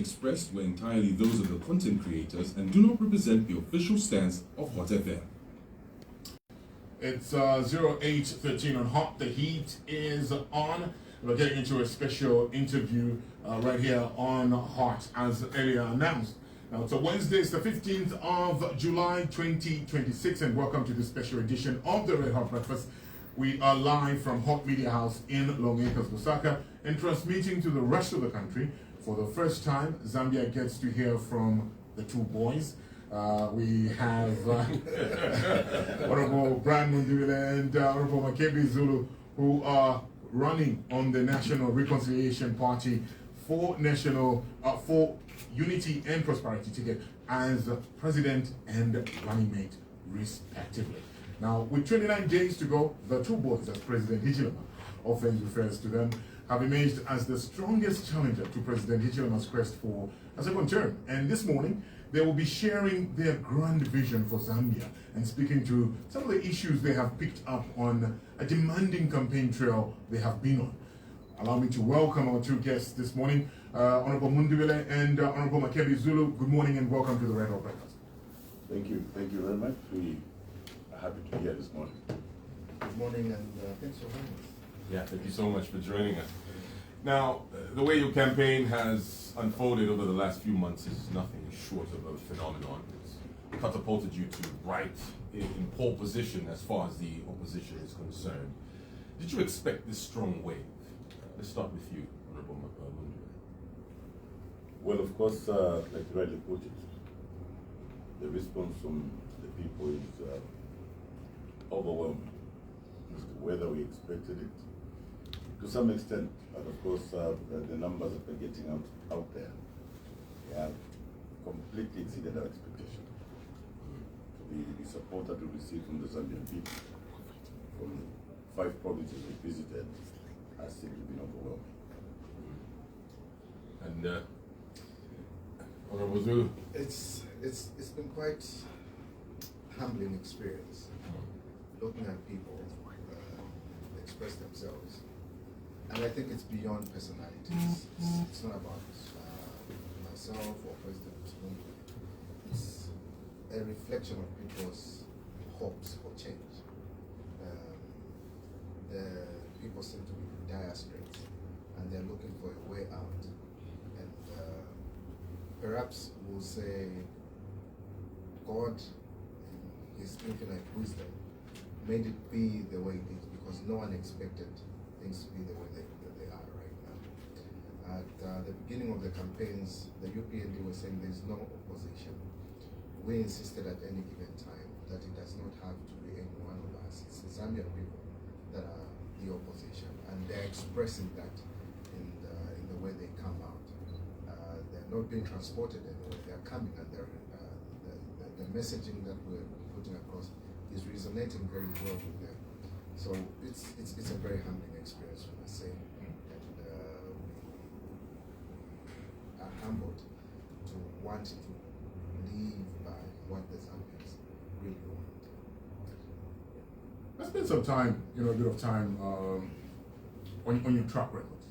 expressed were entirely those of the content creators and do not represent the official stance of Hot FM. It's 08:13 on Hot. The heat is on. We're getting into a special interview right here on Hot, as earlier announced. Now, it's a Wednesday, it's the 15th of July 2026, and welcome to this special edition of the Red Hot Breakfast. We are live from Hot Media House in Long Acres, Lusaka, and transmitting to the rest of the country. For the first time, Zambia gets to hear from the two boys. We have Honorable Mundubile and Honorable Makebi Zulu, who are running on the National Reconciliation Party for Unity and Prosperity ticket as president and running mate, respectively. Now, with 29 days to go, the two boys, as President Hichilema often refers to them, have emerged as the strongest challenger to President Hichilema's quest for a second term. And this morning, they will be sharing their grand vision for Zambia and speaking to some of the issues they have picked up on a demanding campaign trail they have been on. Allow me to welcome our two guests this morning, Honorable Mundubile and Honorable Makebi Zulu. Good morning and welcome to the Red Hot Breakfast. Thank you very much. We are happy to be here this morning. Good morning and thanks for having us. Yeah, thank you so much for joining us. Now, the way your campaign has unfolded over the last few months is nothing short of a phenomenon. It's catapulted you to right in pole position as far as the opposition is concerned. Did you expect this strong wave? Let's start with you, Honorable Mundubile. Well, of course, like you rightly put it, the response from the people is overwhelming as to whether we expected it. To some extent, and of course, the numbers that we're getting out there, they have completely exceeded our expectation. The support that we received from the Zambian people, from 5 provinces we visited, has simply been overwhelming. And Honorable Zulu? It's been quite humbling experience looking at people express themselves. And I think it's beyond personalities. It's not about myself or President Mundubile. It's a reflection of people's hopes for change. The people seem to be in dire straits, and they're looking for a way out. And perhaps we'll say God, in His infinite wisdom, made it be the way it is because no one expected things to be the way they are right now. At the beginning of the campaigns, the UPND was saying there's no opposition. We insisted at any given time that it does not have to be any one of us. It's the Zambian people that are the opposition, and they're expressing that in the way they come out. They're not being transported anywhere. They're coming, and the messaging that we're putting across is resonating very well with them. So it's a very humbling experience, I must say, and we are humbled to want to live by what the Zambians really want. Let's spend some time, a bit of time on your track records.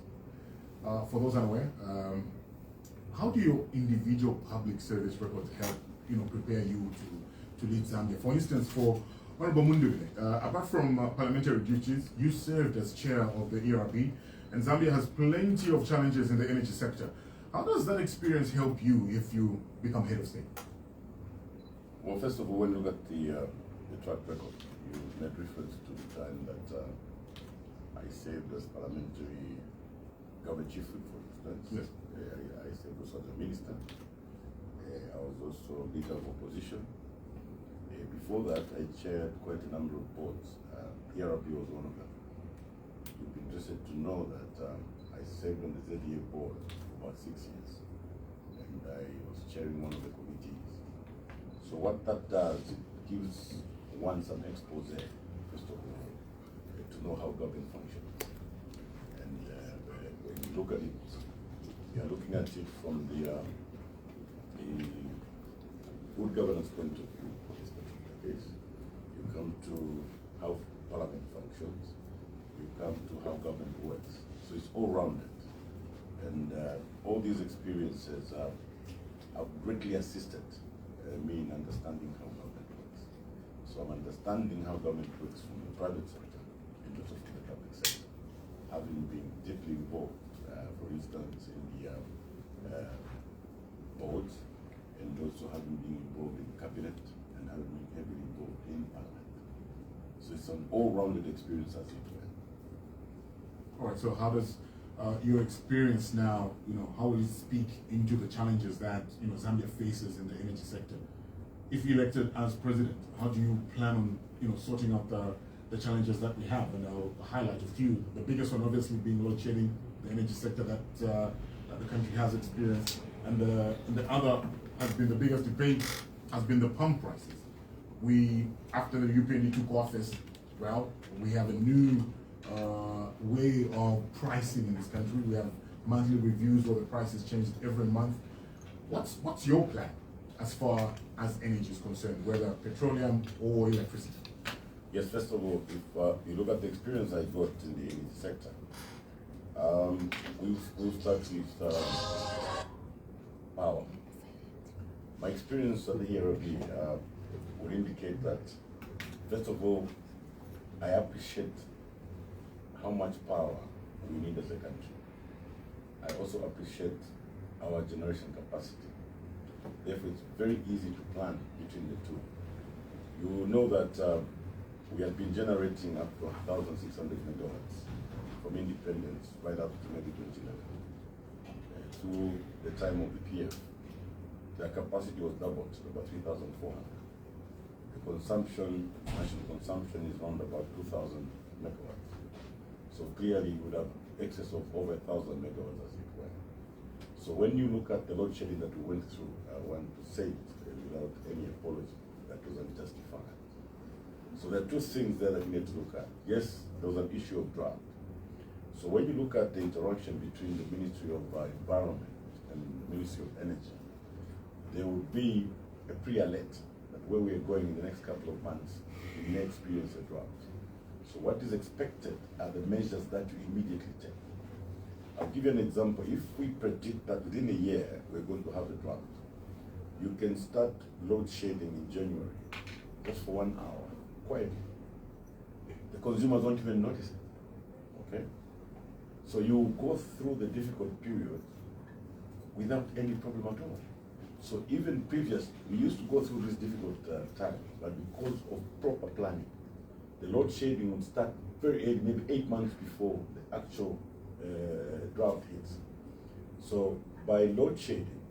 For those unaware, how do your individual public service records help, prepare you to lead Zambia? For instance, for Honorable Mundubile, apart from parliamentary duties, you served as chair of the ERB, and Zambia has plenty of challenges in the energy sector. How does that experience help you if you become head of state? Well, first of all, when you look at the track record, you made reference to the time that I served as parliamentary government chief whip, for instance. Yes. I served also as a minister. I was also leader of opposition. Before that, I chaired quite a number of boards. ERB was one of them. You'd be interested to know that I served on the ZDA board for about 6 years, and I was chairing one of the committees. So what that does, it gives one some expose, first of all, to know how government functions. And when you look at it, you're looking at it from the good governance point of view. You come to how parliament functions, you come to how government works. So it's all rounded. And all these experiences have greatly assisted me in understanding how government works. So I'm understanding how government works from the private sector and also from the public sector, having been deeply involved, for instance, in the boards, and also having been involved in cabinet and having been heavily involved in parliament. So it's an all-rounded experience, as it were. All right, so how does your experience now, how will you speak into the challenges that, Zambia faces in the energy sector? If you're elected as president, how do you plan on, sorting out the challenges that we have? And I'll highlight a few. The biggest one obviously being load shedding, the energy sector that the country has experienced. And the other has been the biggest debate, has been the pump prices. After the UPND took office, well, we have a new way of pricing in this country. We have monthly reviews where the prices change every month. What's your plan as far as energy is concerned, whether petroleum or electricity? Yes, first of all, if you look at the experience I got in the energy sector, we'll start with power. My experience at the ERB would indicate that, first of all, I appreciate how much power we need as a country. I also appreciate our generation capacity. Therefore, it's very easy to plan between the two. You know that we have been generating up to 1,600 megawatts from independence right up to maybe 2011. Through the time of the PF, their capacity was doubled to about 3,400. The consumption, national consumption is around about 2,000 megawatts. So clearly, we would have excess of over 1,000 megawatts as it were. So when you look at the load shedding that we went through, I want to say it without any apology, that was unjustified. So there are two things there that we need to look at. Yes, there was an issue of drought. So when you look at the interaction between the Ministry of Environment and the Ministry of Energy, there will be a pre-alert that where we are going in the next couple of months, we may experience a drought. So what is expected are the measures that you immediately take. I'll give you an example. If we predict that within a year we're going to have a drought, you can start load shedding in January just for 1 hour, quietly. The consumers won't even notice it, okay? So you go through the difficult period without any problem at all. So even previous, we used to go through this difficult time, but because of proper planning, the load shedding would start very early, maybe 8 months before the actual drought hits. So by load shedding,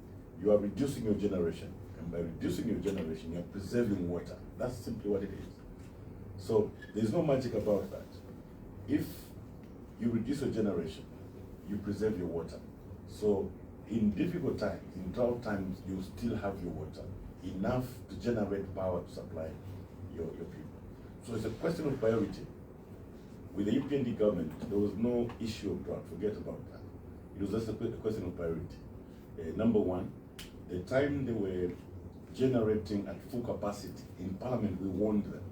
you are reducing your generation, and by reducing your generation, you are preserving water. That's simply what it is. So there's no magic about that. If you reduce your generation, you preserve your water. So in difficult times, in drought times, you still have your water, enough to generate power to supply your people. So it's a question of priority. With the UPND government, there was no issue of drought, forget about that. It was just a question of priority. Number one, the time they were generating at full capacity, in Parliament we warned them.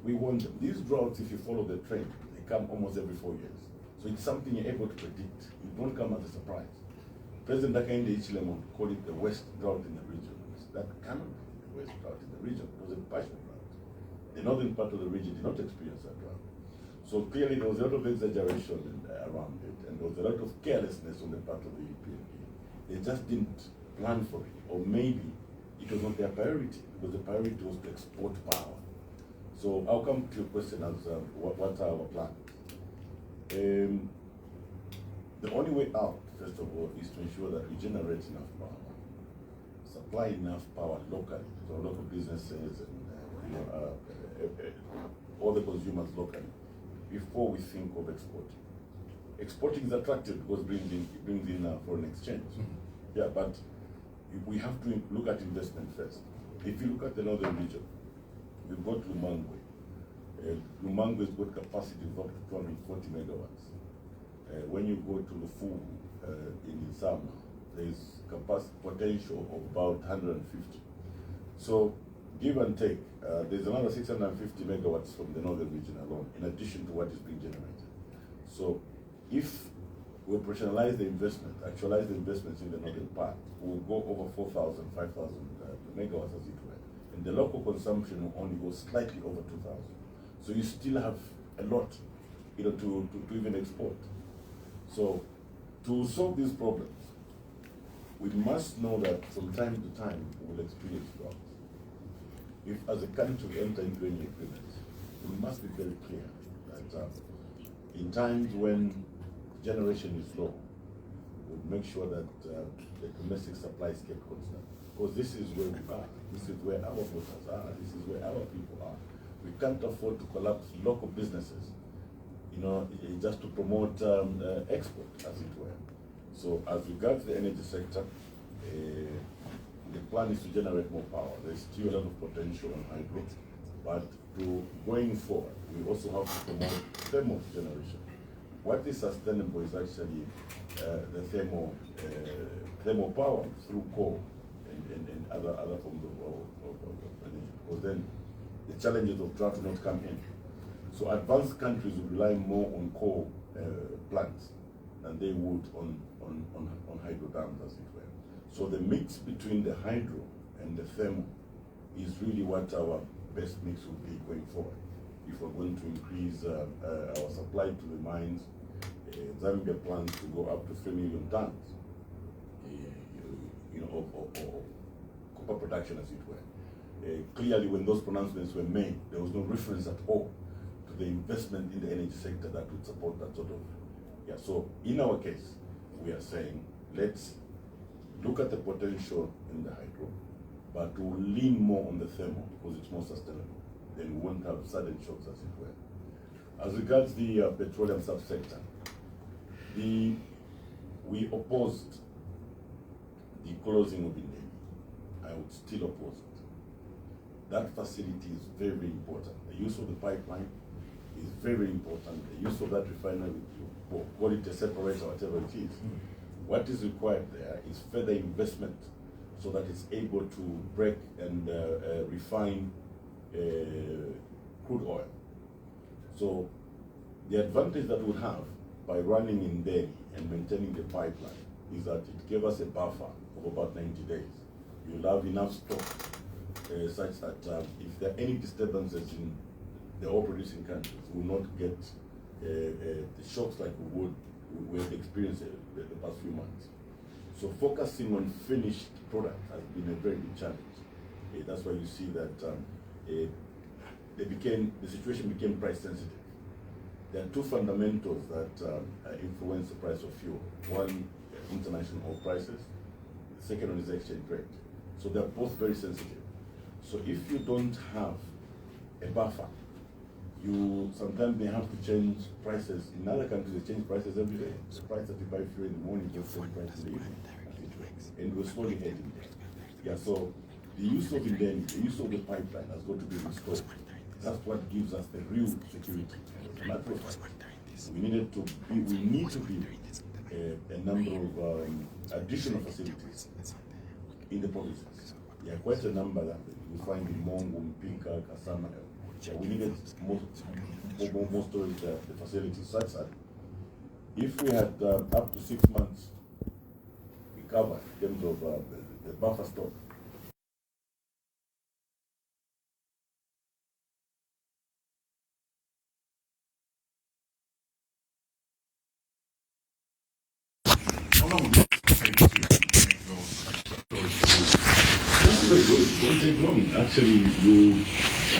We warned them. These droughts, if you follow the trend, they come almost every 4 years. So it's something you're able to predict. It won't come as a surprise. President Hakainde Hichilema called it the worst drought in the region. That cannot be the worst drought in the region. It was a partial drought. The northern part of the region did not experience that drought. So clearly there was a lot of exaggeration around it, and there was a lot of carelessness on the part of the UPND. They just didn't plan for it, or maybe it was not their priority, because the priority was to export power. So I'll come to your question as what are our plans? The only way out, first of all, is to ensure that we generate enough power, supply enough power locally, so local businesses and all the consumers locally, before we think of exporting. Exporting is attractive because it brings in foreign exchange. Mm-hmm. Yeah, but we have to look at investment first. If you look at the northern region, we've got Lumangwe. Lumangwe's got capacity of up to 240 megawatts. When you go to Lufu in Isama, there's capacity potential of about 150. So give and take, there's another 650 megawatts from the northern region alone, in addition to what is being generated. So if we'll operationalize the investment, actualize the investments in the northern part. We'll go over 4,000, 5,000 megawatts as it were. And the local consumption will only go slightly over 2,000. So you still have a lot, to even export. So to solve these problems, we must know that from time to time we will experience drought. If as a country we enter into any agreements, we must be very clear that in times when generation is low, we'll make sure that the domestic supply is kept constant. Because this is where we are, this is where our voters are, this is where our people are. We can't afford to collapse local businesses, just to promote export, as it were. So as regards the energy sector, the plan is to generate more power. There's still a lot of potential on hydro, but going forward, we also have to promote thermal generation. What is sustainable is actually the thermal power through coal and other forms of energy. Because then the challenges of drought will not come in. So advanced countries will rely more on coal plants than they would on hydro dams, as it were. So the mix between the hydro and the thermal is really what our best mix will be going forward. If we're going to increase our supply to the mines, Zambia plans to go up to 3 million tons, of copper production, as it were. Clearly, when those pronouncements were made, there was no reference at all to the investment in the energy sector that would support that sort of. Yeah. So in our case, we are saying let's look at the potential in the hydro, but we'll lean more on the thermal because it's more sustainable. Then we won't have sudden shocks, as it were. As regards the petroleum subsector, we opposed the closing of Indeni. I would still oppose it. That facility is very, very important. The use of the pipeline is very, very important. The use of that refinery, or call it a separator, whatever it is. What is required there is further investment so that it's able to break and refine crude oil. So the advantage that we'll have by running in Delhi and maintaining the pipeline is that it gave us a buffer of about 90 days. You'll have enough stock such that if there are any disturbances in the oil producing countries, we will not get the shocks like we've experienced the past few months. So focusing on finished product has been a very big challenge. That's why you see that the situation became price sensitive. There are two fundamentals that influence the price of fuel. One, international oil prices. The second one is exchange rate. So they're both very sensitive. So if you don't have a buffer, you sometimes may have to change prices. In other countries, they change prices every day. The price that you buy fuel in the morning is the same price in the evening. And we're slowly heading there. Yeah, so the use of Indeni, the use of the pipeline has got to be restored. That's what gives us the real security. We need to build a number of additional facilities in the provinces. There are quite a number that we find in Mongo, Mpinka, Kasama. We needed more storage the facilities such that if we had up to 6 months recovered in terms of the buffer stock, actually,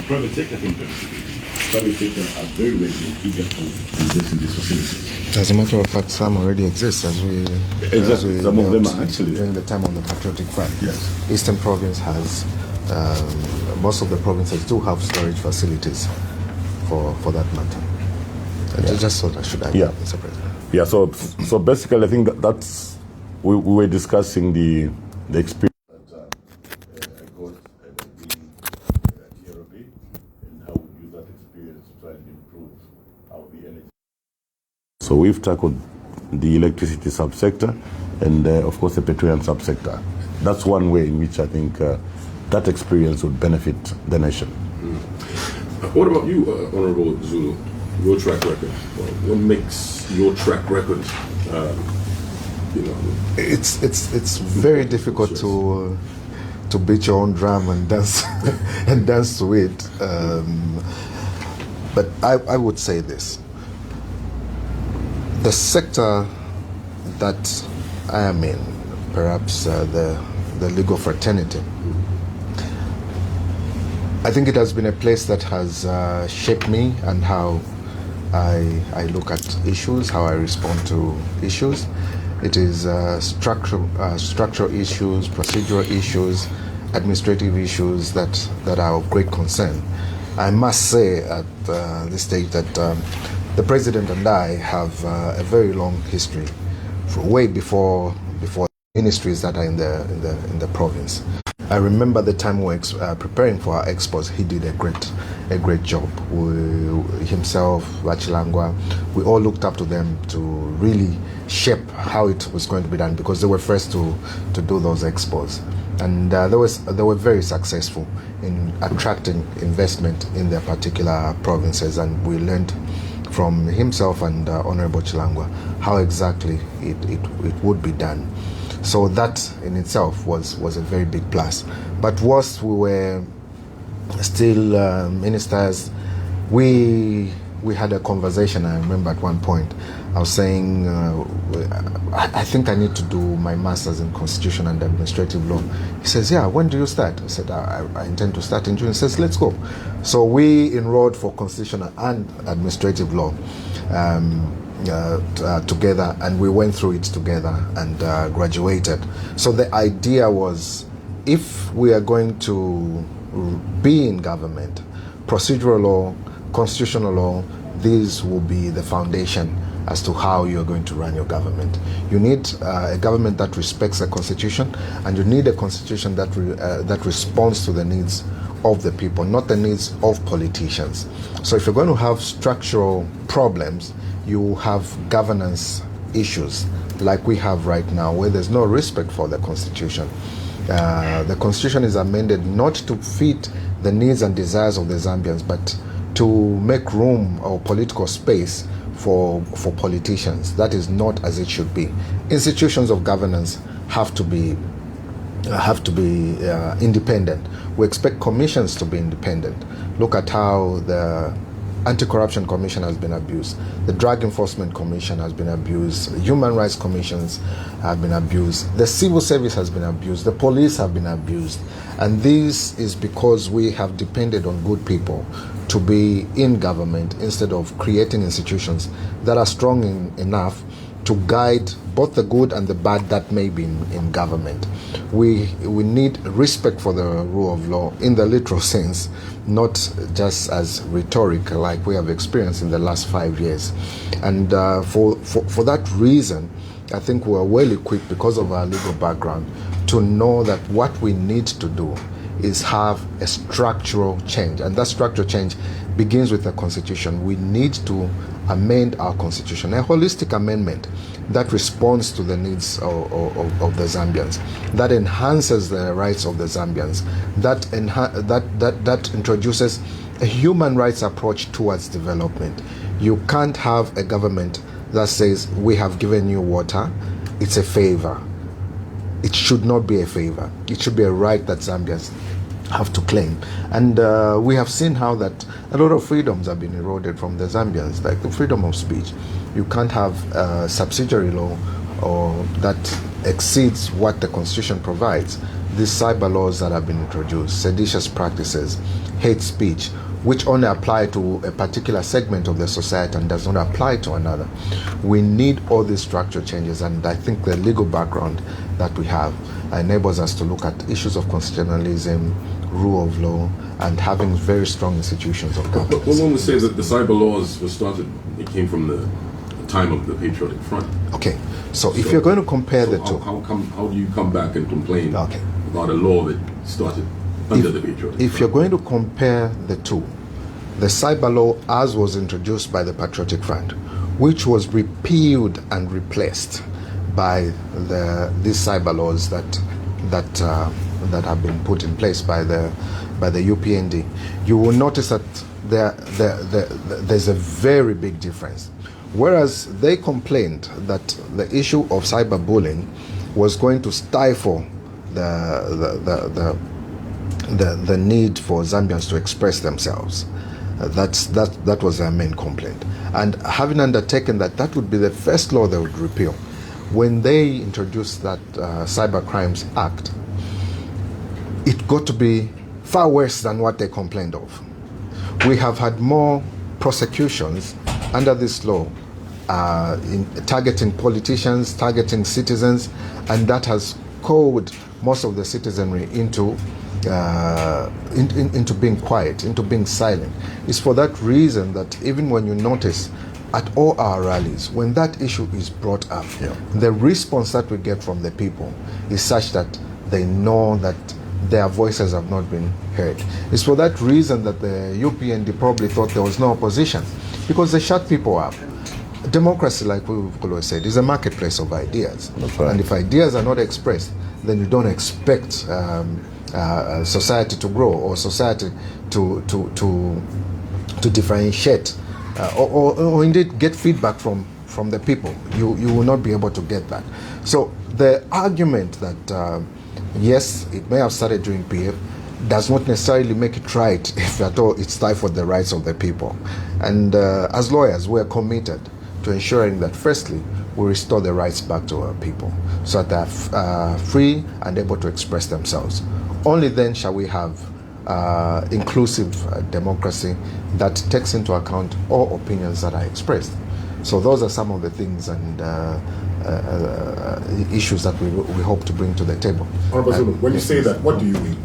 private sector can private sector are very ready and eager to invest in these facilities. As a matter of fact, some already exist Some of them are actually during the time on the Patriotic Front. Yes. Eastern Province has most of the provinces do have storage facilities for that matter. Just so that should I Mr. President. Yeah, so basically I think that's we were discussing the experience that I got by being at TRB and how we use that experience to try and improve our energy. So we've tackled the electricity subsector and of course the petroleum subsector. That's one way in which I think that experience would benefit the nation. What about you, Honorable Zulu? Your track record. What makes your track record It's very difficult to beat your own drum and dance and dance to it. But I would say this: the sector that I am in, perhaps the legal fraternity, I think it has been a place that has shaped me and how I look at issues, how I respond to issues. It is structural issues, procedural issues, administrative issues that are of great concern. I must say at this stage that the President and I have a very long history, way before ministries that are in the province. I remember the time we were preparing for our expos. He did a great job. Himself, Wachilangwa, we all looked up to them to really shape how it was going to be done, because they were first to do those expos, and they were very successful in attracting investment in their particular provinces, and we learned from himself and Honorable Chilangwa how exactly it would be done. So that in itself was a very big plus. But whilst we were still ministers, we had a conversation. I remember at one point I was saying, I think I need to do my master's in constitution and administrative law. He says, yeah, when do you start? I said, I intend to start in June. He says, let's go. So we enrolled for constitutional and administrative law together, and we went through it together and graduated. So the idea was, if we are going to be in government, procedural law, constitutional law, these will be the foundation as to how you're going to run your government. You need a government that respects the constitution, and you need a constitution that responds to the needs of the people, not the needs of politicians. So if you're going to have structural problems, you have governance issues like we have right now, where there's no respect for the constitution. The constitution is amended not to fit the needs and desires of the Zambians, but to make room or political space for politicians. That is not as it should be. Institutions of governance have to be independent. We expect commissions to be independent. Look at how the Anti-Corruption Commission has been abused. The Drug Enforcement Commission has been abused. Human Rights Commissions have been abused. The civil service has been abused. The police have been abused. And this is because we have depended on good people to be in government instead of creating institutions that are strong enough to guide both the good and the bad that may be in government. We need respect for the rule of law in the literal sense, not just as rhetoric like we have experienced in the last 5 years. And for that reason, I think we are well equipped, because of our legal background, to know that what we need to do is have a structural change, and that structural change begins with the constitution. We need to amend our constitution, a holistic amendment that responds to the needs of the Zambians, that enhances the rights of the Zambians, that introduces a human rights approach towards development. You can't have a government that says, we have given you water, it's a favor. It should not be a favor. It should be a right that Zambians have to claim. And we have seen how that a lot of freedoms have been eroded from the Zambians, like the freedom of speech. You can't have subsidiary law or that exceeds what the constitution provides. These cyber laws that have been introduced, seditious practices, hate speech, which only apply to a particular segment of the society and does not apply to another. We need all these structural changes, and I think the legal background that we have enables us to look at issues of constitutionalism, rule of law, and having very strong institutions of governance. But one would say that the cyber laws were started, it came from the time of the Patriotic Front. Okay, so if you're going to compare the two. How do you come back and complain about a law that started under the Patriotic Front? If you're going to compare the two, the cyber law as was introduced by the Patriotic Front, which was repealed and replaced by these cyber laws that have been put in place by the UPND, you will notice that there's a very big difference. Whereas they complained that the issue of cyberbullying was going to stifle the need for Zambians to express themselves. That was their main complaint. And having undertaken that would be the first law they would repeal. When they introduced that Cyber Crimes Act, it got to be far worse than what they complained of. We have had more prosecutions under this law in targeting politicians, targeting citizens, and that has cowed most of the citizenry into being quiet, into being silent. It's for that reason that even when you notice at all our rallies, when that issue is brought up, the response that we get from the people is such that they know that their voices have not been heard. It's for that reason that the UPND probably thought there was no opposition, because they shut people up. Democracy, like we've always said, is a marketplace of ideas. Right. And if ideas are not expressed, then you don't expect society to grow, or society to differentiate, or indeed get feedback from the people. You will not be able to get that. So the argument that yes, it may have started during PF does not necessarily make it right if at all it stifled the rights of the people. And as lawyers, we're committed to ensuring that firstly, we restore the rights back to our people so that they're free and able to express themselves. Only then shall we have inclusive democracy that takes into account all opinions that are expressed. So those are some of the things and issues that we hope to bring to the table. Honorable Zulu, when you say that, what do you mean?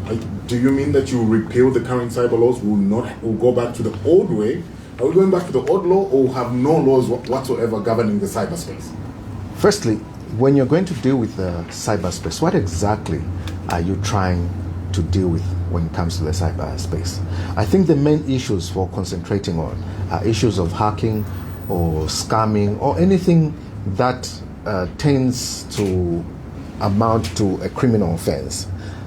Do you mean that you repeal the current cyber laws, will go back to the old way? Are we going back to the old law, or have no laws whatsoever governing the cyberspace? Firstly, when you're going to deal with the cyberspace, what exactly are you trying to deal with when it comes to the cyberspace? I think the main issues for concentrating on are issues of hacking or scamming or anything that tends to amount to a criminal offense.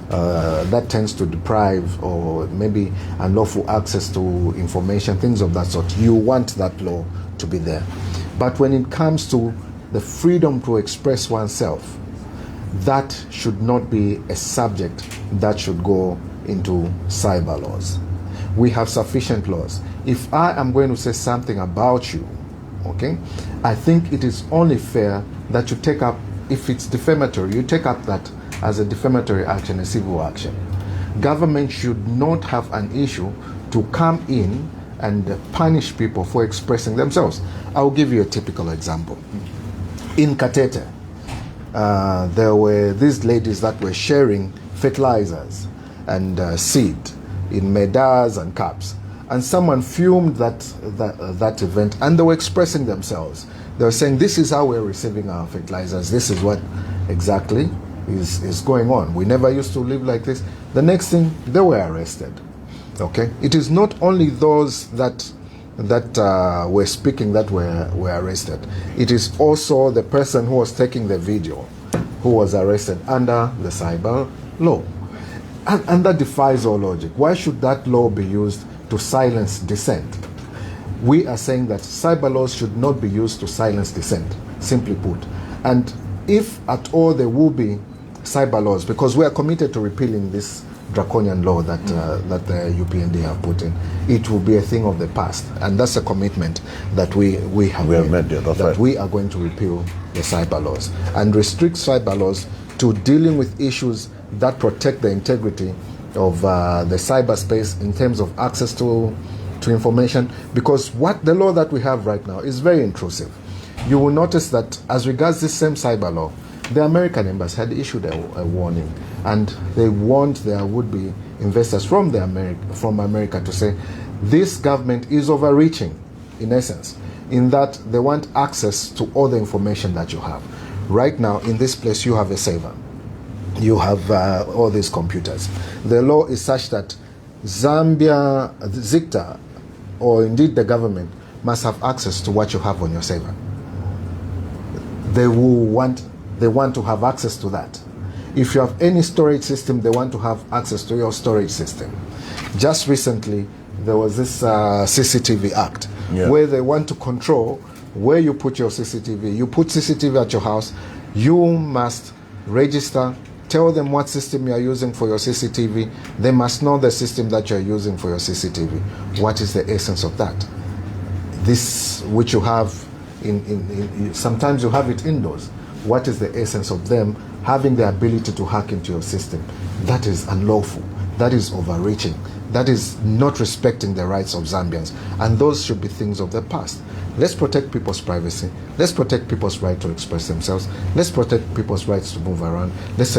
That tends to deprive or maybe unlawful access to information, things of that sort. You want that law to be there. But when it comes to the freedom to express oneself, that should not be a subject that should go into cyber laws. We have sufficient laws. If I am going to say something about you, okay, I think it is only fair that you take up, if it's defamatory, you take up that as a defamatory action, a civil action. Government should not have an issue to come in and punish people for expressing themselves. I'll give you a typical example. In Katete, there were these ladies that were sharing fertilizers and seed in medals and cups. And someone filmed that event, and they were expressing themselves. They were saying, this is how we're receiving our fertilizers. This is what exactly is going on. We never used to live like this. The next thing, they were arrested. Okay? It is not only those that were speaking that were arrested. It is also the person who was taking the video who was arrested under the cyber law. And that defies all logic. Why should that law be used to silence dissent? We are saying that cyber laws should not be used to silence dissent, simply put. And if at all there will be cyber laws, because we are committed to repealing this draconian law that the UPND have put in, it will be a thing of the past. And that's a commitment that we have made, that right. We are going to repeal the cyber laws and restrict cyber laws to dealing with issues that protect the integrity of the cyberspace in terms of access to information, because what the law that we have right now is very intrusive. You will notice that as regards this same cyber law, the American embassy had issued a warning, and they warned their would-be investors from America to say this government is overreaching, in essence, in that they want access to all the information that you have. Right now, in this place, you have a server. You have all these computers. The law is such that Zambia, ZICTA, or indeed the government must have access to what you have on your server. They want to have access to that. If you have any storage system, they want to have access to your storage system. Just recently, there was this CCTV Act where they want to control where you put your CCTV. You put CCTV at your house, you must register, tell them what system you are using for your CCTV. They must know the system that you are using for your CCTV. What is the essence of that? This which you have sometimes you have it indoors. What is the essence of them having the ability to hack into your system? That is unlawful. That is overreaching. That is not respecting the rights of Zambians. And those should be things of the past. Let's protect people's privacy. Let's protect people's right to express themselves. Let's protect people's rights to move around. Let's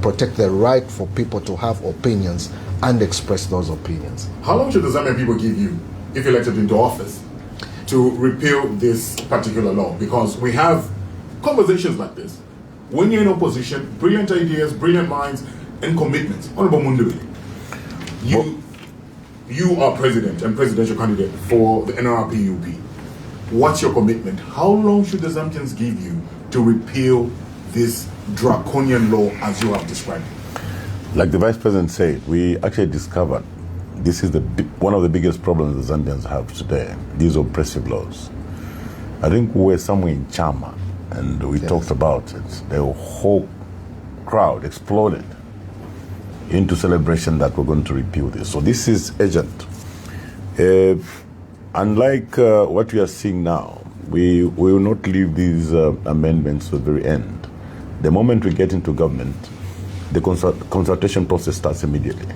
protect the right for people to have opinions and express those opinions. How long should the Zambian people give you, if elected into office, to repeal this particular law? Because we have conversations like this. When you're in opposition, brilliant ideas, brilliant minds, and commitments. Honorable Mundubile, you are president and presidential candidate for the NRPUP. What's your commitment? How long should the Zambians give you to repeal this draconian law as you have described it? Like the Vice President said, we actually discovered this is one of the biggest problems the Zambians have today, these oppressive laws. I think we were somewhere in Chama and we talked about it. The whole crowd exploded into celebration that we're going to repeal this. So this is urgent. Unlike what we are seeing now, we will not leave these amendments to the very end. The moment we get into government, the consultation process starts immediately.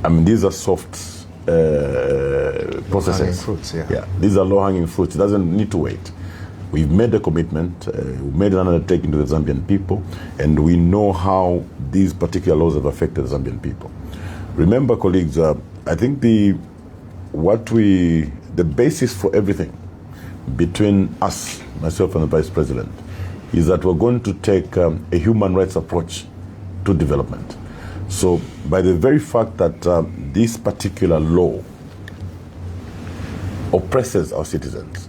I mean, these are soft processes. Low-hanging fruits, yeah. These are low-hanging fruits. It doesn't need to wait. We've made a commitment, we've made an undertaking to the Zambian people, and we know how these particular laws have affected the Zambian people. Remember, colleagues, I think the basis for everything between us, myself and the Vice President, is that we're going to take a human rights approach to development. So by the very fact that this particular law oppresses our citizens,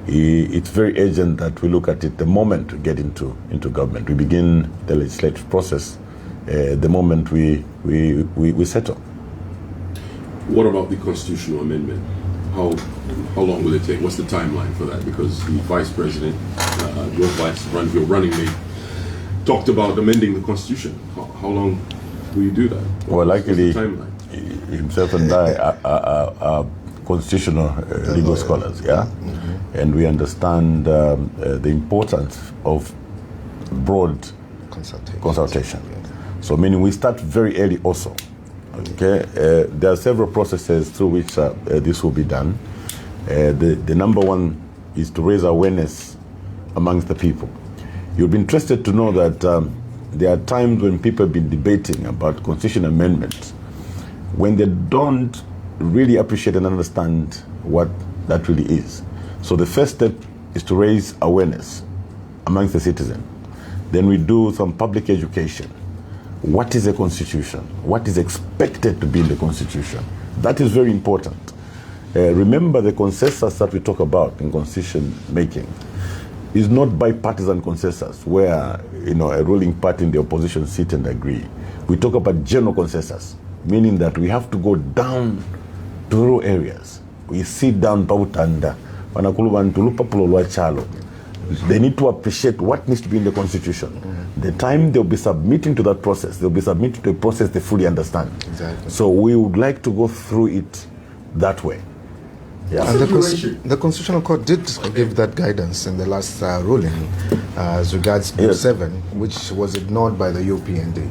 it's very urgent that we look at it the moment we get into government. We begin the legislative process the moment we settle. What about the constitutional amendment? How long will it take? What's the timeline for that? Because the Vice President, your running mate, talked about amending the Constitution. How long will you do that? Well, likely, timeline? Himself and I are constitutional legal scholars, yeah? Mm-hmm. And we understand the importance of broad consultation. Yes. So meaning we start very early also. Okay, there are several processes through which this will be done. The number one is to raise awareness amongst the people. You'll be interested to know that there are times when people have been debating about constitution amendments when they don't really appreciate and understand what that really is. So the first step is to raise awareness amongst the citizen. Then we do some public education. What is a constitution? What is expected to be in the constitution? That is very important. Remember, the consensus that we talk about in constitution making is not bipartisan consensus where a ruling party in the opposition sit and agree. We talk about general consensus, meaning that we have to go down to rural areas. We sit down they need to appreciate what needs to be in the constitution. Mm-hmm. The time they'll be submitting to that process, they'll be submitting to a process they fully understand. Exactly. So we would like to go through it that way. Yeah. And the Constitutional Court did give that guidance in the last ruling as regards Bill 7, which was ignored by the UPND.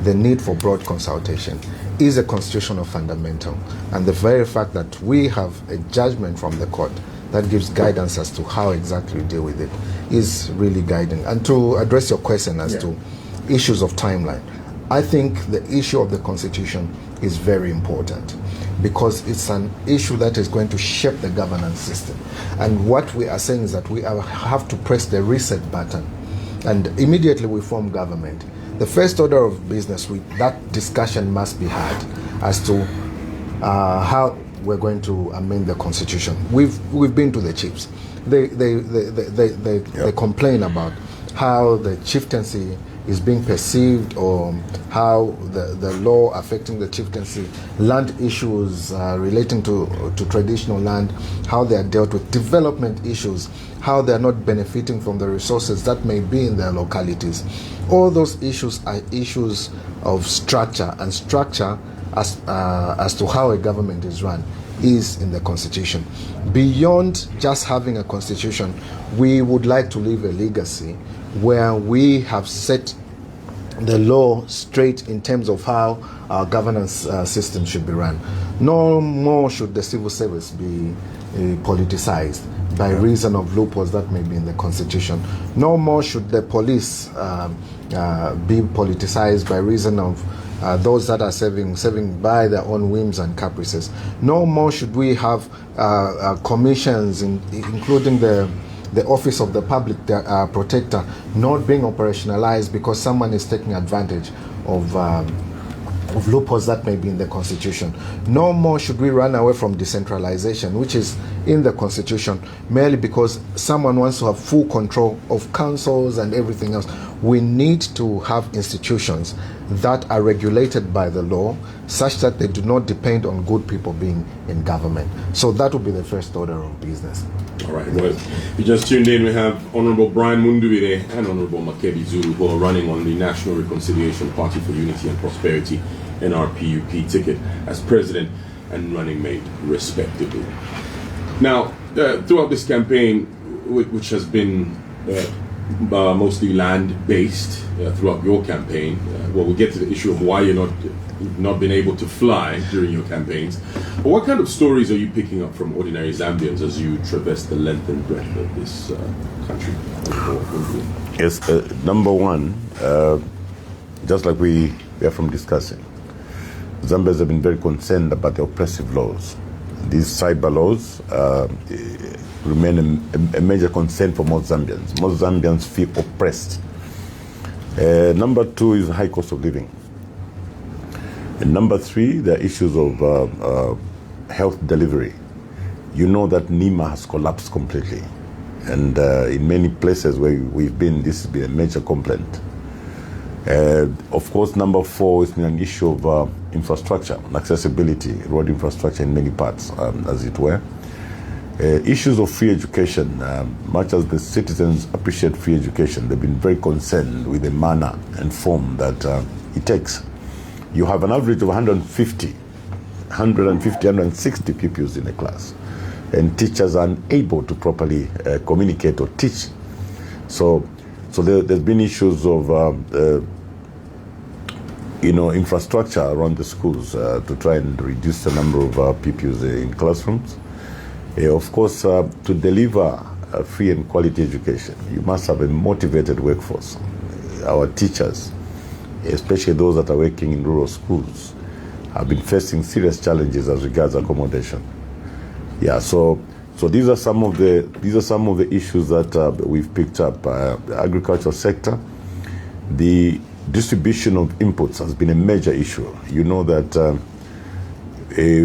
The need for broad consultation is a constitutional fundamental. And the very fact that we have a judgment from the court that gives guidance as to how exactly we deal with it is really guiding. And to address your question as to issues of timeline, I think the issue of the Constitution is very important because it's an issue that is going to shape the governance system. And what we are saying is that we have to press the reset button and immediately we form government. The first order of business, that discussion must be had as to how we're going to amend the Constitution. We've been to the chiefs. They complain about how the chieftaincy is being perceived, or how the law affecting the chieftaincy, land issues relating to traditional land, how they are dealt with, development issues, how they are not benefiting from the resources that may be in their localities. All those issues are issues of structure, and structure as to how a government is run is in the constitution. Beyond just having a constitution, we would like to leave a legacy where we have set the law straight in terms of how our governance system should be run. No more should the civil service be politicized by reason of loopholes that may be in the constitution. No more should the police be politicized by reason of those that are serving by their own whims and caprices. No more should we have commissions, including the Office of the Public Protector, not being operationalized because someone is taking advantage of loopholes that may be in the Constitution. No more should we run away from decentralization, which is in the Constitution, merely because someone wants to have full control of councils and everything else. We need to have institutions that are regulated by the law, such that they do not depend on good people being in government. So that will be the first order of business. All right. Well, you just tuned in. We have Honorable Brian Mundubile and Honorable Makebi Zulu, who are running on the National Reconciliation Party for Unity and Prosperity (NRPUP) ticket as president and running mate, respectively. Now, throughout this campaign, which has been mostly land-based throughout your campaign, we'll get to the issue of why you've not been able to fly during your campaigns. But what kind of stories are you picking up from ordinary Zambians as you traverse the length and breadth of this country? Yes, number one, just like we are from discussing, Zambians have been very concerned about the oppressive laws. These cyber laws remain a major concern for most Zambians. Most Zambians feel oppressed. Number two is high cost of living. And number three, the issues of health delivery. You know that NEMA has collapsed completely. And in many places where we've been, this has been a major complaint. Of course, number four has been an issue of infrastructure, accessibility, road infrastructure in many parts, as it were. Issues of free education, much as the citizens appreciate free education, they've been very concerned with the manner and form that it takes. You have an average of 150, 160 pupils in a class, and teachers are unable to properly communicate or teach. So there's been issues of infrastructure around the schools to try and reduce the number of pupils in classrooms. Of course, to deliver a free and quality education, you must have a motivated workforce. Our teachers, especially those that are working in rural schools, have been facing serious challenges as regards accommodation. Yeah, so these are some of the issues that we've picked up. The agricultural sector, the distribution of inputs has been a major issue. You know that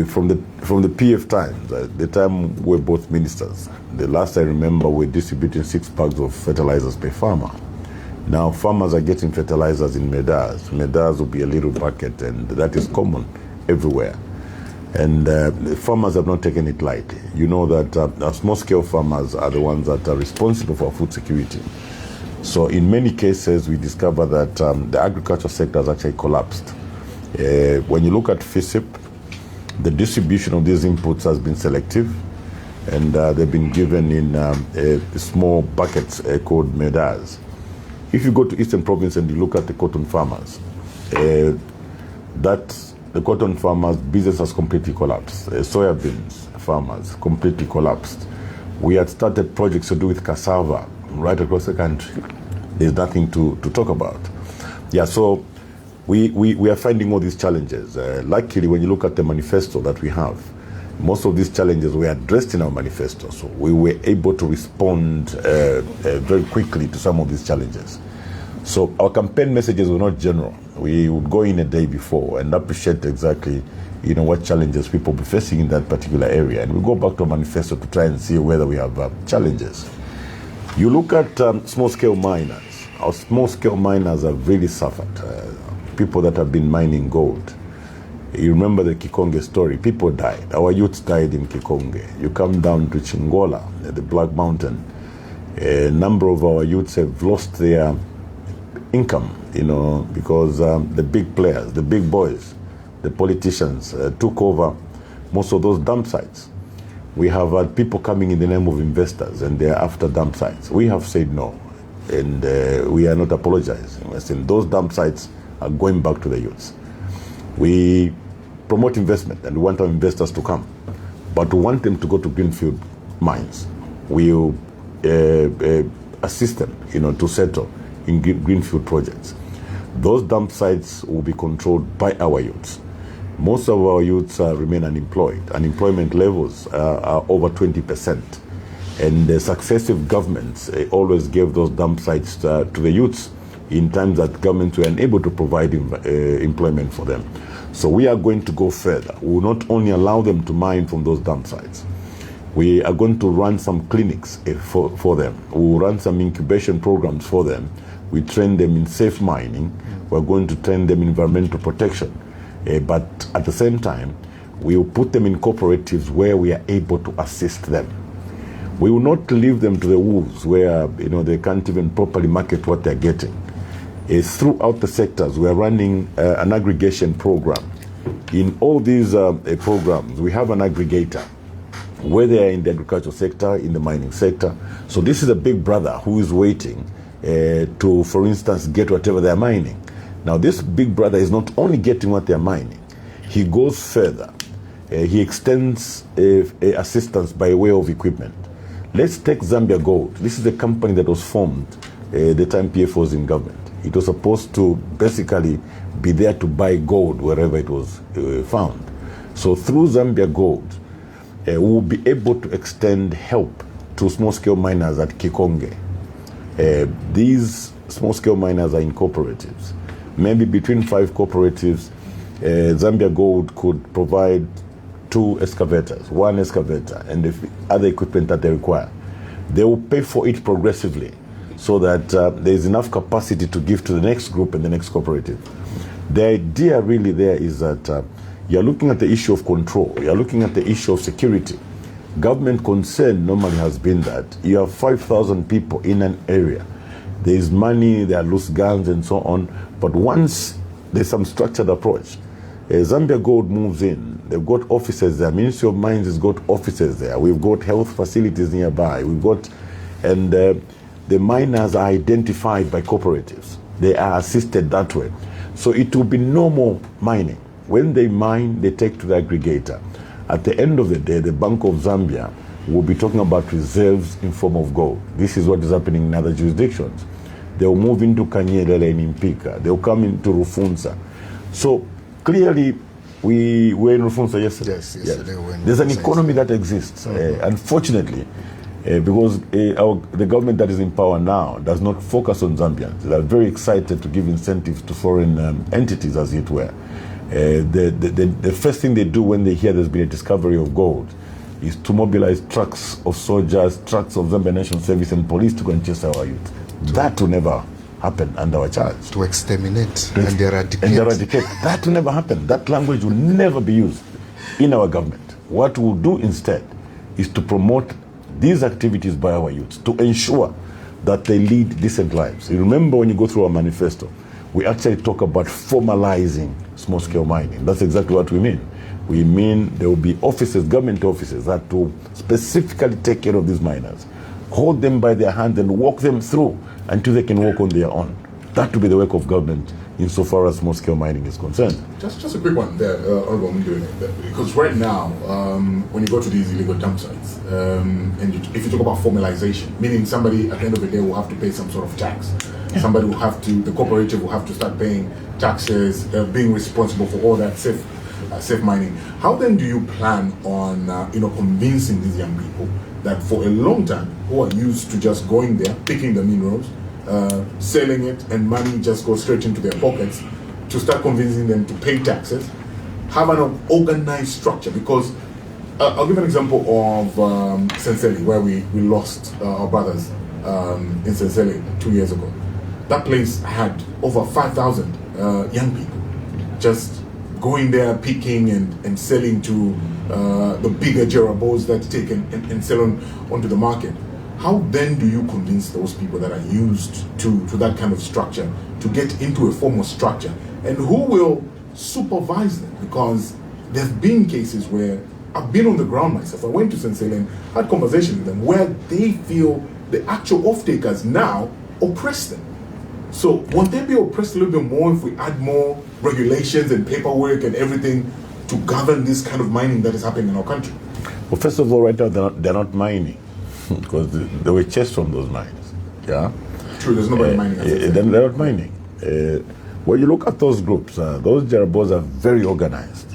from the PF times, the time we're both ministers, the last I remember we're distributing 6 bags of fertilizers per farmer. Now farmers are getting fertilizers in medars. Medars will be a little bucket, and that is common everywhere. And farmers have not taken it lightly. You know that small-scale farmers are the ones that are responsible for food security. So in many cases, we discover that the agriculture sector has actually collapsed. When you look at FISIP, the distribution of these inputs has been selective, and they've been given in small buckets called medars. If you go to Eastern Province and you look at the cotton farmers, the cotton farmers' business has completely collapsed. Soya beans farmers completely collapsed. We had started projects to do with cassava right across the country. There's nothing to talk about. Yeah, so we are finding all these challenges. Luckily, when you look at the manifesto that we have, most of these challenges were addressed in our manifesto. So we were able to respond very quickly to some of these challenges. So our campaign messages were not general. We would go in a day before and appreciate exactly what challenges people will be facing in that particular area. And we go back to a manifesto to try and see whether we have challenges. You look at small-scale miners. our small-scale miners have really suffered. People that have been mining gold. You remember the Kikonge story. People died. Our youths died in Kikonge. You come down to Chingola, the Black Mountain. A number of our youths have lost their income, because the big players, the big boys, the politicians took over most of those dump sites. We have had people coming in the name of investors and they're after dump sites. We have said no, and we are not apologizing. We're saying those dump sites are going back to the youths. We promote investment and we want our investors to come, but we want them to go to greenfield mines. We'll assist them, to settle in greenfield projects. Those dump sites will be controlled by our youths. Most of our youths remain unemployed. Unemployment levels are over 20%. And the successive governments always gave those dump sites to the youths in times that governments were unable to provide employment for them. So we are going to go further. We will not only allow them to mine from those dump sites. We are going to run some clinics for them. We will run some incubation programs for them. We train them in safe mining. We're going to train them in environmental protection. But at the same time, we will put them in cooperatives where we are able to assist them. We will not leave them to the wolves where they can't even properly market what they're getting. Throughout the sectors, we are running an aggregation program. In all these programs, we have an aggregator, whether they're in the agricultural sector, in the mining sector. So this is a big brother who is waiting to, for instance, get whatever they're mining. Now, this big brother is not only getting what they're mining, he goes further. He extends assistance by way of equipment. Let's take Zambia Gold. This is a company that was formed the time PF was in government. It was supposed to basically be there to buy gold wherever it was found. So through Zambia Gold, we will be able to extend help to small-scale miners at Kikonge. These small-scale miners are in cooperatives. Maybe between 5 cooperatives, Zambia Gold could provide 2 excavators, 1 excavator, and the other equipment that they require. They will pay for it progressively so that there is enough capacity to give to the next group and the next cooperative. The idea really there is that you're looking at the issue of control, you're looking at the issue of security. Government concern normally has been that you have 5,000 people in an area. There is money, there are loose guns and so on, but once there's some structured approach, Zambia Gold moves in. They've got offices there. Ministry of Mines has got offices there. We've got health facilities nearby. And the miners are identified by cooperatives. They are assisted that way. So it will be normal mining. When they mine, they take to the aggregator. At the end of the day, the Bank of Zambia will be talking about reserves in form of gold. This is what is happening in other jurisdictions. They'll move into Kanyelele and Impika. They'll come into Rufunza. So clearly, we were in Rufunza yesterday. Yes, yesterday. Yes. There's an economy that exists. Unfortunately, because the government that is in power now does not focus on Zambians. They are very excited to give incentives to foreign entities, as it were. The first thing they do when they hear there's been a discovery of gold is to mobilize trucks of soldiers, trucks of Zambia National Service and police to go and chase our youth. That will never happen under our charge. To exterminate and eradicate. That will never happen. That language will never be used in our government. What we'll do instead is to promote these activities by our youths, to ensure that they lead decent lives. You remember when you go through our manifesto, we actually talk about formalizing small-scale mining. That's exactly what we mean. We mean there will be offices, government offices, that will specifically take care of these miners, hold them by their hand and walk them through until they can walk on their own. That will be the work of government insofar as small-scale mining is concerned. Just a quick one there, Honorable Mundubile, because right now, when you go to these illegal dump sites, if you talk about formalization, meaning somebody at the end of the day will have to pay some sort of tax. Yeah. Somebody will have to, the cooperative will have to start paying taxes, being responsible for all that safe mining. How then do you plan on, convincing these young people that for a long time, who are used to just going there, picking the minerals, selling it, and money just goes straight into their pockets, to start convincing them to pay taxes, have an organized structure? Because I'll give an example of Senseli, where we lost our brothers in Senseli 2 years ago. that place had over 5,000 young people just going there, picking and selling to the bigger jerabos that take and sell onto the market. How then do you convince those people that are used to that kind of structure to get into a formal structure? And who will supervise them? Because there have been cases where I've been on the ground myself. I went to St. and had conversations with them where they feel the actual off-takers now oppress them. So won't they be oppressed a little bit more if we add more regulations and paperwork and everything to govern this kind of mining that is happening in our country? Well, first of all, right now they're not mining because they were chased from those mines. Yeah. True, there's nobody mining. Then they're not mining. When you look at those groups, those jerabos are very organized.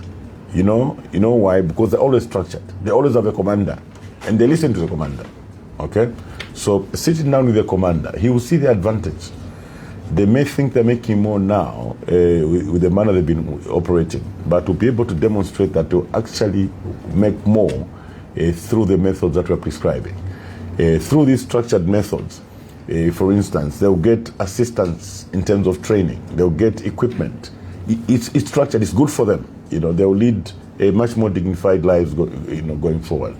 You know why? Because they're always structured. They always have a commander, and they listen to the commander. Okay, so sitting down with the commander, he will see the advantage. They may think they're making more now with the manner they've been operating, but to be able to demonstrate that they'll actually make more through the methods that we're prescribing. Through these structured methods, for instance, they'll get assistance in terms of training. They'll get equipment. It's structured. It's good for them. They'll lead a much more dignified lives going forward.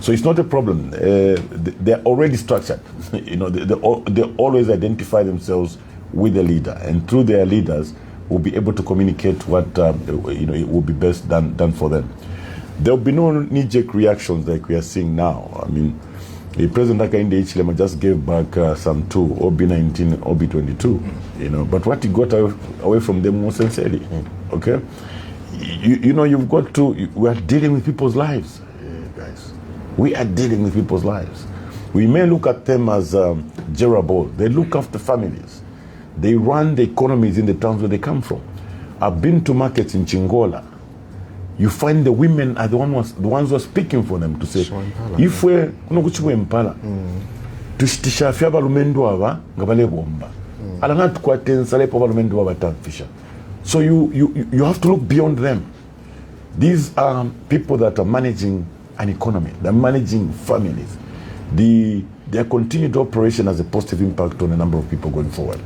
So it's not a problem. They're already structured. They always identify themselves with the leader, and through their leaders will be able to communicate what it will be best done for them. There will be no knee-jerk reactions like we are seeing now. I mean, the President Hakainde Hichilema just gave back some two, OB19, OB22, but what he got away from them was sincerely, okay? You've got to, we are dealing with people's lives, guys. We are dealing with people's lives. We may look at them as gerable. They look after families. They run the economies in the towns where they come from. I've been to markets in Chingola. You find the women are the ones who are speaking for them to say, if we're impala, tushtishafi abalumendu aba ngabale bomba. Alanga tukwatensale po abalumendu aba tamfisha. So you have to look beyond them. These are people that are managing an economy. They're managing families. Their continued operation has a positive impact on a number of people going forward.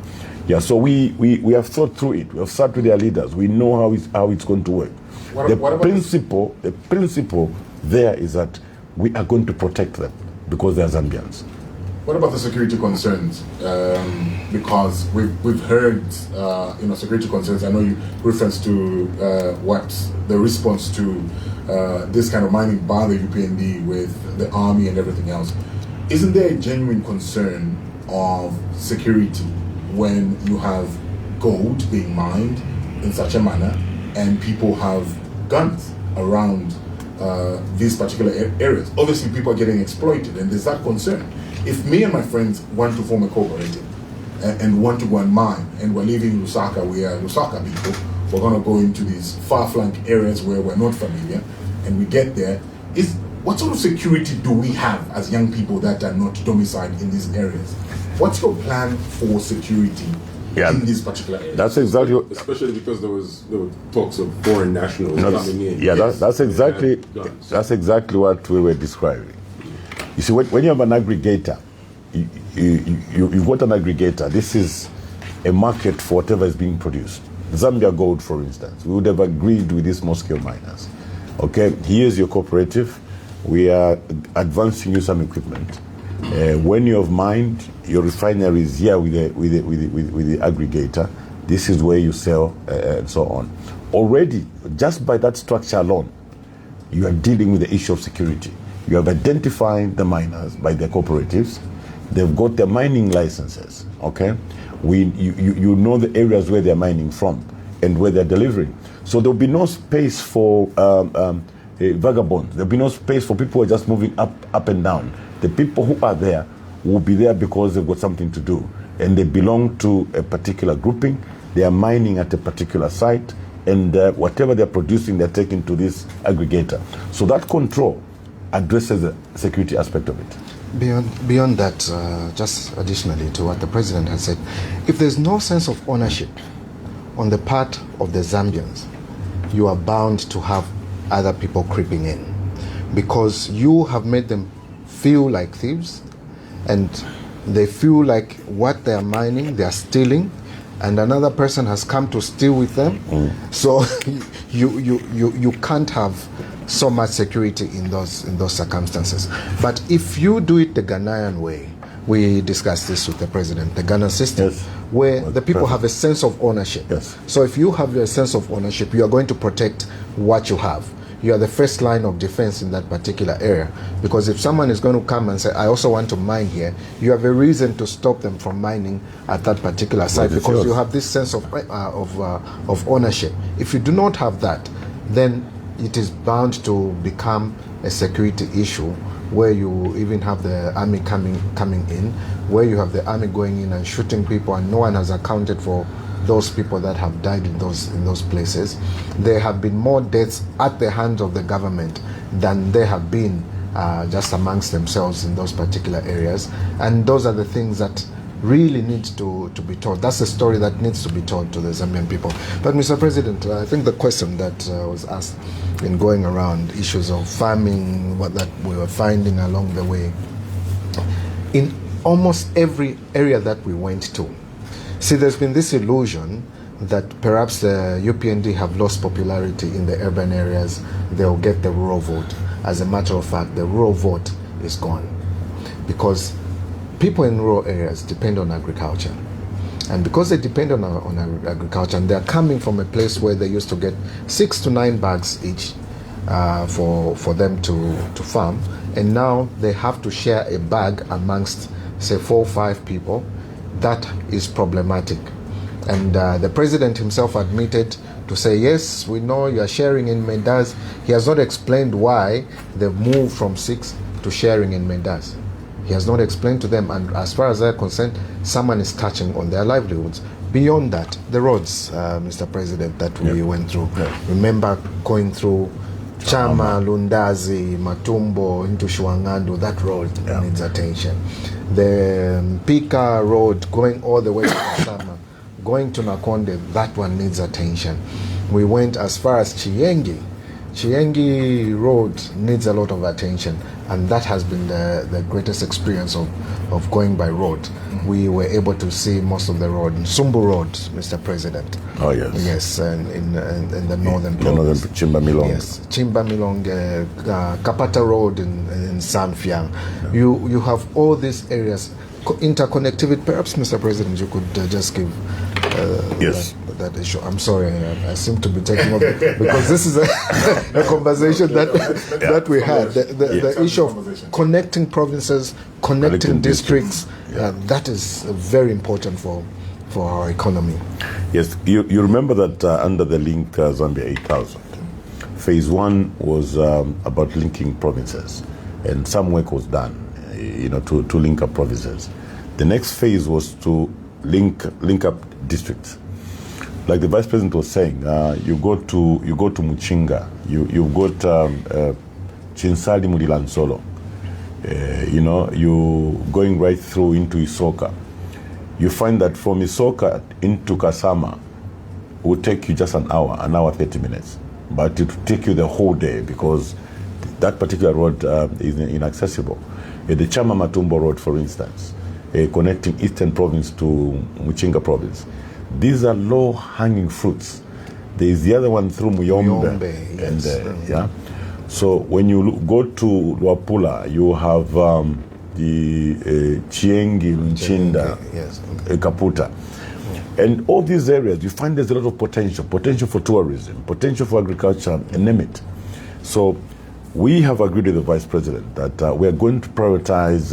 Yeah, so we have thought through it. We have sat with their leaders. We know how it's going to work. The principle there is that we are going to protect them because they are Zambians. What about the security concerns? Because we've heard security concerns. I know you reference to the response to this kind of mining by the UPND with the army and everything else. Isn't there a genuine concern of security when you have gold being mined in such a manner and people have guns around these particular areas? Obviously, people are getting exploited, and there's that concern. If me and my friends want to form a cooperative and want to go and mine, and we're leaving Lusaka, we are Lusaka people, we're going to go into these far-flung areas where we're not familiar, and we get there, what sort of security do we have as young people that are not domiciled in these areas? What's your plan for security in these particular areas? That's exactly, especially because there were talks of foreign nationals coming in. Yeah, that's exactly what we were describing. You see, when you have an aggregator, you've got an aggregator. This is a market for whatever is being produced. Zambia Gold, for instance, we would have agreed with these small-scale miners. Okay, here's your cooperative. We are advancing you some equipment. When you have mined, your refinery is here with the aggregator. This is where you sell and so on. Already, just by that structure alone, you are dealing with the issue of security. You have identified the miners by their cooperatives. They've got their mining licenses. Okay, you know the areas where they're mining from and where they're delivering. So there'll be no space for vagabonds. There'll be no space for people who are just moving up and down. The people who are there will be there because they've got something to do, and they belong to a particular grouping. They are mining at a particular site, and whatever they're producing, they're taking to this aggregator. So that control addresses the security aspect of it. Beyond that, just additionally to what the president has said, if there's no sense of ownership on the part of the Zambians, you are bound to have other people creeping in, because you have made them feel like thieves, and They feel like what they are mining, they are stealing, and another person has come to steal with them. So you can't have so much security in those circumstances. But if you do it the Ghanaian way, we discussed this with the president, the Ghana system, Yes. where the people have a sense of ownership. Yes. So if you have a sense of ownership, you are going to protect what you have. You are the first line of defense in that particular area. Because if someone is going to come and say, I also want to mine here, you have a reason to stop them from mining at that particular site, Well, because yours. you have this sense of ownership. If you do not have that, then it is bound to become a security issue, where you even have the army coming in, where you have the army going in and shooting people, and no one has accounted for those people that have died in those places. There have been more deaths at the hands of the government than there have been just amongst themselves in those particular areas. And those are the things that really need to be told. That's the story that needs to be told to the Zambian people. But Mr. President, I think the question that was asked in going around issues of farming, what that we were finding along the way, in almost every area that we went to, see, there's been this illusion that perhaps the UPND have lost popularity in the urban areas. They'll get the rural vote. As a matter of fact, the rural vote is gone, because people in rural areas depend on agriculture. And because they depend on agriculture, and they're coming from a place where they used to get 6 to 9 bags each for them to farm, and now they have to share a bag amongst, say, 4 or 5 people. That is problematic. And the president himself admitted to say, yes, we know you are sharing in Mendas. He has not explained why they've moved from 6 to sharing in Mendas. He has not explained to them, and as far as they're concerned, someone is touching on their livelihoods. Beyond that, the roads, Mr. President, that we went through. Remember going through Chama, Lundazi, Matumbo, into Shuangando, that road needs attention. The Pika road going all the way to Kasama, going to Nakonde, that one needs attention. We went as far as Chiengi. Chiengi road needs a lot of attention, and that has been the greatest experience of going by road. We were able to see most of the road. Sumbu Road, Mr. President. Oh, yes. Yes, and in the northern The northern province. Chimbamilong. Yes, Chimbamilong, Kapata Road in Sanfiang. You have all these areas interconnectivity. Perhaps, Mr. President, you could just give Yes. that issue. I'm sorry, I seem to be taking over because this is a conversation that we had. The issue of connecting provinces, connecting districts, that is very important for our economy. Yes, you remember that under the Link Zambia 8000, phase 1 was about linking provinces, and some work was done, to link up provinces. The next phase was to link up districts. Like the Vice President was saying, you go to Muchinga, you've got Chinsali Mulilansolo, you going right through into Isoka. You find that from Isoka into Kasama will take you just an hour 30 minutes. But it will take you the whole day because that particular road is inaccessible. The Chama Matumbo Road, for instance, connecting Eastern Province to Muchinga Province. These are low-hanging fruits. There is the other one through Muyombe. Yes. And, So when you go to Luapula, you have the Chiengi, Lunchinda, yes. Kaputa. And all these areas, you find there's a lot of potential for tourism, potential for agriculture, and name it. So we have agreed with the Vice President that we are going to prioritize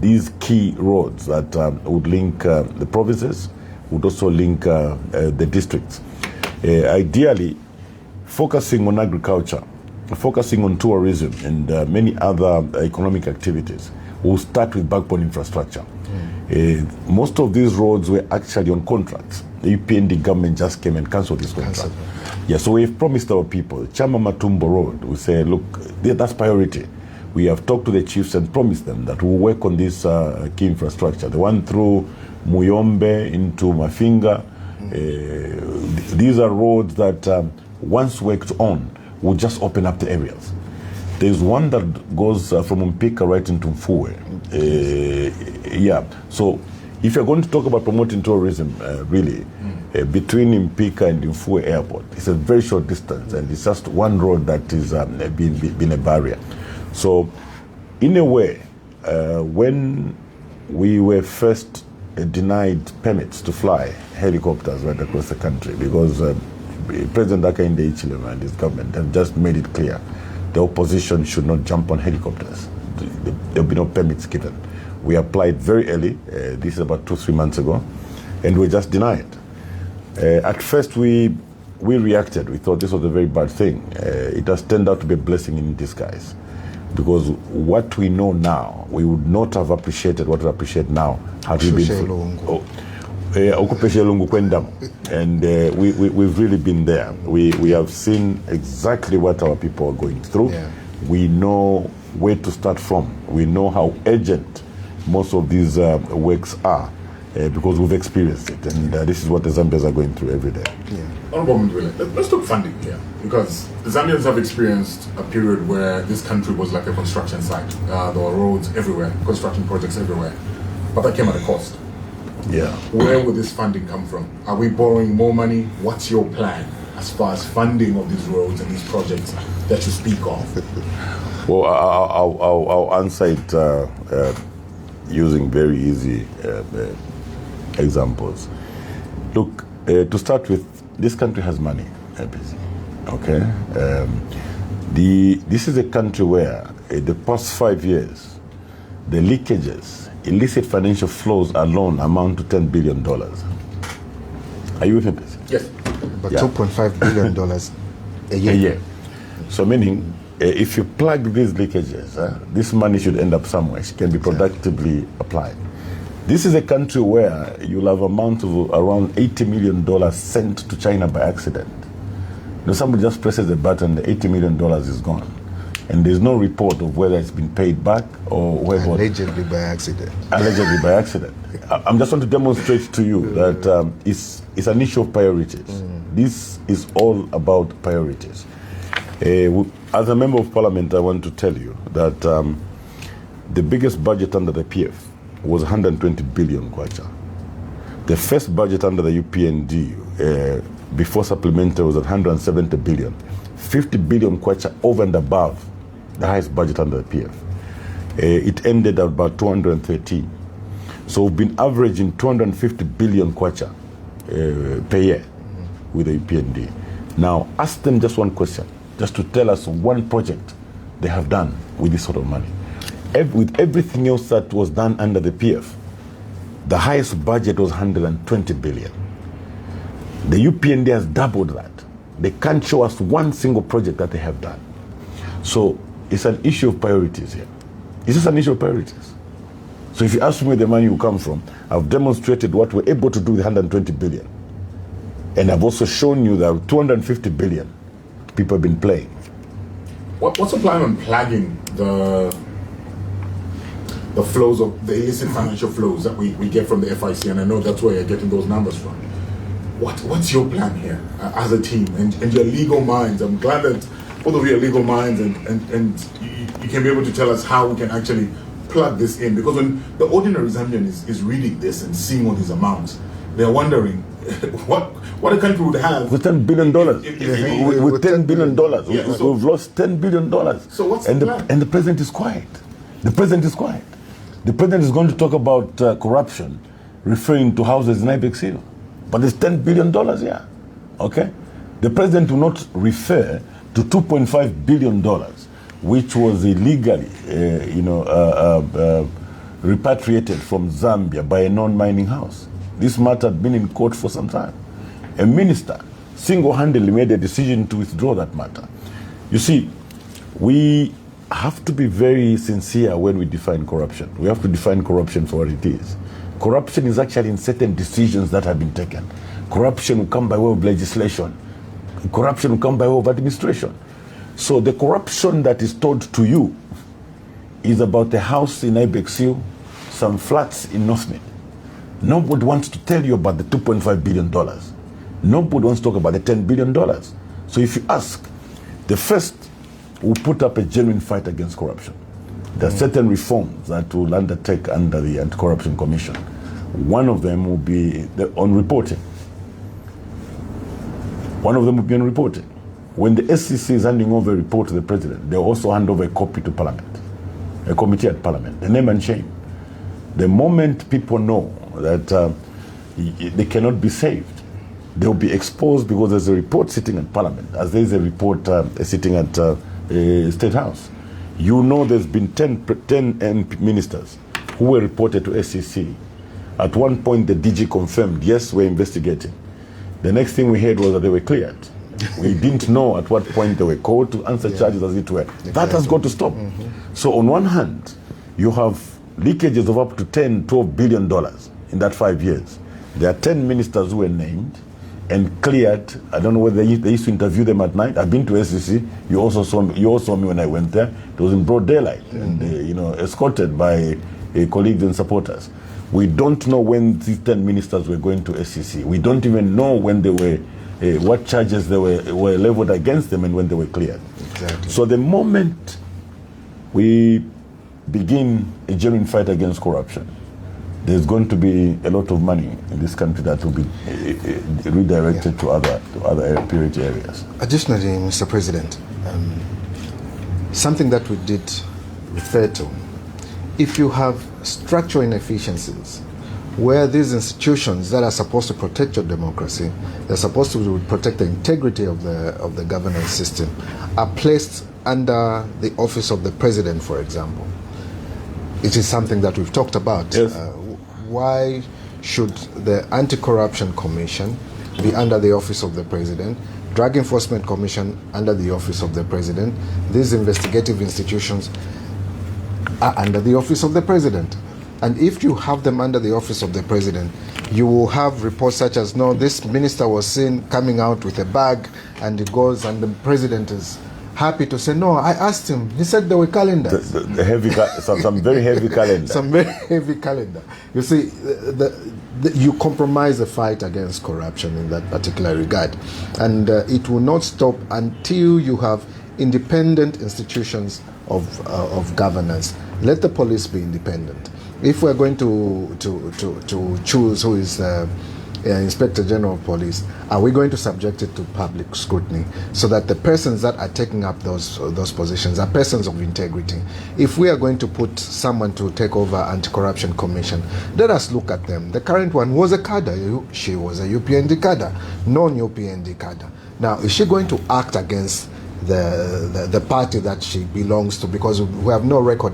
these key roads that would link the provinces, would also link the districts. Ideally, focusing on agriculture, focusing on tourism and many other economic activities. We'll start with backbone infrastructure. Most of these roads were actually on contracts. The UPND government just came and cancelled this contract. Yeah, so we've promised our people, Chama Matumbo Road, we say, look, that's priority. We have talked to the chiefs and promised them that we'll work on this key infrastructure. The one through Muyombe into Mafinga, these are roads that once worked on, will just open up the areas. There's one that goes from Mpika right into Mfuwe. Yeah. So if you're going to talk about promoting tourism, really, between Impika and Mfue Airport, it's a very short distance, and it's just one road that is been a barrier. So, in a way, when we were first denied permits to fly helicopters right across the country, because President Hakainde Hichilema and his government have just made it clear the opposition should not jump on helicopters. There will be no permits given. We applied very early, this is about 2-3 months ago, and we just denied. At first we reacted, we thought this was a very bad thing. It has turned out to be a blessing in disguise, because what we know now, we would not have appreciated what we appreciate now had we been... And we've really been there. We have seen exactly what our people are going through. Yeah. We know where to start from. We know how urgent most of these works are, because we've experienced it, and this is what the Zambians are going through every day. Yeah. Honorable Mundubile, let's talk funding here, because the Zambians have experienced a period where this country was like a construction site. There were roads everywhere, construction projects everywhere, but that came at a cost. Yeah. Where will this funding come from? Are we borrowing more money? What's your plan as far as funding of these roads and these projects that you speak of? Well, I'll answer it using very easy examples. Look, to start with, this country has money, okay? This is a country where, in the past 5 years, the leakages, illicit financial flows alone amount to $10 billion. Are you with me? Yes. But Yeah. $2.5 billion a year. A year. So meaning, if you plug these leakages, this money should end up somewhere. It can be productively applied. This is a country where you'll have amount of around $80 million sent to China by accident. You know, somebody just presses a button, the $80 million is gone. And there's no report of whether it's been paid back or whether Allegedly by accident. Allegedly by accident. I'm just want to demonstrate to you that it's an issue of priorities. This is all about priorities. As a member of parliament, I want to tell you that the biggest budget under the PF was 120 billion kwacha. The first budget under the UPND before supplementary was at 170 billion. 50 billion kwacha over and above the highest budget under the PF. It ended at about 213. So we've been averaging 250 billion kwacha per year with the UPND. Now, ask them just one question, just to tell us one project they have done with this sort of money. With everything else that was done under the PF, the highest budget was 120 billion. The UPND has doubled that. They can't show us one single project that they have done. So it's an issue of priorities here. It's just an issue of priorities. So if you ask me where the money will come from, I've demonstrated what we're able to do with 120 billion. And I've also shown you that 250 billion people have been playing. What's the plan on plugging the flows of the illicit financial flows that we get from the FIC? And I know that's where you're getting those numbers from. What's your plan here as a team and your legal minds? I'm glad that both of you are legal minds and you can be able to tell us how we can actually plug this in, because when the ordinary Zambian is reading this and seeing all these amounts, they're wondering what a country would have with $10 billion. With $10 billion. Yeah, so we've lost $10 billion. So what's and the plan? And the president is quiet. The president is quiet. The president is going to talk about corruption, referring to houses in Makebi Zulu. But there's $10 billion here. Okay? The president will not refer to $2.5 billion, which was illegally repatriated from Zambia by a non-mining house. This matter had been in court for some time. A minister single-handedly made a decision to withdraw that matter. You see, we have to be very sincere when we define corruption. We have to define corruption for what it is. Corruption is actually in certain decisions that have been taken. Corruption will come by way of legislation. Corruption will come by way of administration. So the corruption that is told to you is about a house in Makebi Zulu, some flats in North Mid. Nobody wants to tell you about the $2.5 billion. Nobody wants to talk about the $10 billion. So if you ask, the first will put up a genuine fight against corruption. There are certain reforms that will undertake under the Anti-Corruption Commission. One of them will be on reporting. One of them will be on reporting. When the SEC is handing over a report to the president, they also hand over a copy to Parliament, a committee at Parliament, the name and shame. The moment people know that they cannot be saved, they'll be exposed because there's a report sitting at Parliament, as there's a report sitting at State House. You know there's been 10 ministers who were reported to SEC. At one point, the DG confirmed, yes, we're investigating. The next thing we heard was that they were cleared. We didn't know at what point they were called to answer charges, as it were. Exactly. That has got to stop. So on one hand, you have leakages of up to $10-12 billion in that 5 years. There are 10 ministers who were named and cleared. I don't know whether they used to interview them at night. I've been to SEC. You also saw me when I went there. It was in broad daylight, and escorted by colleagues and supporters. We don't know when these 10 ministers were going to SEC. We don't even know when they were, what charges they were leveled against them and when they were cleared. Exactly. So the moment we begin a genuine fight against corruption, there's going to be a lot of money in this country that will be redirected to other priority areas. Additionally, Mr. President, something that we did refer to, if you have structural inefficiencies where these institutions that are supposed to protect your democracy, they're supposed to protect the integrity of the governance system, are placed under the office of the president, for example. It is something that we've talked about. Yes. Why should the Anti-Corruption Commission be under the office of the president, Drug Enforcement Commission under the office of the president? These investigative institutions are under the office of the president. And if you have them under the office of the president, you will have reports such as, no, this minister was seen coming out with a bag, and it goes, and the president is happy to say, no, I asked him. He said there were calendars. The heavy, some very heavy calendar. Some very heavy calendar. You see, you compromise the fight against corruption in that particular regard. And it will not stop until you have independent institutions of governance. Let the police be independent. If we're going to choose who is Inspector General of Police, are we going to subject it to public scrutiny so that the persons that are taking up those positions are persons of integrity? If we are going to put someone to take over Anti-Corruption Commission, let us look at them. The current one was a cadre. She was a UPND cadre, non-UPND cadre. Now, is she going to act against the party that she belongs to? Because we have no record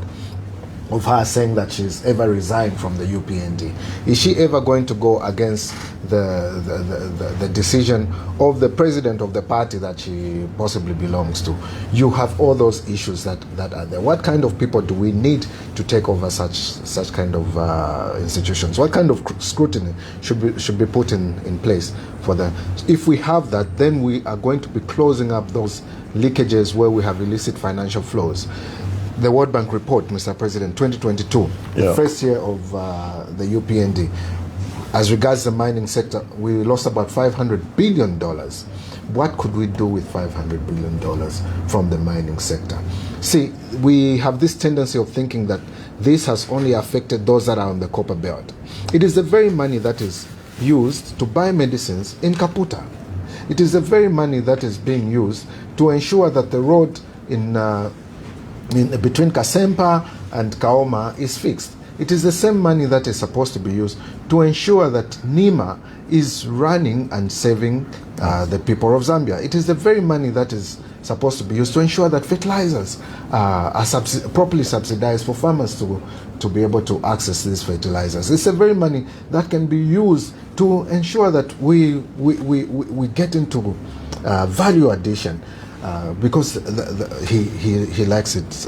of her saying that she's ever resigned from the UPND. Is she ever going to go against the decision of the president of the party that she possibly belongs to? You have all those issues that are there. What kind of people do we need to take over such kind of institutions? What kind of scrutiny should be put in place for that? If we have that, then we are going to be closing up those leakages where we have illicit financial flows. The World Bank report, Mr. President, 2022, the first year of the UPND, as regards the mining sector, we lost about $500 billion. What could we do with $500 billion from the mining sector? See, we have this tendency of thinking that this has only affected those that are on the copper belt. It is the very money that is used to buy medicines in Kaputa. It is the very money that is being used to ensure that the road between Kasempa and Kaoma is fixed. It is the same money that is supposed to be used to ensure that NEMA is running and saving the people of Zambia. It is the very money that is supposed to be used to ensure that fertilizers are properly subsidized for farmers to be able to access these fertilizers. It's the very money that can be used to ensure that we get into value addition. Because he likes it,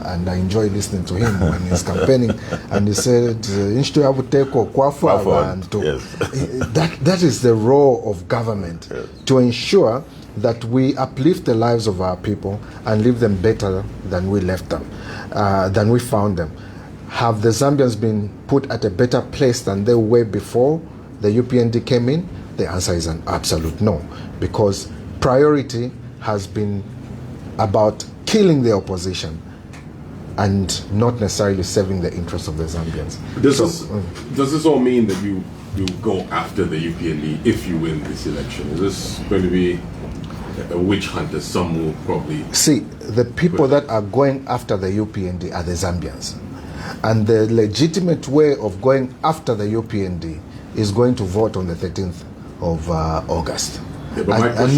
and I enjoy listening to him when he's campaigning. And he said, yes. That is the role of government, yes, to ensure that we uplift the lives of our people and leave them better than we left them, than we found them. Have the Zambians been put at a better place than they were before the UPND came in? The answer is an absolute no, because priority has been about killing the opposition, and not necessarily serving the interests of the Zambians. Does this all mean that you go after the UPND if you win this election? Is this going to be a witch hunt, as some will probably... See, the people that are going after the UPND are the Zambians. And the legitimate way of going after the UPND is going to vote on the 13th of August. Yeah, and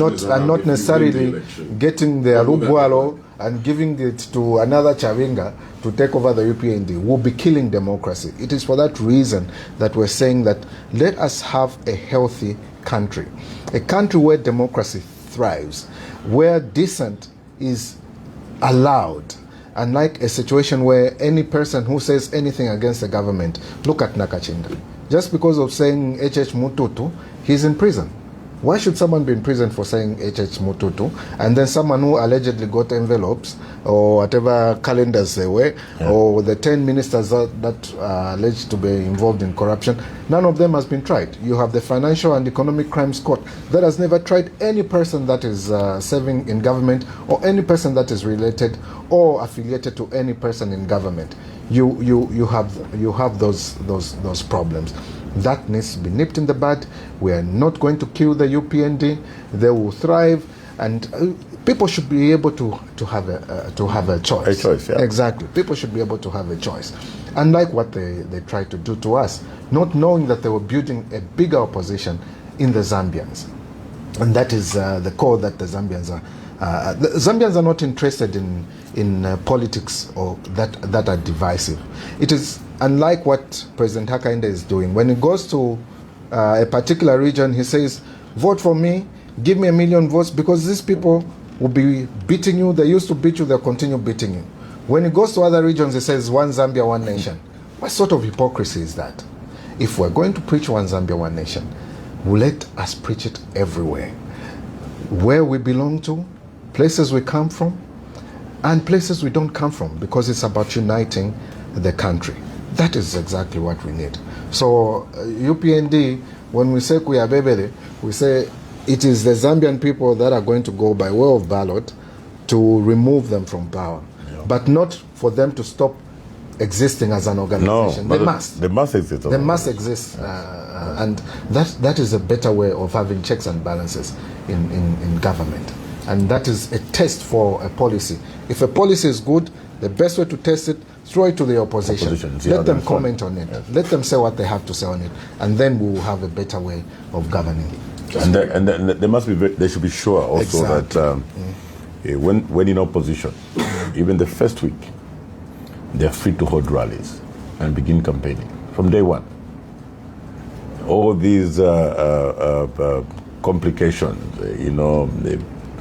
not necessarily getting the Arugwalo and giving it to another Chavinga to take over the UPND will be killing democracy. It is for that reason that we're saying that let us have a healthy country, a country where democracy thrives, where dissent is allowed, unlike a situation where any person who says anything against the government, look at Nakachinga. Just because of saying H.H. Mututu, he's in prison. Why should someone be in prison for saying H.H. Mututu, and then someone who allegedly got envelopes or whatever calendars they were, or the 10 ministers that are alleged to be involved in corruption, none of them has been tried. You have the Financial and Economic Crimes Court that has never tried any person that is serving in government or any person that is related or affiliated to any person in government. You have those problems. That needs to be nipped in the bud. We are not going to kill the UPND. They will thrive, and people should be able to have a choice. A choice, yeah. Exactly. People should be able to have a choice. Unlike what they tried to do to us, not knowing that they were building a bigger opposition in the Zambians. And that is the core that the Zambians are. The Zambians are not interested in politics or that are divisive. It is unlike what President Hakainde is doing. When he goes to a particular region, he says, vote for me, give me 1 million votes, because these people will be beating you. They used to beat you, they'll continue beating you. When he goes to other regions, he says, one Zambia, one nation. What sort of hypocrisy is that? If we're going to preach one Zambia, one nation, let us preach it everywhere. Where we belong to, places we come from, and places we don't come from, because it's about uniting the country. That is exactly what we need. So UPND, when we say Kuyabebele, we say it is the Zambian people that are going to go by way of ballot to remove them from power, but not for them to stop existing as an organization. No, they must. They must exist. They must exist, and that is a better way of having checks and balances in government. And that is a test for a policy. If a policy is good, the best way to test it, throw it to the opposition. Let them comment on it. Yes. Let them say what they have to say on it, and then we will have a better way of governing. And they must be. They should be sure also that when in opposition, even the first week, they are free to hold rallies and begin campaigning from day one. All these complications,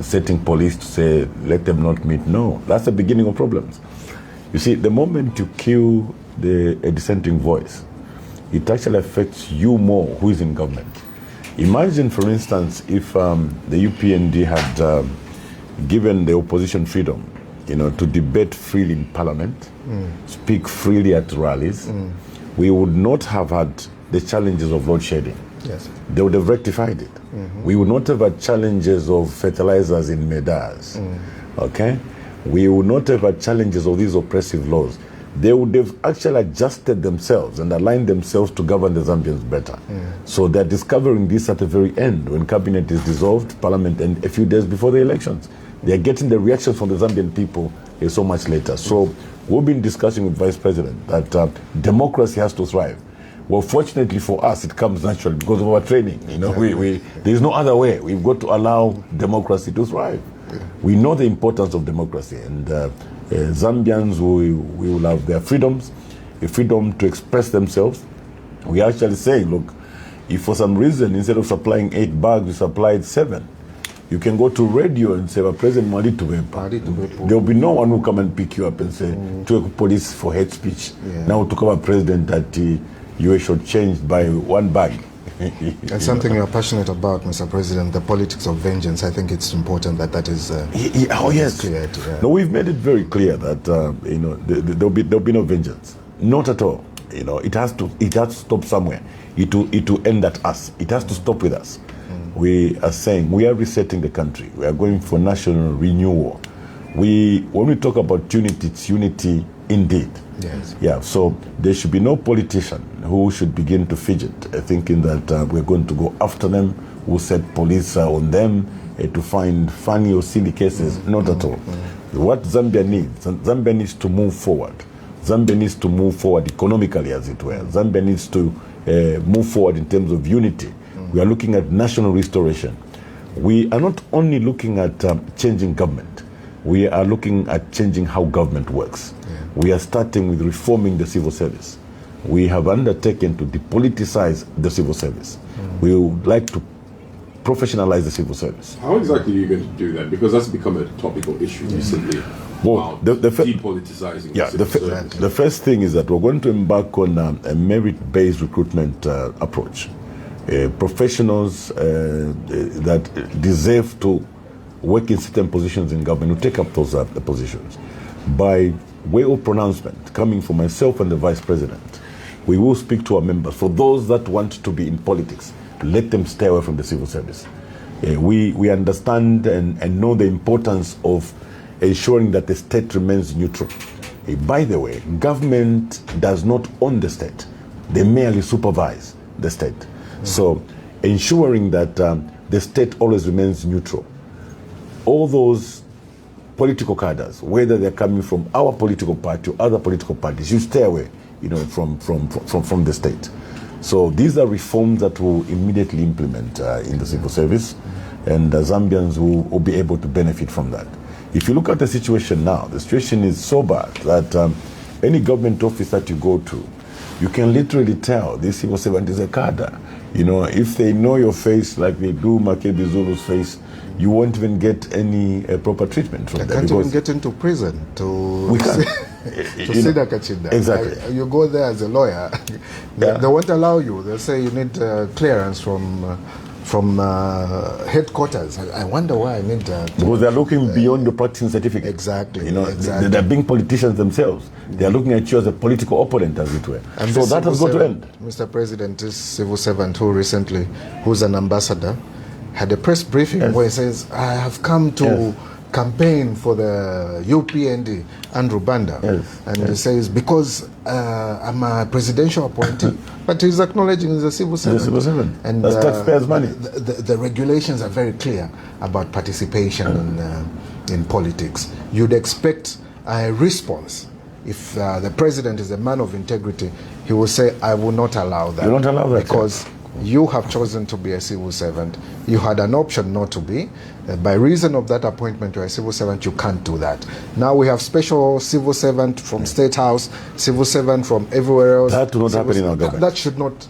setting police to say let them not meet. No, that's the beginning of problems. You see, the moment you kill a dissenting voice, it actually affects you more, who is in government. Imagine, for instance, if the UPND had given the opposition freedom, to debate freely in parliament, speak freely at rallies, we would not have had the challenges of load shedding. Yes. They would have rectified it. We would not have had challenges of fertilizers in Medas. Okay? We would not have had challenges of these oppressive laws. They would have actually adjusted themselves and aligned themselves to govern the Zambians better. So they're discovering this at the very end, when cabinet is dissolved, parliament, and a few days before the elections. They're getting the reactions from the Zambian people so much later. So we've been discussing with Vice President that democracy has to thrive. Well, fortunately for us, it comes naturally because of our training. There's no other way. We've got to allow democracy to thrive. We know the importance of democracy, and Zambians we will have their freedoms, a freedom to express themselves. We are actually saying, look, if for some reason instead of supplying 8 bags, we supplied 7, you can go to radio and say, President Mali to there will be no one who come and pick you up and say, to police for hate speech. Now to come a president that you were shortchanged by 1 bag. That's something you're passionate about, Mr. President, the politics of vengeance. I think it's important that is yes. clear. No, we've made it very clear that there'll be no vengeance. Not at all. It has to stop somewhere. It will end at us. It has to stop with us. We are saying we are resetting the country. We are going for national renewal. When we talk about unity, it's unity Indeed. Yes. Yeah, so there should be no politician who should begin to fidget, thinking that we're going to go after them, who set police on them to find funny or silly cases. Not at all. What Zambia needs to move forward. Zambia needs to move forward economically, as it were. Zambia needs to move forward in terms of unity. We are looking at national restoration. We are not only looking at changing government, we are looking at changing how government works. We are starting with reforming the civil service. We have undertaken to depoliticize the civil service. We would like to professionalize the civil service. How exactly are you going to do that? Because that's become a topical issue recently. Well, about depoliticizing the civil service. The first thing is that we're going to embark on a merit-based recruitment approach. Professionals that deserve to work in certain positions in government will take up those positions. By way of pronouncement, coming from myself and the Vice President, we will speak to our members. For those that want to be in politics, let them stay away from the civil service. We understand and know the importance of ensuring that the state remains neutral. By the way, government does not own the state. They merely supervise the state. So ensuring that the state always remains neutral. All those political cadres, whether they're coming from our political party or other political parties, you stay away, from the state. So these are reforms that we'll immediately implement in the civil service, and Zambians will be able to benefit from that. If you look at the situation now, the situation is so bad that any government office that you go to, you can literally tell this civil servant is a cadre. If they know your face like they do Makebi Zulu's face, you won't even get any proper treatment from them. They can't even get into prison to we can't. see the Kachinda. Exactly. You go there as a lawyer, they won't allow you. They'll say you need clearance from headquarters. I wonder why I need because they're looking beyond the practicing certificate. Exactly. They're being politicians themselves. They're looking at you as a political opponent, as it were. And so that has got to end. Mr. President, this civil servant who's an ambassador, had a press briefing where he says, I have come to campaign for the UPND, Andrew Banda. He says, because I'm a presidential appointee, but he's acknowledging he's a civil servant. And that's taxpayers' money. The regulations are very clear about participation in politics. You'd expect a response. If the president is a man of integrity, he will say, I will not allow that. You don't allow that. Because you have chosen to be a civil servant. You had an option not to be. By reason of that appointment, you're a civil servant, you can't do that. Now we have special civil servant from State House, civil servant from everywhere else. That will not happen in our government. That should not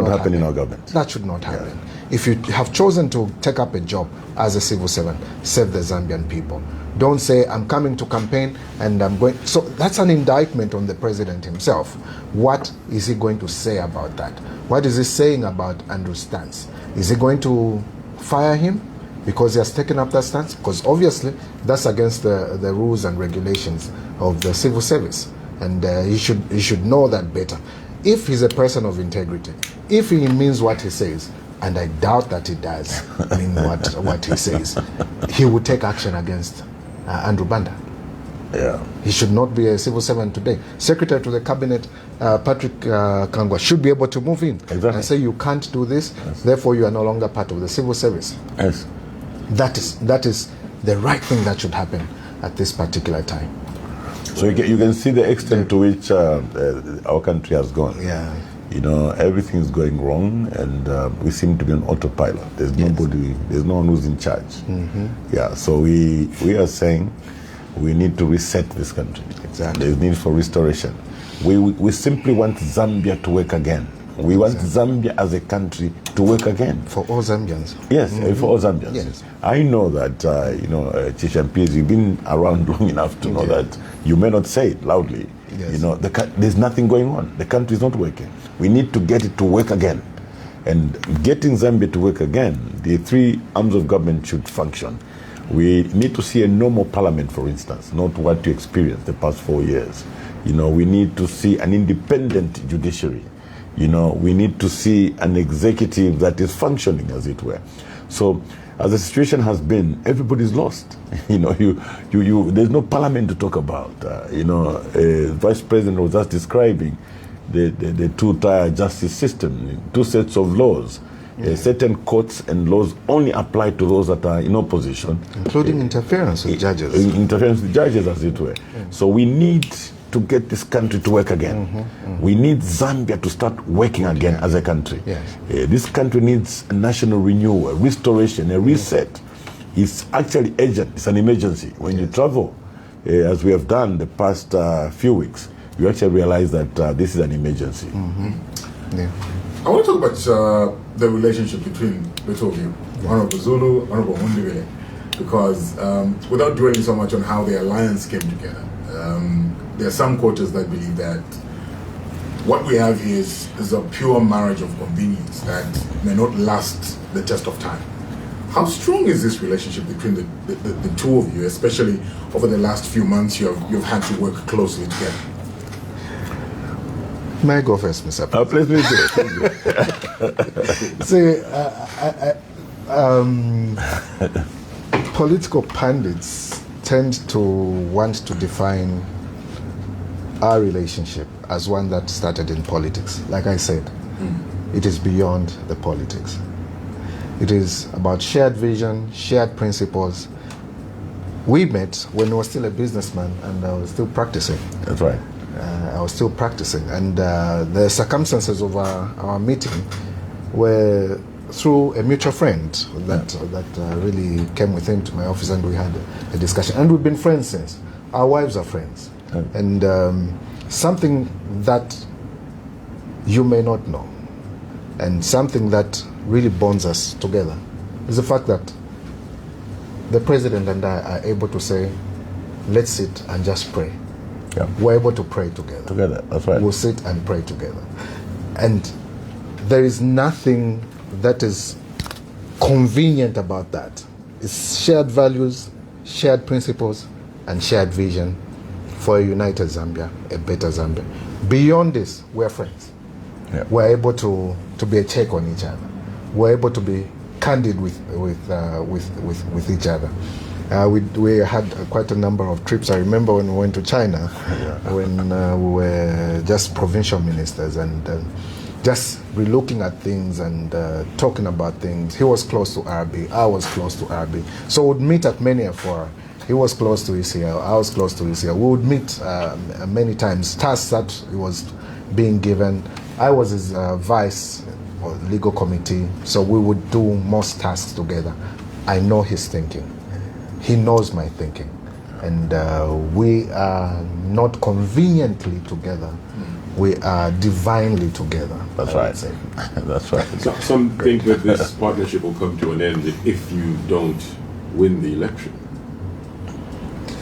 happen in our government. That should not happen. If you have chosen to take up a job as a civil servant, serve the Zambian people. Don't say, I'm coming to campaign and I'm going. So that's an indictment on the president himself. What is he going to say about that? What is he saying about Andrew's stance? Is he going to fire him because he has taken up that stance? Because obviously that's against the rules and regulations of the civil service. And he should know that better. If he's a person of integrity, if he means what he says, and I doubt that he does mean what he says, he would take action against Andrew Banda. He should not be a civil servant today. Secretary to the Cabinet, Patrick Kangwa, should be able to move in and say, you can't do this, therefore you are no longer part of the civil service. That is the right thing that should happen at this particular time. So you can see the extent to which our country has gone. Everything is going wrong, and we seem to be on autopilot. There's nobody, there's no one who's in charge. So we are saying we need to reset this country. There's need for restoration. We simply want Zambia to work again. We want Zambia as a country to work again. For all Zambians. Yes, for all Zambians. I know that, Chishampies, you've been around long enough to know that you may not say it loudly. There's nothing going on. The country is not working. We need to get it to work again. And getting Zambia to work again, the three arms of government should function. We need to see a normal parliament, for instance, not what you experienced the past 4 years. We need to see an independent judiciary. We need to see an executive that is functioning, as it were. So as the situation has been, everybody's lost. There's no parliament to talk about. Vice President was just describing the two-tier justice system, two sets of laws. Certain courts and laws only apply to those that are in opposition. Including interference with judges. Interference with judges, as it were. So we need to get this country to work again. We need Zambia to start working again as a country. Yes. This country needs a national renewal, a restoration, a reset. It's actually urgent. It's an emergency. When you travel, as we have done the past few weeks, you actually realize that this is an emergency. Yeah. I want to talk about the relationship between the two of you, Honorable Zulu, Honorable Mundubile, because without dwelling so much on how the alliance came together, there are some quarters that believe that what we have here is a pure marriage of convenience that may not last the test of time. How strong is this relationship between the two of you, especially over the last few months you've had to work closely together? May I go first, Mr. President? Please do. See, political pundits tend to want to define our relationship as one that started in politics. Like I said, it is beyond the politics. It is about shared vision, shared principles. We met when I was still a businessman and I was still practicing. That's right. I was still practicing, and the circumstances of our meeting were through a mutual friend that really came with him to my office, and we had a discussion. And we've been friends since. Our wives are friends. And something that you may not know, and something that really bonds us together, is the fact that the president and I are able to say, let's sit and just pray. Yeah. We're able to pray together. Together, that's right. We'll sit and pray together. And there is nothing that is convenient about that. It's shared values, shared principles, and shared vision for a united Zambia, a better Zambia. Beyond this, we're friends. Yeah. We're able to be a check on each other. We're able to be candid with each other. We had quite a number of trips. I remember when we went to China, when we were just provincial ministers and just relooking at things and talking about things. He was close to RB, I was close to RB. So we'd meet at many fora. He was close to ECL, I was close to ECL. We would meet many times, tasks that he was being given. I was his vice or legal committee, so we would do most tasks together. I know his thinking. He knows my thinking, and we are not conveniently together. We are divinely together. That's right. That's right. So, some think that this partnership will come to an end if you don't win the election.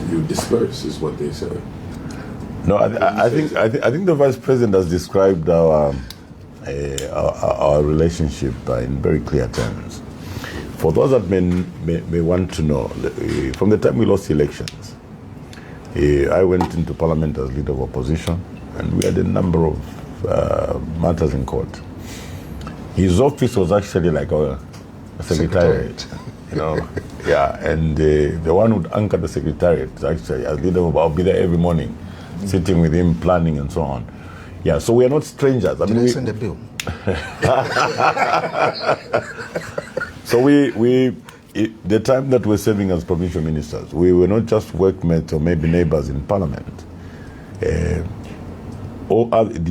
You disperse, is what they say. No, I think the vice president has described our relationship in very clear terms. For those that may want to know, from the time we lost elections, I went into parliament as leader of opposition, and we had a number of matters in court. His office was actually like a secretariat, and the one who anchored the secretariat actually as leader of, I'll be there every morning, sitting with him, planning and so on. Yeah, so we are not strangers. Did I send a bill? So the time that we're serving as provincial ministers, we were not just workmates or maybe neighbors in parliament. The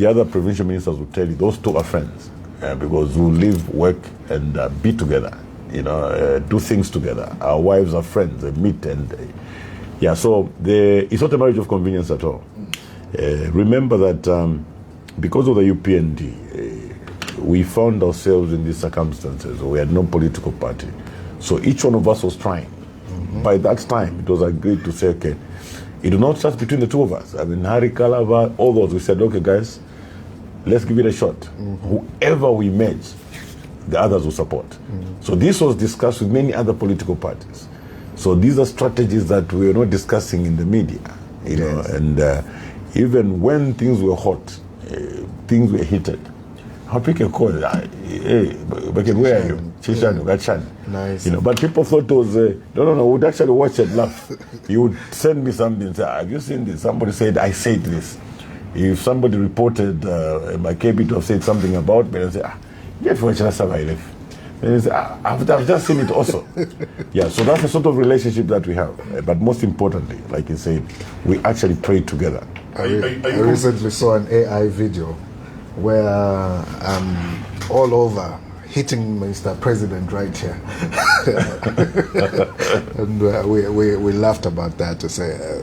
other provincial ministers would tell you those two are friends because we live, work, and be together. Do things together. Our wives are friends. They meet and so it's not a marriage of convenience at all. Remember that because of the UPND, we found ourselves in these circumstances. We had no political party. So each one of us was trying. By that time, it was agreed to say, okay, it was not just between the two of us. I mean, Hari Kalava, all those, we said, okay, guys, let's give it a shot. Whoever we met, the others will support. So this was discussed with many other political parties. So these are strategies that we were not discussing in the media, and even when things were hot, things were heated. I'll pick a call. Hey, Beckett, where are you? Chishan, Gachan. Nice. You know, but people thought it was, no, we'd actually watch and laugh. You would send me something and say, have you seen this? Somebody said, I said this. If somebody reported Makebi to have said something about me, I'd say, get watch last time I left. And say, I've just seen it also. Yeah, so that's the sort of relationship that we have. But most importantly, like you said, we actually pray together. I recently saw an AI video where all over hitting Mr. President right here. And we laughed about that to say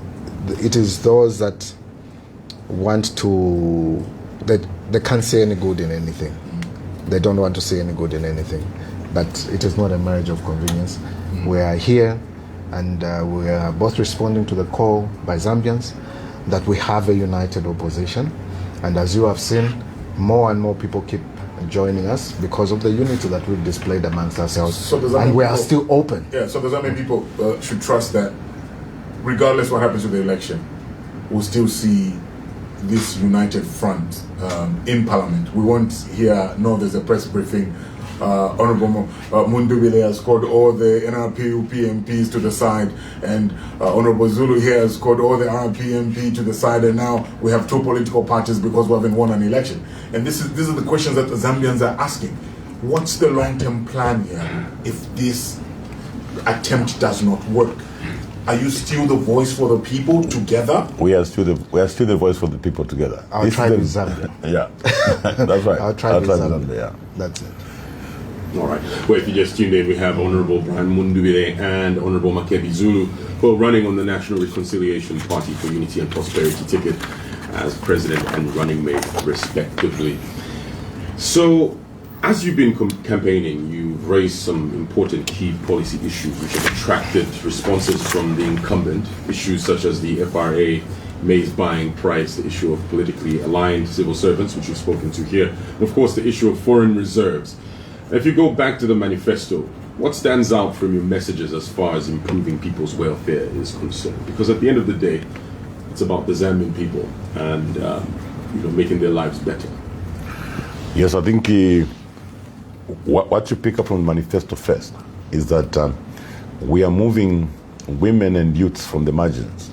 it is those that want to, they can't see any good in anything. They don't want to see any good in anything. But it is not a marriage of convenience. We are here and we are both responding to the call by Zambians that we have a united opposition. And as you have seen, more and more people keep joining us because of the unity that we've displayed amongst ourselves. So does that and mean we are people- still open. Yeah, so does that mean people should trust that regardless what happens with the election, we'll still see this united front in Parliament? We won't hear, no, there's a press briefing. Honorable Mundubile has called all the NRPU PMPs to the side, and Honorable Zulu here has called all the RPMP to the side, and now we have two political parties because we haven't won an election. And these are the questions that the Zambians are asking. What's the long-term plan here if this attempt does not work? Are you still the voice for the people together? We are still the voice for the people together. Our This tribe is is Zambia. Yeah, that's right. Our tribe is Zambia. Zambia, yeah. That's it. All right. Well, if you just tuned in, we have Honorable Brian Mundubile and Honorable Makebi Zulu, who are running on the National Reconciliation Party for Unity and Prosperity ticket as president and running mate, respectively. So, as you've been campaigning, you've raised some important key policy issues which have attracted responses from the incumbent. Issues such as the FRA maize buying price, the issue of politically aligned civil servants, which you've spoken to here, and of course the issue of foreign reserves. If you go back to the manifesto, what stands out from your messages as far as improving people's welfare is concerned? Because at the end of the day, it's about the Zambian people and making their lives better. Yes, I think what you pick up from the manifesto first is that we are moving women and youths from the margins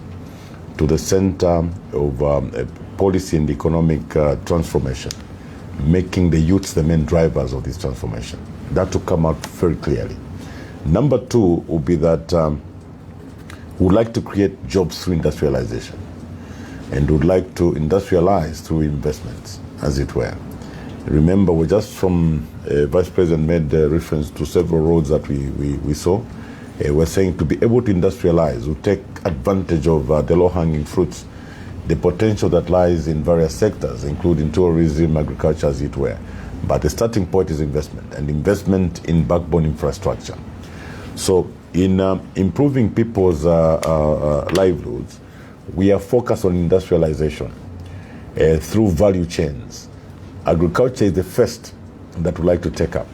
to the center of policy and economic transformation, making the youths the main drivers of this transformation. That will come out very clearly. Number two will be that we would like to create jobs through industrialization, and would like to industrialize through investments, as it were. Remember, we just from Vice President made reference to several roads that we saw. We're saying to be able to industrialize, we take advantage of the low-hanging fruits, the potential that lies in various sectors, including tourism, agriculture, as it were. But the starting point is investment, and investment in backbone infrastructure. So in improving people's livelihoods, we are focused on industrialization through value chains. Agriculture is the first that we'd like to take up.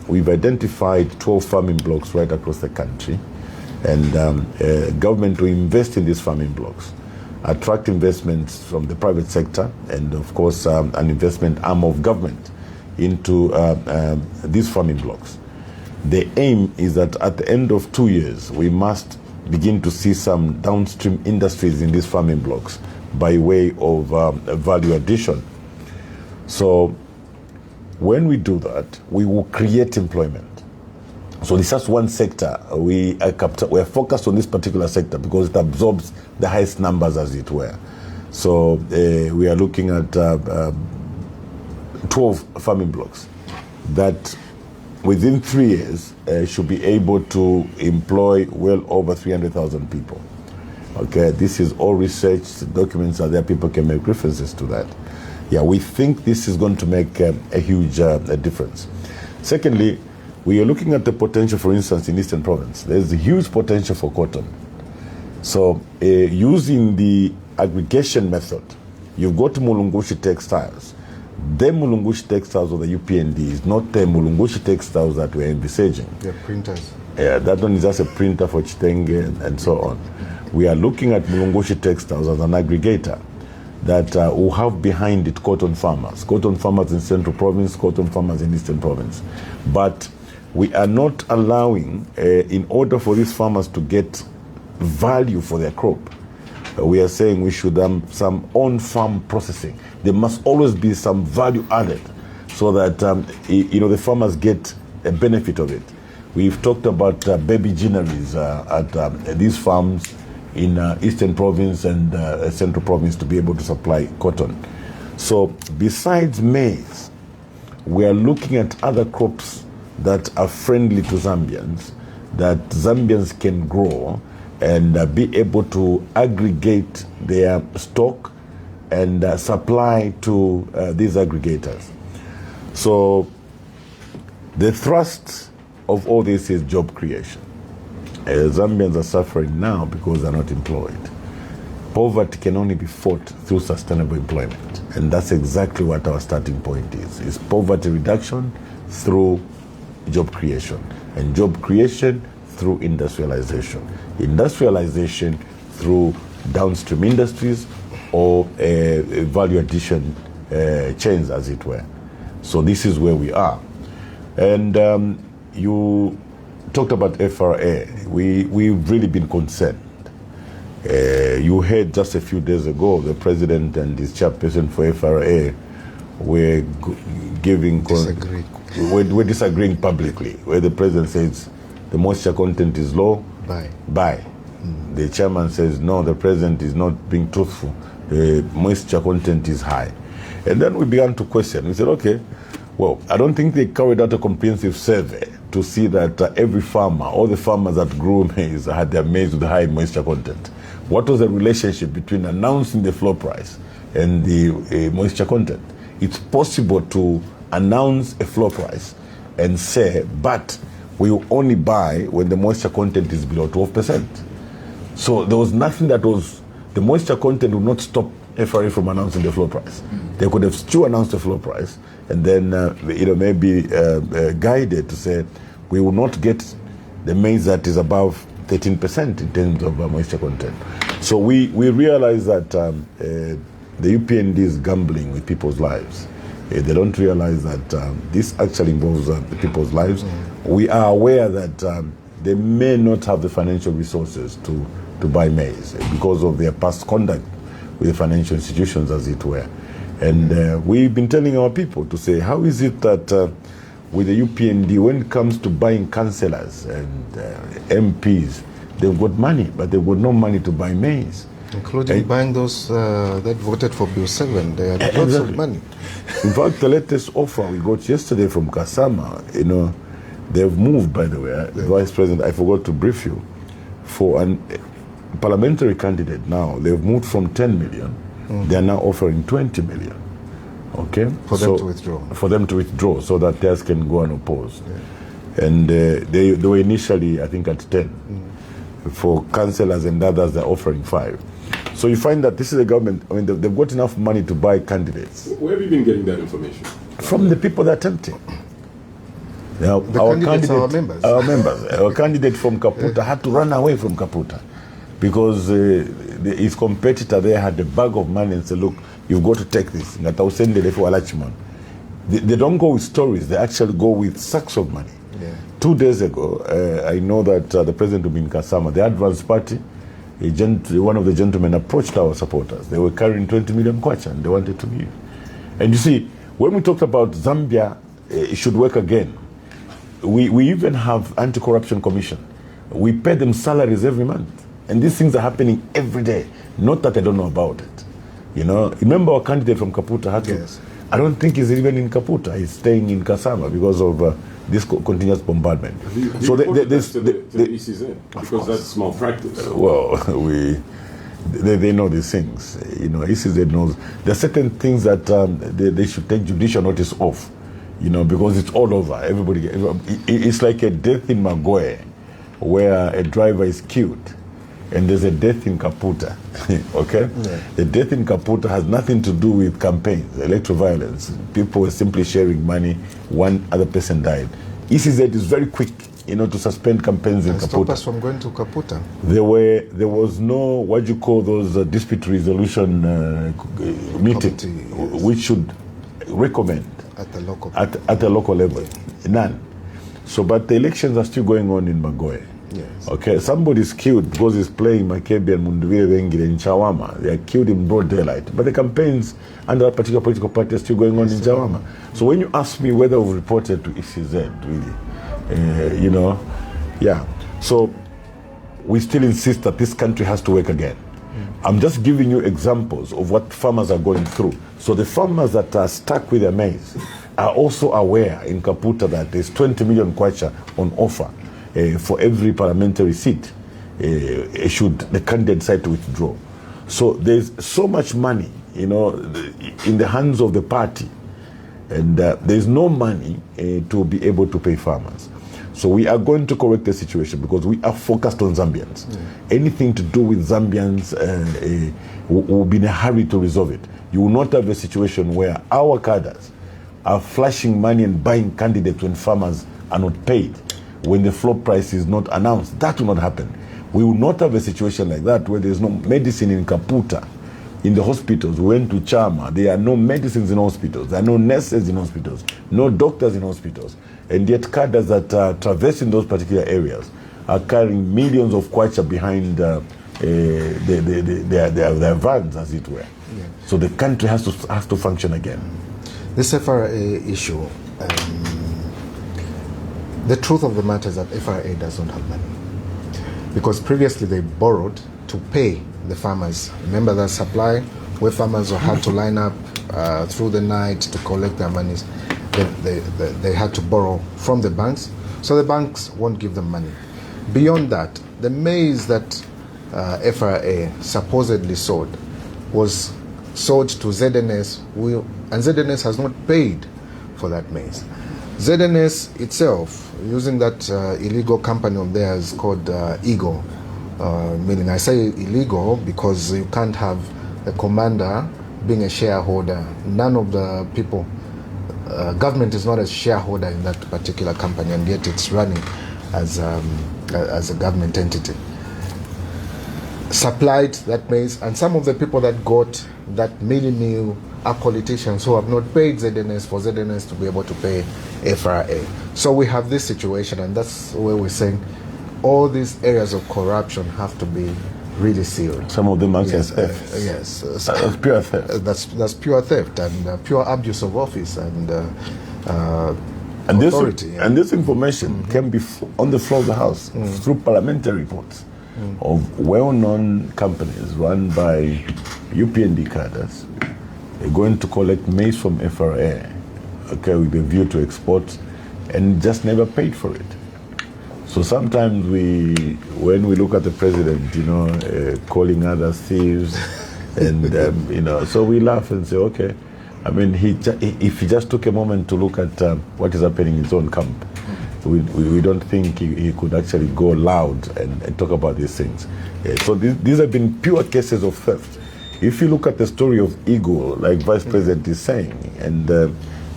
We've identified 12 farming blocks right across the country, and government will invest in these farming blocks, attract investments from the private sector, and of course an investment arm of government into these farming blocks. The aim is that at the end of 2 years, we must begin to see some downstream industries in these farming blocks by way of value addition. So when we do that, we will create employment. So this is one sector. We are focused on this particular sector because it absorbs the highest numbers, as it were. So we are looking at 12 farming blocks that within 3 years should be able to employ well over 300,000 people. Okay, this is all research, documents are there, people can make references to that. Yeah, we think this is going to make a huge difference. Secondly, we are looking at the potential, for instance, in Eastern Province. There's a huge potential for cotton. So using the aggregation method, you've got Mulungushi textiles. The Mulungushi textiles of the UPND is not the Mulungushi textiles that we're envisaging. They're printers. Yeah, that one is just a printer for Chitenge and so on. We are looking at Mulungushi textiles as an aggregator that will have behind it cotton farmers in Central Province, cotton farmers in Eastern Province. But we are not allowing, in order for these farmers to get value for their crop, we are saying we should have some on-farm processing. There must always be some value added so that the farmers get a benefit of it. We've talked about baby gineries at these farms in Eastern Province and Central Province to be able to supply cotton. So besides maize, we are looking at other crops that are friendly to Zambians, that Zambians can grow and be able to aggregate their stock and supply to these aggregators. So the thrust of all this is job creation. Zambians are suffering now because they're not employed. Poverty can only be fought through sustainable employment. And that's exactly what our starting point is poverty reduction through job creation. And job creation through industrialization. Industrialization through downstream industries or value addition chains, as it were. So this is where we are. And you talked about FRA. We've really been concerned. You heard just a few days ago the president and his chairperson for FRA were we're disagreeing publicly, where the president says the moisture content is low, buy. The chairman says no, the president is not being truthful, the moisture content is high. And then we began to question. We said, okay, well, I don't think they carried out a comprehensive survey to see that every farmer, all the farmers that grew maize had their maize with high moisture content. What was the relationship between announcing the floor price and the moisture content? It's possible to announce a floor price and say, but we will only buy when the moisture content is below 12%. So there was nothing that was, the moisture content would not stop FRA from announcing the floor price. They could have still announced the floor price and then maybe guided to say we will not get the maize that is above 13% in terms of moisture content. So we realize that the UPND is gambling with people's lives. They don't realize that this actually involves people's lives. We are aware that they may not have the financial resources to buy maize because of their past conduct with the financial institutions, as it were. And we've been telling our people to say, how is it that with the UPND, when it comes to buying councillors and MPs, they've got money, but they've got no money to buy maize. Including buying those that voted for Bill 7, they have lots of money. In fact, the latest offer we got yesterday from Kasama, they've moved, by the way, the Vice President, I forgot to brief you, for a parliamentary candidate now, they've moved from 10 million, they are now offering 20 million. Okay? For them to withdraw. For them to withdraw, so that theirs can go unopposed. Yeah. And they were initially, I think, at 10. For councillors and others, they're offering 5. So you find that this is a government, I mean, they've got enough money to buy candidates. Where have you been getting that information? From the people that are tempting. Now, our candidates are our members. Our candidate from Kaputa had to run away from Kaputa because his competitor there had a bag of money and said, look, you've got to take this. They don't go with stories, they actually go with sacks of money. Yeah. 2 days ago, I know that the president of Kasama, the Advance Party, one of the gentlemen approached our supporters. They were carrying 20 million kwacha and they wanted to give. And you see, when we talked about Zambia, it should work again. We even have anti-corruption commission. We pay them salaries every month. And these things are happening every day. Not that I don't know about it. Remember our candidate from Kaputa had to, yes. I don't think he's even in Kaputa. He's staying in Kasama because of this continuous bombardment. So the ECZ, because that's malpractice. Well, they know these things. ECZ knows. There are certain things that they should take judicial notice of, because it's all over. Everybody, it's like a death in Magoe, where a driver is killed, and there's a death in Kaputa. Okay, yeah. The death in Kaputa has nothing to do with campaigns, electoral violence. People were simply sharing money. One other person died. ECZ is very quick to suspend campaigns in And stop Kaputa. us from going to Kaputa. There was no, what do you call those dispute resolution meeting, Committee, yes. which should recommend At the local at the local level. None. So, but the elections are still going on in Magoe. Yes. Okay, somebody's killed because he's playing Makebi and Mundubile in Chawama. They are killed in broad daylight. But the campaigns under a particular political party are still going on in Chawama. So when you ask me whether we've reported to ECZ, really, yeah. So we still insist that this country has to work again. I'm just giving you examples of what farmers are going through. So the farmers that are stuck with their maize are also aware in Kaputa that there's 20 million kwacha on offer for every parliamentary seat should the candidate decide to withdraw. So there's so much money, in the hands of the party, and there's no money to be able to pay farmers. So we are going to correct the situation because we are focused on Zambians. Anything to do with Zambians will be in a hurry to resolve it. You will not have a situation where our cadres are flashing money and buying candidates when farmers are not paid, when the floor price is not announced. That will not happen. We will not have a situation like that where there's no medicine in Kaputa. In the hospitals, we went to Chama, there are no medicines in hospitals, there are no nurses in hospitals, no doctors in hospitals. And yet cadres that are traversing those particular areas are carrying millions of kwacha behind their vans, as it were. Yeah. So the country has to function again. This FRA issue, the truth of the matter is that FRA does not have money. Because previously they borrowed to pay the farmers. Remember that supply where farmers had to line up through the night to collect their monies. They had to borrow from the banks, so the banks won't give them money. Beyond that, the maize that FRA supposedly sold was sold to ZNS, and ZNS has not paid for that maize. ZNS itself, using that illegal company of theirs called Eagle, meaning I say illegal because you can't have a commander being a shareholder. None of the people, government is not a shareholder in that particular company, and yet it's running as a government entity. Supplied that maize, and some of the people that got that milling meal are politicians who have not paid ZNS for ZNS to be able to pay FRA. So we have this situation, and that's where we're saying all these areas of corruption have to be really sealed. Some of them are Yes, theft. yes. That's pure theft. That's pure theft and pure abuse of office and And authority. this information can be on the floor of the House through parliamentary reports of well-known companies run by UPND cadres. They're going to collect maize from FRA, okay, with a view to export, and just never paid for it. So sometimes when we look at the president, calling others thieves, and so we laugh and say, okay. I mean, if he just took a moment to look at what is happening in his own camp, we don't think he could actually go loud and talk about these things. So these have been pure cases of theft. If you look at the story of Eagle, like Vice President is saying, and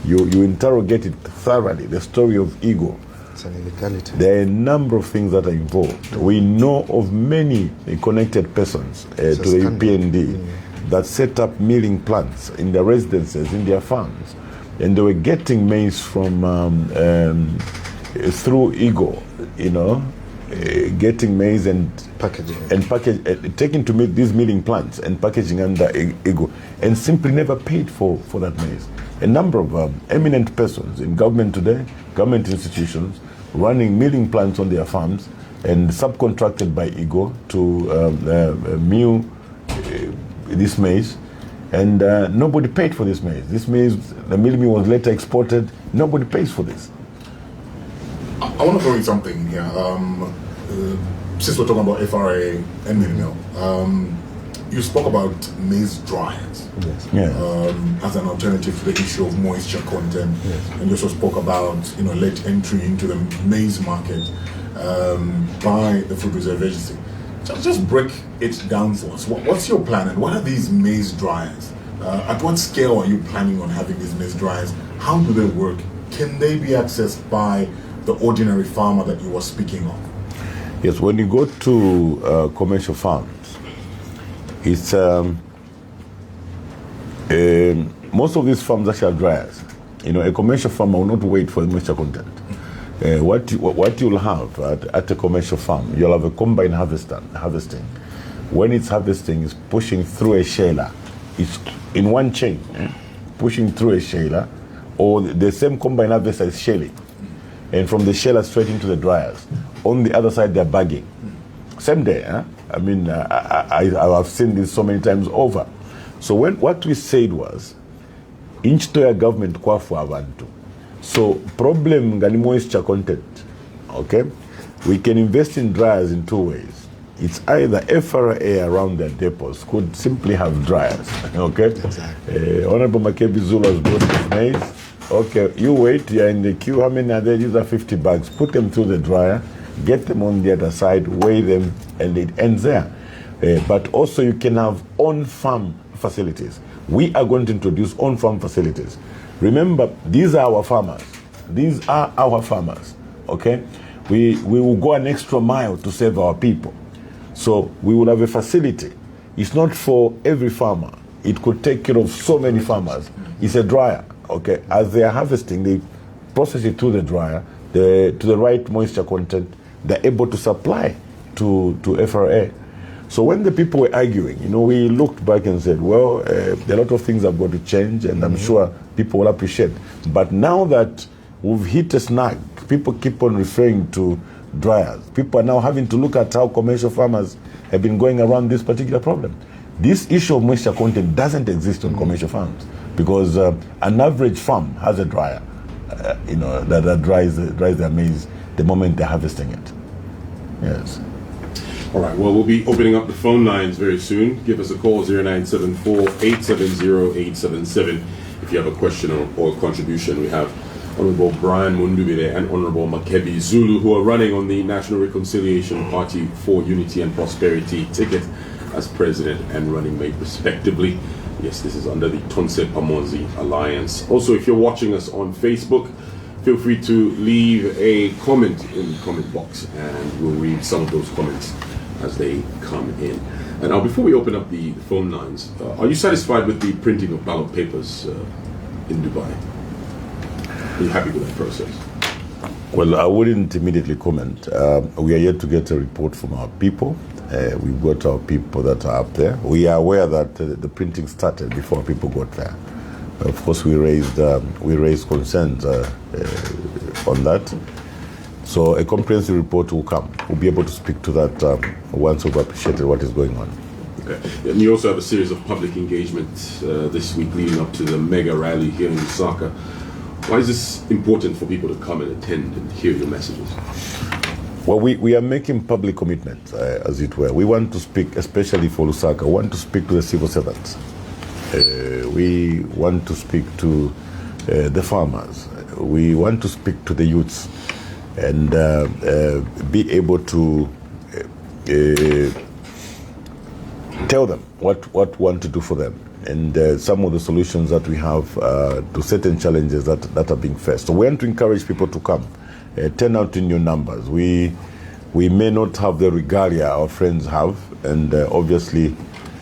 you interrogate it thoroughly, the story of Eagle, it's an illegality. there are a number of things that are involved. We know of many connected persons to the UPND that set up milling plants in their residences, in their farms, and they were getting maize from through Eagle, getting maize and packaging, taking to these milling plants and packaging under Eagle, and simply never paid for that maize. A number of eminent persons in government today, government institutions, running milling plants on their farms and subcontracted by Eagle to mill this maize, and nobody paid for this maize. This maize, the milling meal was later exported. Nobody pays for this. I want to throw in something here. Since we're talking about FRA and milling meal, you spoke about maize dryers as an alternative to the issue of moisture content, and you also spoke about late entry into the maize market by the food reserve agency. Just break it down for us. What's your plan, and what are these maize dryers? At what scale are you planning on having these maize dryers? How do they work? Can they be accessed by the ordinary farmer that you were speaking of? Yes, when you go to commercial farms, it's most of these farms actually are dryers. You know, a commercial farmer will not wait for the moisture content. What you'll have at a commercial farm, you'll have a combine harvesting. When it's harvesting, it's pushing through a shaler. It's in one chain, pushing through a shaler, or the same combine harvester is shelling. And from the sheller straight into the dryers. On the other side, they're bagging. Same day, I mean, I've seen this so many times over. So what we said was, inchitoya government kwafu abantu. So problem ngani moisture content, okay? We can invest in dryers in two ways. It's either FRA around their depots could simply have dryers, okay? Exactly. Honorable Makebi Zulu has brought his maize. Okay, you wait, you're in the queue, how many are there? These are 50 bags. Put them through the dryer, get them on the other side, weigh them, and it ends there. But also you can have on-farm facilities. We are going to introduce on-farm facilities. Remember, these are our farmers. These are our farmers, okay? We will go an extra mile to save our people. So we will have a facility. It's not for every farmer. It could take care of so many farmers. It's a dryer, okay? As they are harvesting, they process it through the dryer to the right moisture content. They're able to supply to FRA. So when the people were arguing, you know, we looked back and said, well, a lot of things have got to change, and I'm sure people will appreciate. But now that we've hit a snag, people keep on referring to dryers. People are now having to look at how commercial farmers have been going around this particular problem. This issue of moisture content doesn't exist on commercial farms because an average farm has a dryer, you know, that dries their maize the moment they're harvesting it. Yes. All right, well, we'll be opening up the phone lines very soon. Give us a call, 0974-870-877. If you have a question or a contribution. We have Honorable Brian Mundubile and Honorable Makebi Zulu, who are running on the National Reconciliation Party for Unity and Prosperity ticket as president and running mate respectively. Yes, this is under the Tonse Pamonzi Alliance. Also, if you're watching us on Facebook, feel free to leave a comment in the comment box and we'll read some of those comments as they come in. And now, before we open up the phone lines, are you satisfied with the printing of ballot papers in Dubai? Are you happy with that process? Well, I wouldn't immediately comment. We are yet to get a report from our people. We've got our people that are up there. We are aware that the printing started before people got there. Of course, we raised concerns on that. So a comprehensive report will come. We'll be able to speak to that once we've appreciated what is going on. Okay. And you also have a series of public engagements this week leading up to the mega rally here in Lusaka. Why is this important for people to come and attend and hear your messages? Well, we are making public commitments, as it were. We want to speak, especially for Lusaka, we want to speak to the civil servants. We want to speak to the farmers. We want to speak to the youths and be able to tell them what we want to do for them and some of the solutions that we have to certain challenges that are being faced. So we want to encourage people to come. Turn out in your numbers. We may not have the regalia our friends have, and obviously,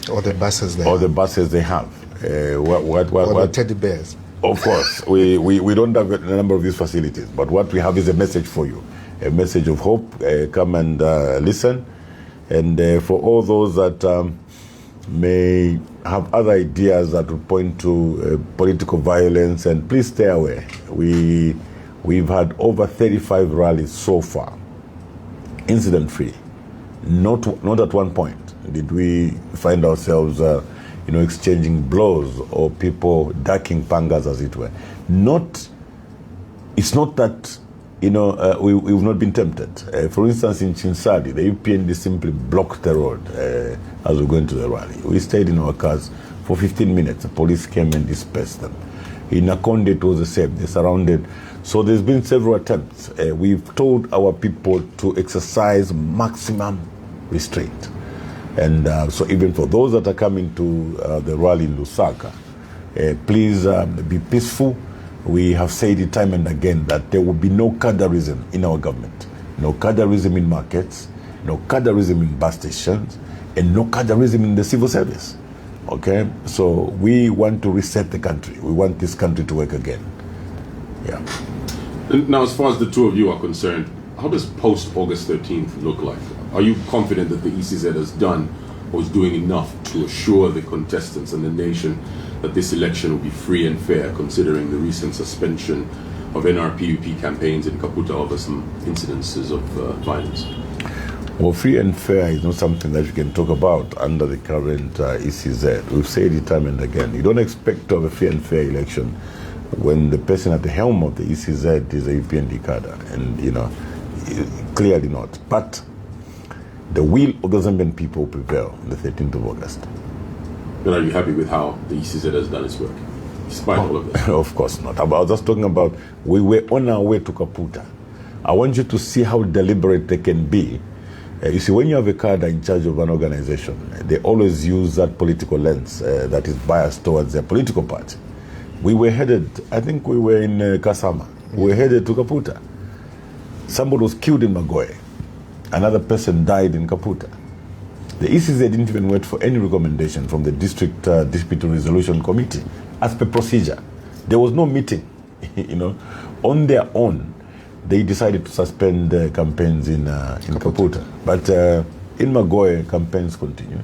Or the buses they have. Or the teddy bears. Of course, we don't have a number of these facilities, but what we have is a message for you, a message of hope. Come and listen, and for all those that may have other ideas that would point to political violence, and please stay away. We've had over 35 rallies so far, incident-free. Not at one point did we find ourselves, exchanging blows or people ducking pangas, as it were. It's not that, we've not been tempted. For instance, in Chinsadi, the UPND simply blocked the road as we were going to the rally. We stayed in our cars for 15 minutes. The police came and dispersed them. In Akonde, it was the same. They surrounded. So there's been several attempts. We've told our people to exercise maximum restraint. And so even for those that are coming to the rally in Lusaka, please be peaceful. We have said it time and again that there will be no cadreism in our government, no cadreism in markets, no cadreism in bus stations, and no cadreism in the civil service. Okay, so we want to reset the country. We want this country to work again. Yeah. And now, as far as the two of you are concerned, how does post-August 13th look like? Are you confident that the ECZ has done or is doing enough to assure the contestants and the nation that this election will be free and fair, considering the recent suspension of NRPUP campaigns in Kaputa over some incidences of violence? Well, free and fair is not something that you can talk about under the current ECZ. We've said it time and again. You don't expect to have a free and fair election when the person at the helm of the ECZ is a UPND cadre, and clearly not. But the will of the Zambian people will prevail on the 13th of August. But are you happy with how the ECZ has done its work, despite all of that? Of course not. I was just talking about we were on our way to Kaputa. I want you to see how deliberate they can be. You see, when you have a cadre in charge of an organization, they always use that political lens that is biased towards their political party. We were headed, I think we were in Kasama. We were headed to Kaputa. Somebody was killed in Magoe. Another person died in Kaputa. The ECZ didn't even wait for any recommendation from the District Dispute Resolution Committee as per procedure. There was no meeting, On their own, they decided to suspend campaigns in Kaputa. But in Magoe, campaigns continued.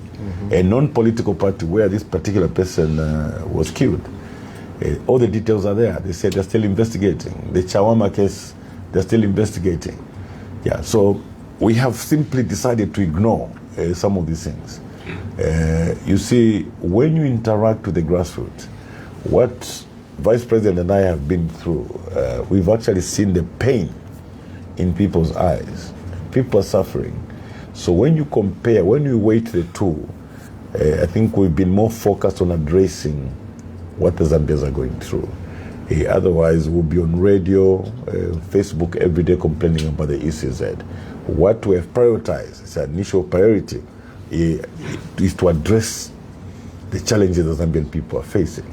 A non-political party where this particular person was killed. All the details are there. They said they're still investigating. The Chawama case, they're still investigating. Yeah, so we have simply decided to ignore some of these things. You see, when you interact with the grassroots, what Vice President and I have been through, we've actually seen the pain in people's eyes. People are suffering. So when you compare, when you weigh the two, I think we've been more focused on addressing what the Zambians are going through. Otherwise, we'll be on radio, Facebook every day complaining about the ECZ. What we have prioritized, its initial priority, is to address the challenges the Zambian people are facing.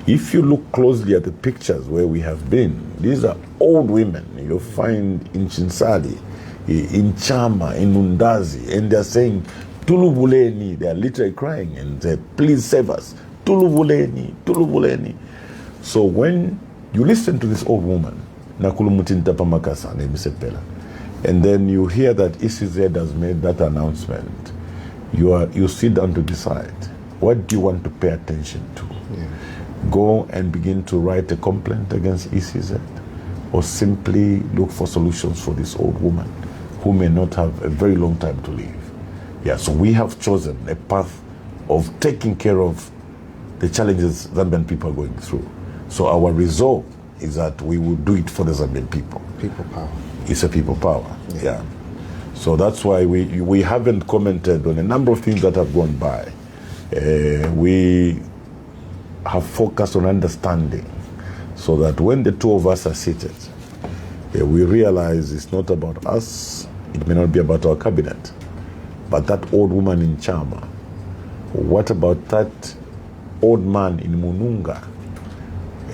If you look closely at the pictures where we have been, these are old women you'll find in Chinsali, in Chama, in Mundazi, and they're saying, Tuluvuleni, they're literally crying and say, please save us. Tuluvuleni, Tuluvuleni. So when you listen to this old woman, Nakulumutinta Pamakasa, and then you hear that ECZ has made that announcement, you sit down to decide, what do you want to pay attention to? Yeah. Go and begin to write a complaint against ECZ, or simply look for solutions for this old woman who may not have a very long time to live. Yeah, so we have chosen a path of taking care of the challenges Zambian people are going through. So our resolve is that we will do it for the Zambian people. People power. It's a people power, yeah. So that's why we haven't commented on a number of things that have gone by. We have focused on understanding so that when the two of us are seated, we realize it's not about us, it may not be about our cabinet, but that old woman in Chama. What about that old man in Mununga?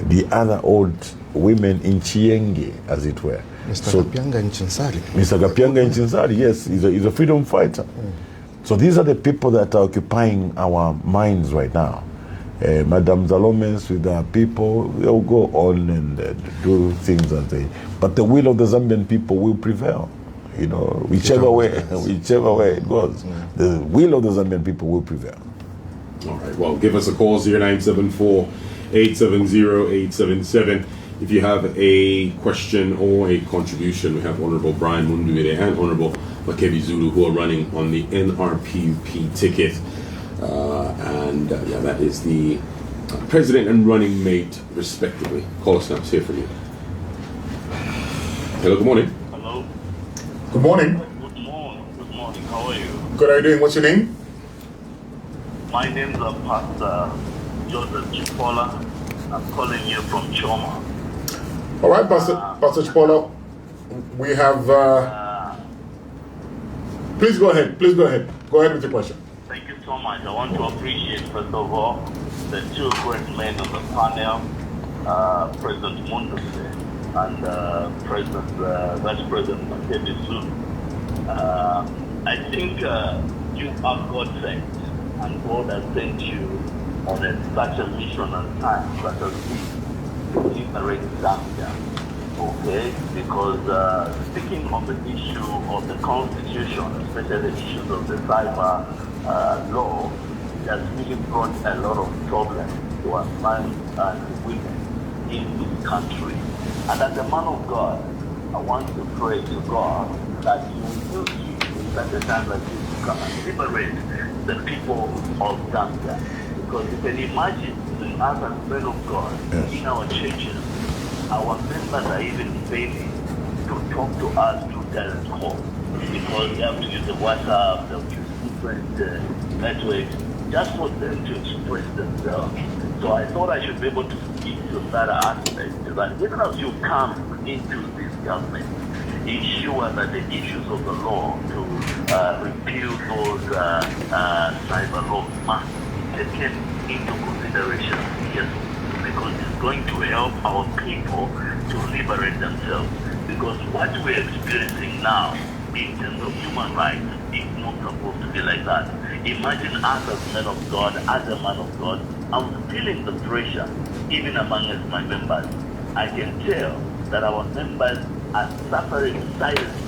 The other old women in Chienge, as it were. Mr. Gapianga in Chinsari. Mr. Gapianga in Chinsari, yes, he's a freedom fighter. So these are the people that are occupying our minds right now. Madame Zalomes with our people, they'll go on and do things as they. But the will of the Zambian people will prevail. Whichever way it goes, the will of the Zambian people will prevail. All right. Well, give us a call 0974-870-877 if you have a question or a contribution. We have Honorable Brian Mundubile and Honorable Makebi Zulu who are running on the NRPUP ticket. That is the president and running mate, respectively. Call us now. Let's hear from you. Hello, good morning. Hello. Good morning. Good morning. Good morning. How are you? Good, how are you doing? What's your name? My name is Pastor Joseph Chipola. I'm calling you from Choma. All right, Pastor Chipola. We have... Please go ahead. Go ahead with your question. Thank you so much. I want to appreciate, first of all, the two great men on the panel, President Mundubile and Vice President Makebi Zulu. I think you are God sent, and God has sent you on such a mission and time such as this to liberate Zambia. Okay, because speaking on the issue of the Constitution, especially the issues of the cyber law, it has really brought a lot of problems to our men and women in this country. And as a man of God, I want to pray to God that He will use you in such a time like this to come and liberate the people of Zambia. Because you can imagine, us as men of God, in our churches, our members are even failing to talk to us through direct call because they have to use the WhatsApp, they have to use different networks just for them to express themselves. So I thought I should be able to speak to that aspect, that even as you come into this government, ensure that the issues of the law to repeal those cyber laws must be taken into consideration. Yes, because it's going to help our people to liberate themselves. Because what we're experiencing now in terms of human rights is not supposed to be like that. Imagine us as men of God, as a man of God, I'm feeling the pressure even among my members. I can tell that our members are suffering silently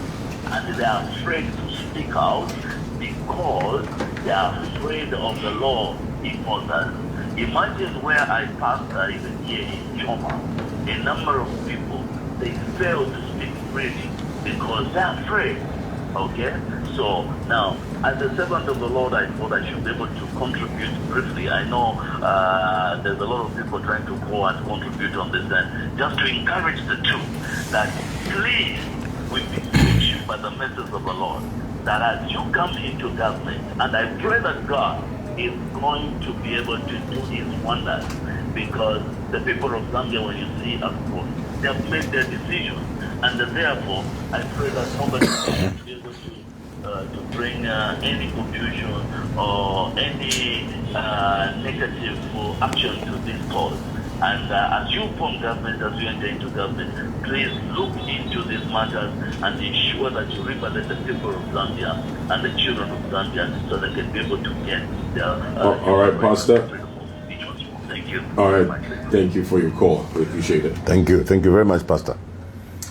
and they are afraid to speak out because they are afraid of the law enforcers. Imagine where I passed even here in Choma, a number of people, they fail to speak freely because they're afraid. Okay? So now, as a servant of the Lord, I thought I should be able to contribute briefly. I know there's a lot of people trying to go and contribute on this end, just to encourage the two, that please, we beseech you by the message of the Lord, that as you come into government, and I pray that God is going to be able to do His wonders, because the people of Zambia, when you see us, they have made their decisions, and therefore I pray that somebody will be able to bring any confusion or any negative action to this cause. And as you form government, as you enter into government, please look into these matters and ensure that you represent the people of Zambia and the children of Zambia so they can be able to get their... all right, Pastor. Thank you. All right. Thank you for your call. We appreciate it. Thank you. Thank you very much, Pastor.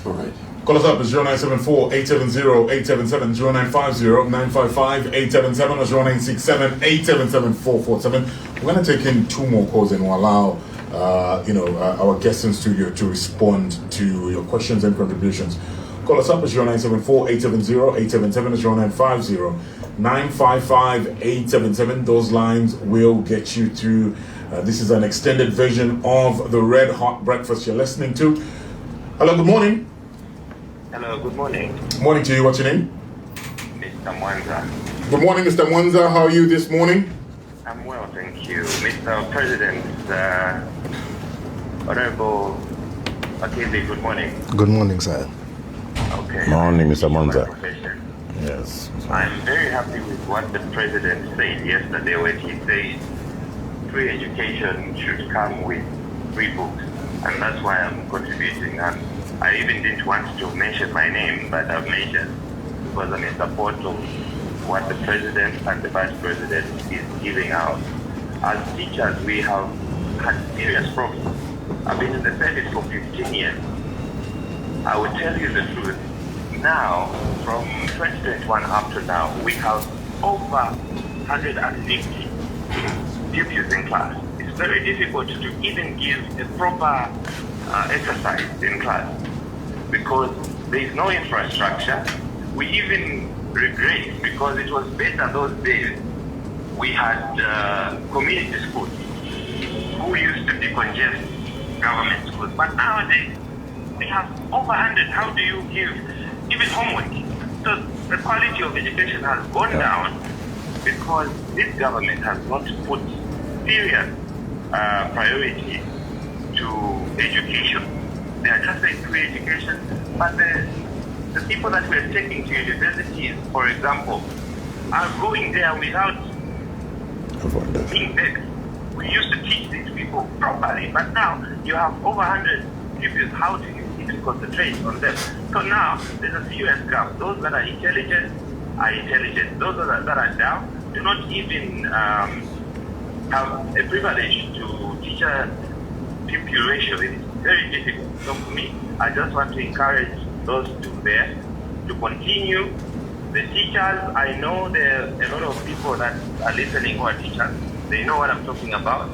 All right. Call us up at 0974-870-877, 0950-955-877, or 0967-877-447. We're going to take in two more calls and we'll allow our guests in studio to respond to your questions and contributions. Call us up at 0974-870-877, 0950-955-877. Those lines will get you through. This is an extended version of the Red Hot Breakfast you're listening to. Hello, good morning. Hello, good morning. Morning to you. What's your name? Mr. Mwanza. Good morning, Mr. Mwanza. How are you this morning? I'm well, thank you. Mr. President, Honorable Makebi, good morning. Good morning, sir. Okay. Morning, Mr. Mwanza. Profession. Yes. I'm very happy with what the President said yesterday when he said free education should come with free books. And that's why I'm contributing. And I even didn't want to mention my name, but I've mentioned because I'm in support of what the President and the Vice President is giving out. As teachers, we have had serious problems. I've been in the service for 15 years. I will tell you the truth. Now, from 2021 up to now, we have over 150 pupils in class. It's very difficult to even give a proper exercise in class because there is no infrastructure. We even regret because it was better those days. We had community schools who used to decongest government schools, but nowadays we have over 100. How do you give even homework? So the quality of education has gone down because this government has not put serious priority to education. They are just saying free education, but the people that we are taking to universities, for example, are going there without being begged. We used to teach these people properly, but now you have over 100 pupils. How do you even concentrate on them? So now there's a serious gap. Those that are intelligent are intelligent. Those that are down do not even have a privilege to teacher-pupil ratio. It's very difficult. So for me, I just want to encourage those two there to continue. The teachers, I know there are a lot of people that are listening who are teachers. They know what I'm talking about.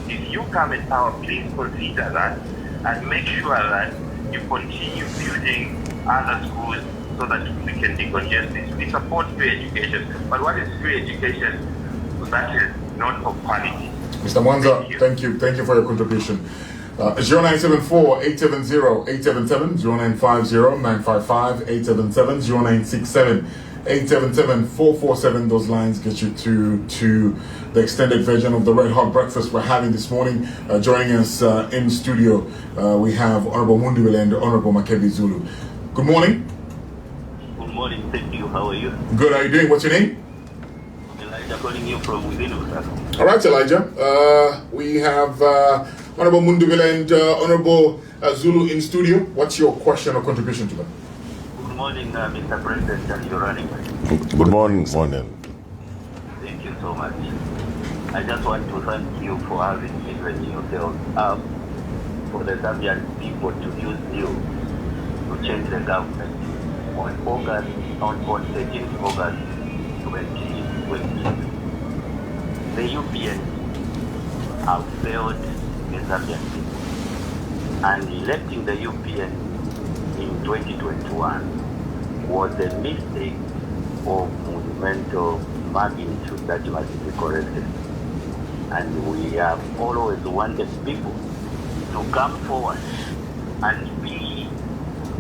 If you come in power, please consider that and make sure that you continue building other schools so that we can decongest this. We support free education, but what is free education that is not of quality? Mr. Mwanza, thank you for your contribution. 0974-870-877, 0950-955-877, 0967-877-447. Those lines get you to the extended version of the Red Hot Breakfast we're having this morning. Joining us in studio, we have Honorable Mundubile and Honorable Makebi Zulu. Good morning. Good morning, thank you. How are you? Good, how are you doing? What's your name? Elijah calling you from within Lusaka. All right, Elijah. We have Honorable Mundubile and Honorable Zulu in studio. What's your question or contribution to them? Good morning, Mr. President, and your running mate. Good morning. Morning. Thank you so much. I just want to thank you for having given yourself up for the Zambian people to use you to change the government on 13th August 2020. The UPN have failed the Zambian people, and electing the UPN in 2021 was a mistake of monumental magnitude that must be corrected. And we have always wanted people to come forward and be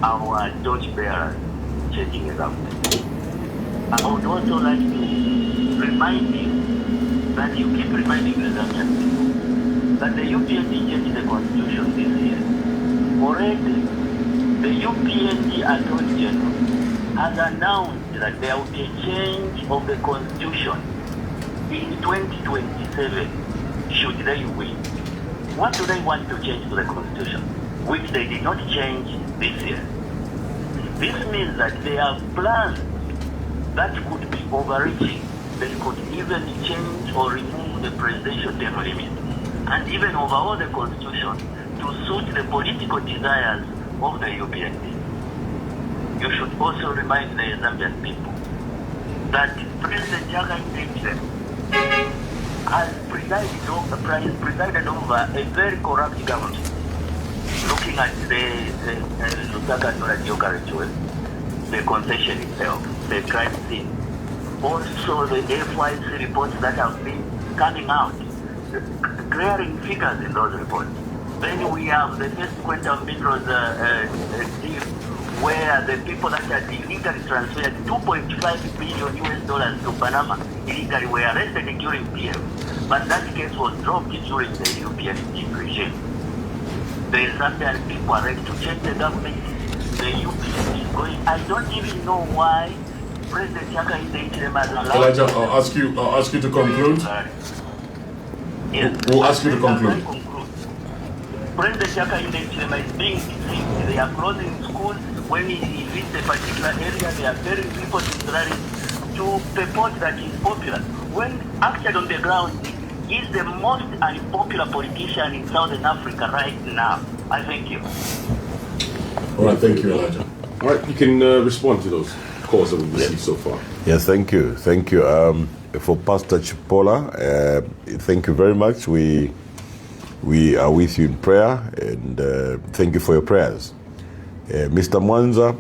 our torchbearers changing the government. I would also like to remind you that you keep reminding the Zambian people that the UPND changed the constitution this year. Already, the UPND Attorney General has announced that there will be a change of the constitution in 2027 should they win. What do they want to change to the constitution, which they did not change this year? This means that they have plans that could be overreaching. They could even change or remove the presidential term limit and even overhaul the constitution to suit the political desires of the UPND. You should also remind the Zambian people that President Jaga Hindemith has presided over a very corrupt government. Looking at the Lusaka Noradiyoka, the concession itself, the crime scene, also the FYC reports that have been coming out, glaring figures in those reports. Then we have the first quantum minerals deal, where the people that had illegally transferred $2.5 billion to Panama illegally were arrested during PM. But that case was dropped during the UPND regime. The Zambian people are ready to change the government. The UPND is going. I don't even know why President Yaka is allowed. Elijah, I'll ask you to conclude. Yes. We'll ask you to conclude. President Yaka is being deceived. They are closing schools. When he visits a particular area, they are telling people to purport that he's popular. When actually on the ground, he's the most unpopular politician in Southern Africa right now. I thank you. All right, thank you, Elijah. All right, you can respond to those calls that we've received so far. Yes, thank you. Thank you. For Pastor Chipola, thank you very much. We are with you in prayer, and thank you for your prayers. Mr. Mwanza,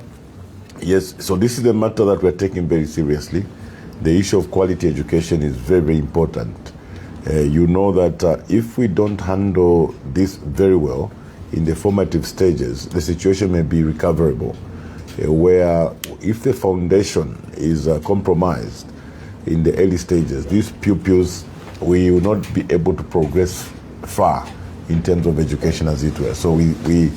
yes, so this is a matter that we're taking very seriously. The issue of quality education is very, very important. You know that if we don't handle this very well in the formative stages, the situation may be recoverable, where if the foundation is compromised in the early stages, these pupils will not be able to progress far in terms of education, as it were. So we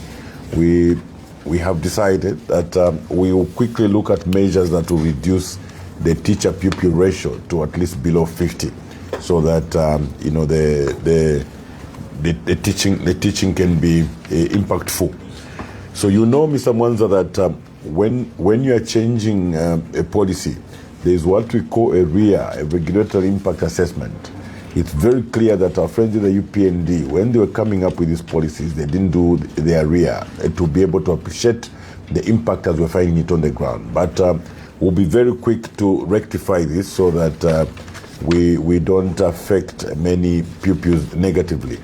have decided that we will quickly look at measures that will reduce the teacher-pupil ratio to at least below 50. so that the teaching can be impactful. So Mr. Mwanza, that when you are changing a policy, there is what we call a RIA, a regulatory impact assessment. It's very clear that our friends in the UPND, when they were coming up with these policies, they didn't do their RIA to be able to appreciate the impact as we're finding it on the ground. But we'll be very quick to rectify this so that we don't affect many pupils negatively.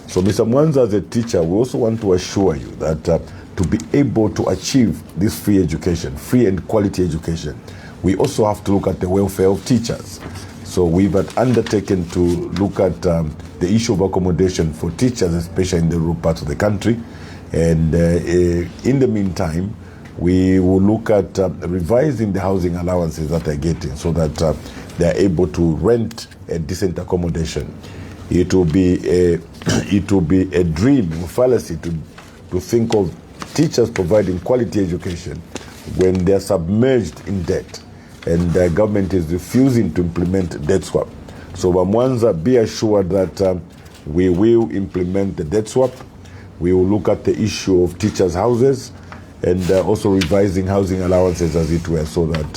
So Mr. Mwanza, as a teacher, we also want to assure you that to be able to achieve this free education, free and quality education, we also have to look at the welfare of teachers. So we've undertaken to look at the issue of accommodation for teachers, especially in the rural parts of the country. And in the meantime, we will look at revising the housing allowances that they're getting so that they're able to rent a decent accommodation. It will be a dream, a fallacy to think of teachers providing quality education when they're submerged in debt and the government is refusing to implement debt swap. So Mwanza, be assured that we will implement the debt swap. We will look at the issue of teachers' houses and also revising housing allowances, as it were, so that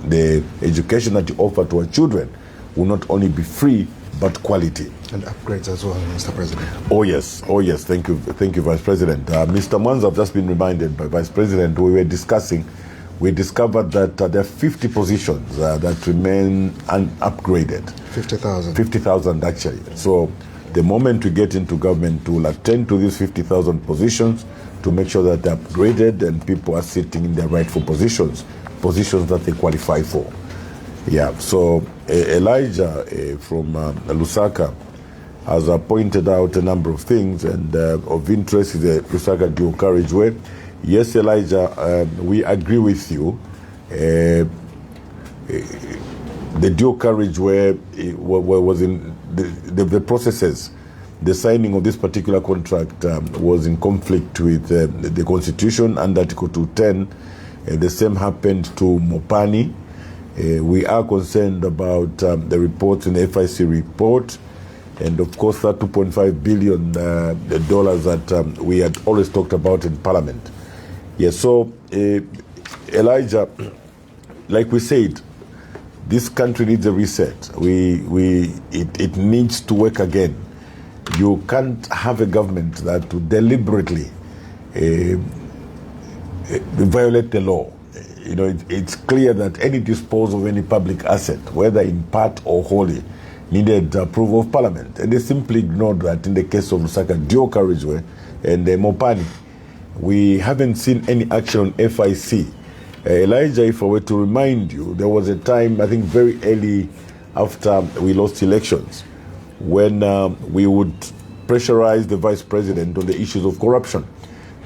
the education that you offer to our children will not only be free but quality. And upgrades as well, Mr. President. Oh yes. Thank you, Vice President. Mr. Mwanza, I've just been reminded by Vice President, we discovered that there are 50 positions that remain unupgraded. 50,000. 50,000 actually. So the moment we get into government, we'll attend to these 50,000 positions to make sure that they're upgraded and people are sitting in their rightful positions that they qualify for. Yeah, so Elijah from Lusaka has pointed out a number of things, and of interest is the Lusaka dual carriageway. Yes, Elijah, we agree with you. The dual carriageway was in the processes. The signing of this particular contract was in conflict with the Constitution and Article 210. The same happened to Mopani. We are concerned about the reports in the FIC report, and of course that $2.5 billion that we had always talked about in Parliament. Yes, so Elijah, like we said, this country needs a reset. It needs to work again. You can't have a government that would deliberately violate the law. It's clear that any disposal of any public asset, whether in part or wholly, needed approval of Parliament. And they simply ignored that in the case of Lusaka dual carriageway and Mopani. We haven't seen any action on FIC. Elijah, if I were to remind you, there was a time, I think very early after we lost elections, when we would pressurize the Vice President on the issues of corruption.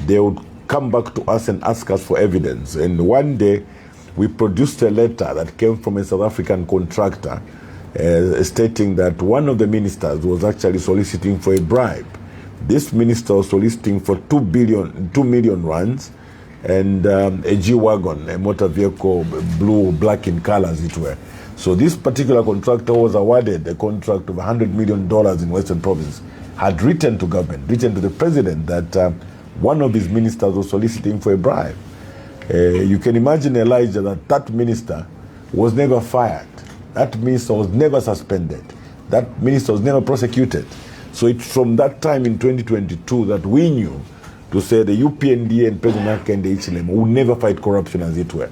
They would come back to us and ask us for evidence. And one day, we produced a letter that came from a South African contractor stating that one of the ministers was actually soliciting for a bribe. This minister was soliciting for 2 million rands and a G-Wagon, a motor vehicle, blue, black in color, as it were. So this particular contractor was awarded a contract of $100 million in Western Province, had written to the president that one of his ministers was soliciting for a bribe. You can imagine, Elijah, that minister was never fired. That minister was never suspended. That minister was never prosecuted. So it's from that time in 2022 that we knew to say the UPND and President Hakainde Hichilema will never fight corruption, as it were.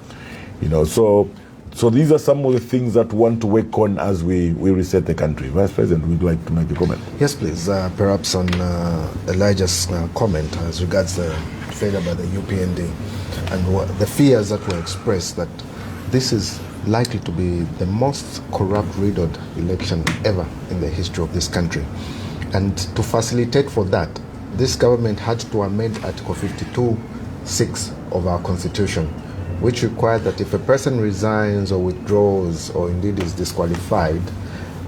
So these are some of the things that we want to work on as we reset the country. Vice President, would you like to make a comment? Yes, please. Perhaps on Elijah's comment as regards the failure by the UPND and the fears that were expressed that this is likely to be the most corrupt-riddled election ever in the history of this country. And to facilitate for that, this government had to amend Article 52(6) of our Constitution, which required that if a person resigns or withdraws or indeed is disqualified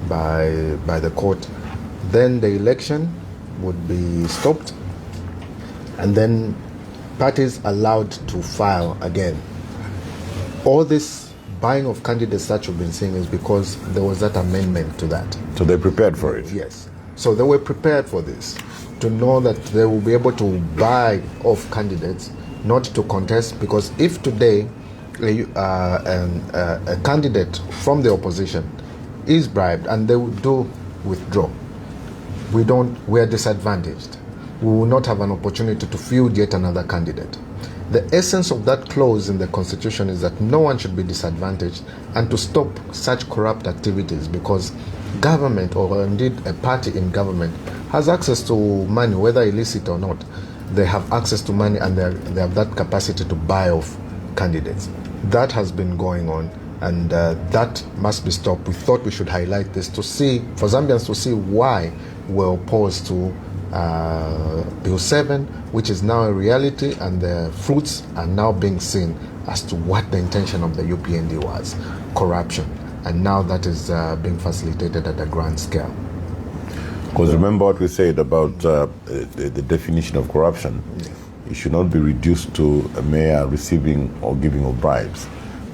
by the court, then the election would be stopped and then parties allowed to file again. All this buying of candidates that you've been seeing is because there was that amendment to that. So they prepared for it. Yes. So they were prepared for this, to know that they will be able to buy off candidates, not to contest, because if today a candidate from the opposition is bribed and they do withdraw, we are disadvantaged. We will not have an opportunity to field yet another candidate. The essence of that clause in the Constitution is that no one should be disadvantaged, and to stop such corrupt activities, because government, or indeed a party in government, has access to money, whether illicit or not. They have access to money, and they have that capacity to buy off candidates. That has been going on, and that must be stopped. We thought we should highlight this for Zambians to see why we're opposed to Bill 7, which is now a reality, and the fruits are now being seen as to what the intention of the UPND was: corruption. And now that is being facilitated at a grand scale. Because remember what we said about the definition of corruption. Yeah. It should not be reduced to a mere receiving or giving of bribes,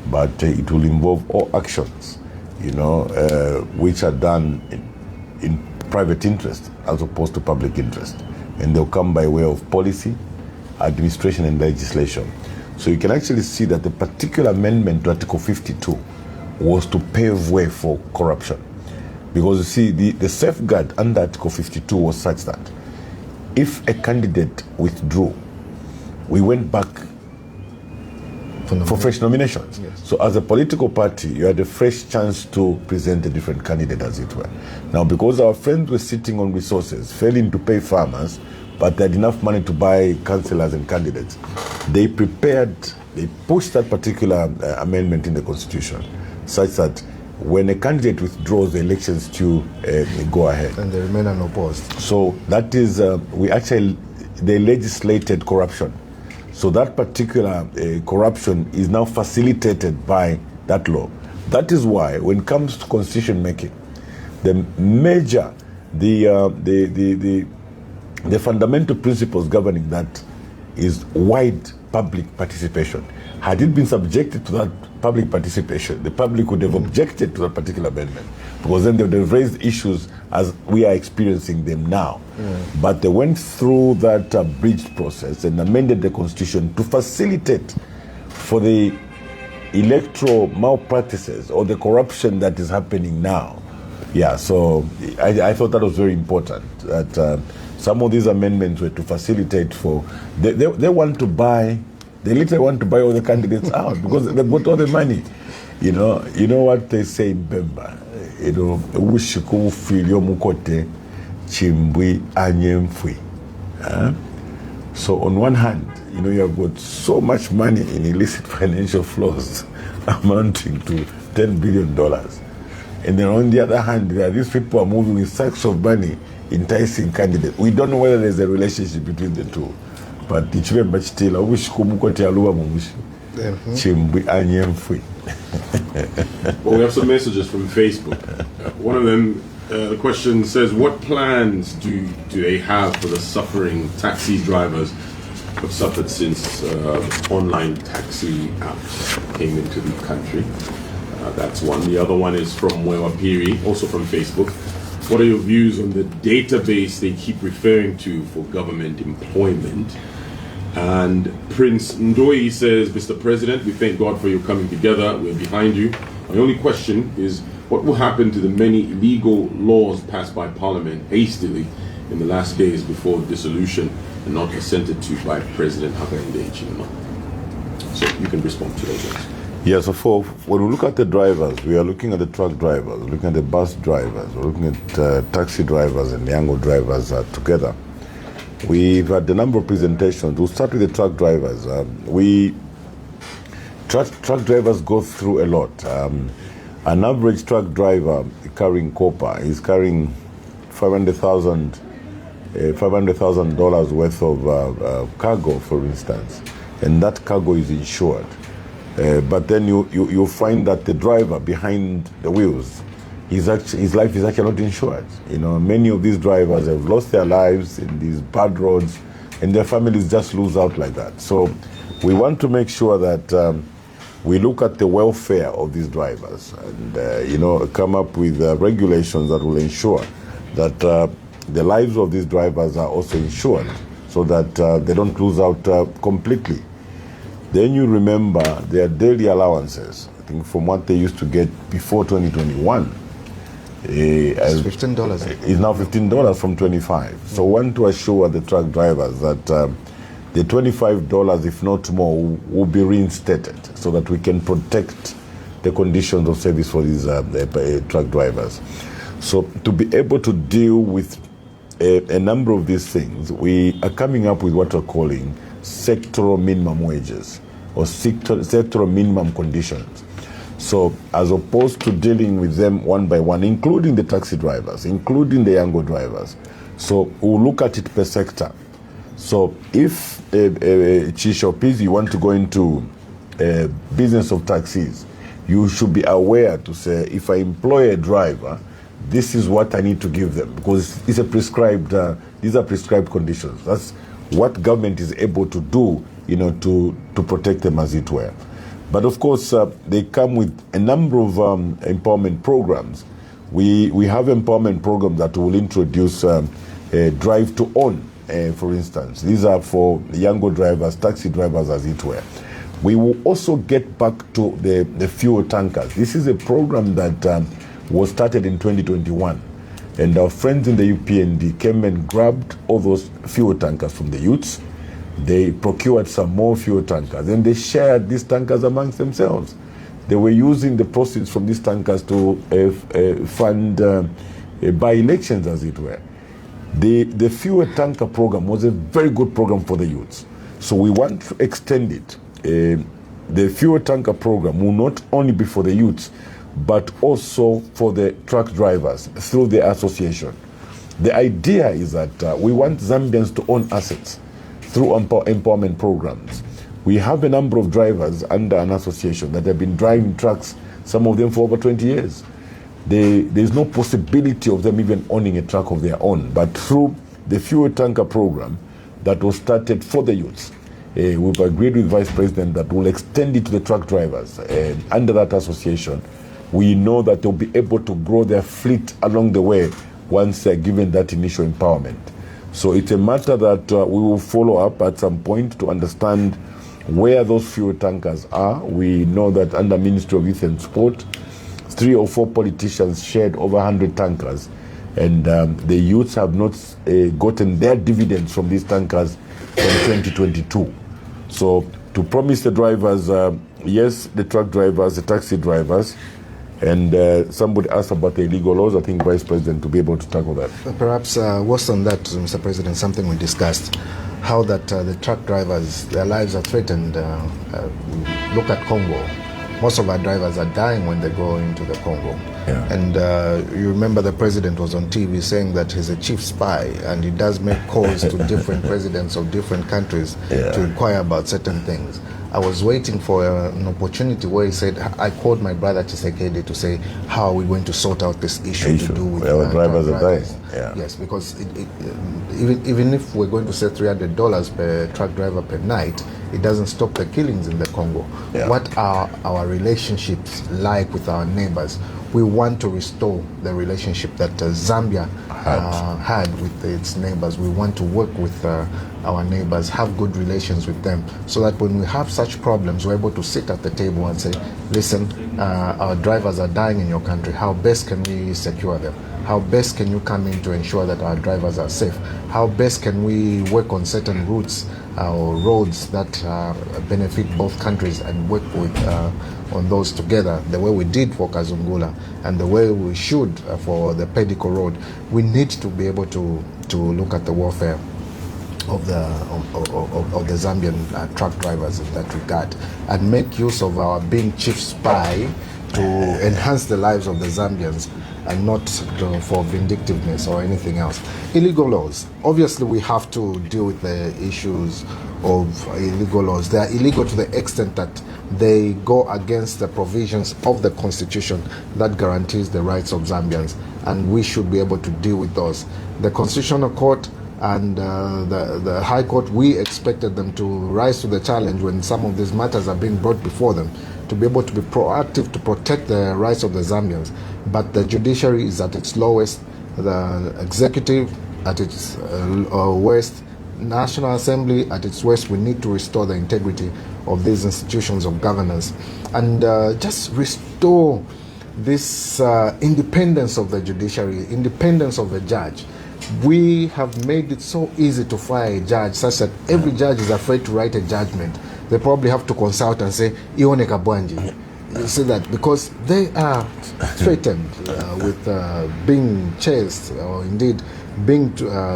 but it will involve all actions, which are done in private interest as opposed to public interest. And they'll come by way of policy, administration, and legislation. So you can actually see that the particular amendment to Article 52 was to pave way for corruption. Because you see, the safeguard under Article 52 was such that if a candidate withdrew, we went back for fresh nominations. Yes. So as a political party, you had a fresh chance to present a different candidate, as it were. Now, because our friends were sitting on resources, failing to pay farmers, but they had enough money to buy councillors and candidates, they pushed that particular amendment in the Constitution, such that when a candidate withdraws, the elections to go ahead. And they remain unopposed. So that is, they legislated corruption. So that particular corruption is now facilitated by that law. That is why, when it comes to constitution making, the fundamental principles governing that is wide public participation. Had it been subjected to that public participation, the public would have objected to that particular amendment, because then they would have raised issues as we are experiencing them now. But they went through that abridged process and amended the Constitution to facilitate for the electoral malpractices or the corruption that is happening now. Yeah, so I thought that was very important, that some of these amendments were to facilitate for, they want to buy, they literally want to buy all the candidates out because they've got all the money. You know what they say in Bemba, Ushiku filio mukote, chimbwi anyemfui. So on one hand, you have got so much money in illicit financial flows amounting to $10 billion. And then on the other hand, there are these people are moving with sacks of money, enticing candidates. We don't know whether there's a relationship between the two. But it's very much still, I wish Kumukote Aluwa Mumushi. Chimbwi anyemfui. Well, we have some messages from Facebook. One of them, the question says, what plans do they have for the suffering taxi drivers who have suffered since online taxi apps came into the country? That's one. The other one is from Mwewapiri, also from Facebook. What are your views on the database they keep referring to for government employment? And Prince Ndoi says, Mr. President, we thank God for your coming together. We're behind you. My only question is, what will happen to the many illegal laws passed by Parliament hastily in the last days before dissolution and not assented to by President Hakainde Hichilema? So you can respond to those ones. Yeah, so when we look at the drivers, we are looking at the truck drivers, we're looking at the bus drivers, we're looking at taxi drivers and Yango drivers together. We've had a number of presentations. We'll start with the truck drivers. Truck drivers go through a lot. An average truck driver carrying copper is carrying $500,000 worth of cargo, for instance, and that cargo is insured. But then you find that the driver behind the wheels, his life is actually not insured. Many of these drivers have lost their lives in these bad roads, and their families just lose out like that. So we want to make sure that we look at the welfare of these drivers and come up with regulations that will ensure that the lives of these drivers are also insured, so that they don't lose out completely. Then you remember their daily allowances. I think from what they used to get before 2021, It's $15. it's now $15 from 25. So we want to assure the truck drivers that the $25, if not more, will be reinstated, so that we can protect the conditions of service for these truck drivers. So to be able to deal with a number of these things, we are coming up with what we're calling sectoral minimum wages or sectoral minimum conditions. So as opposed to dealing with them one by one, including the taxi drivers, including the Yango drivers, so we'll look at it per sector. So if Chisho Pizzi, you want to go into business of taxis, you should be aware to say, if I employ a driver, this is what I need to give them, because it's a prescribed, these are prescribed conditions. That's what government is able to do, to protect them, as it were. But of course, they come with a number of empowerment programs. We have empowerment programs that will introduce drive to own, for instance. These are for Yango drivers, taxi drivers, as it were. We will also get back to the fuel tankers. This is a program that was started in 2021. And our friends in the UPND came and grabbed all those fuel tankers from the youths. They procured some more fuel tankers, and they shared these tankers amongst themselves. They were using the proceeds from these tankers to fund by-elections, as it were. The fuel tanker program was a very good program for the youths. So we want to extend it. The fuel tanker program will not only be for the youths, but also for the truck drivers through the association. The idea is that we want Zambians to own assets through empowerment programs. We have a number of drivers under an association that have been driving trucks, some of them for over 20 years. There's no possibility of them even owning a truck of their own, but through the fuel tanker program that was started for the youths, we've agreed with Vice President that we'll extend it to the truck drivers. Under that association, we know that they'll be able to grow their fleet along the way once they're given that initial empowerment. So it's a matter that we will follow up at some point to understand where those fuel tankers are. We know that under Ministry of Youth and Sport, 3 or 4 politicians shared over 100 tankers, and the youths have not gotten their dividends from these tankers from 2022. So to promise the drivers, yes, the truck drivers, the taxi drivers, and somebody asked about the illegal laws. I think Vice President to be able to tackle that. Perhaps worse on that, Mr. President, something we discussed, how that the truck drivers, their lives are threatened. Look at Congo. Most of our drivers are dying when they go into the Congo. Yeah. And you remember the president was on TV saying that he's a chief spy, and he does make calls to different presidents of different countries to inquire about certain things. I was waiting for an opportunity where he said, I called my brother Chisekedi to say, how are we going to sort out this issue to do with our drivers are dying. Yeah. Yes, because even if we're going to say $300 per truck driver per night, it doesn't stop the killings in the Congo. Yeah. What are our relationships like with our neighbors? We want to restore the relationship that Zambia had with its neighbors. We want to work with our neighbors, have good relations with them, so that when we have such problems, we're able to sit at the table and say, listen, our drivers are dying in your country. How best can we secure them? How best can you come in to ensure that our drivers are safe? How best can we work on certain routes or roads that benefit both countries, and work with on those together, the way we did for Kazungula and the way we should for the Pedico Road. We need to be able to look at the welfare of the Zambian truck drivers in that regard, and make use of our being chief spy to enhance the lives of the Zambians, and not for vindictiveness or anything else. Illegal laws. Obviously, we have to deal with the issues of illegal laws. They are illegal to the extent that they go against the provisions of the Constitution that guarantees the rights of Zambians, and we should be able to deal with those. The Constitutional Court and the High Court, we expected them to rise to the challenge when some of these matters are being brought before them, to be able to be proactive to protect the rights of the Zambians. But the judiciary is at its lowest, the executive at its worst, National Assembly at its worst. We need to restore the integrity of these institutions of governance and just restore this independence of the judiciary, independence of the judge. We have made it so easy to fire a judge such that every judge is afraid to write a judgment. They probably have to consult and say, Ione Kabwanji. You see that? Because they are threatened with being chased or indeed being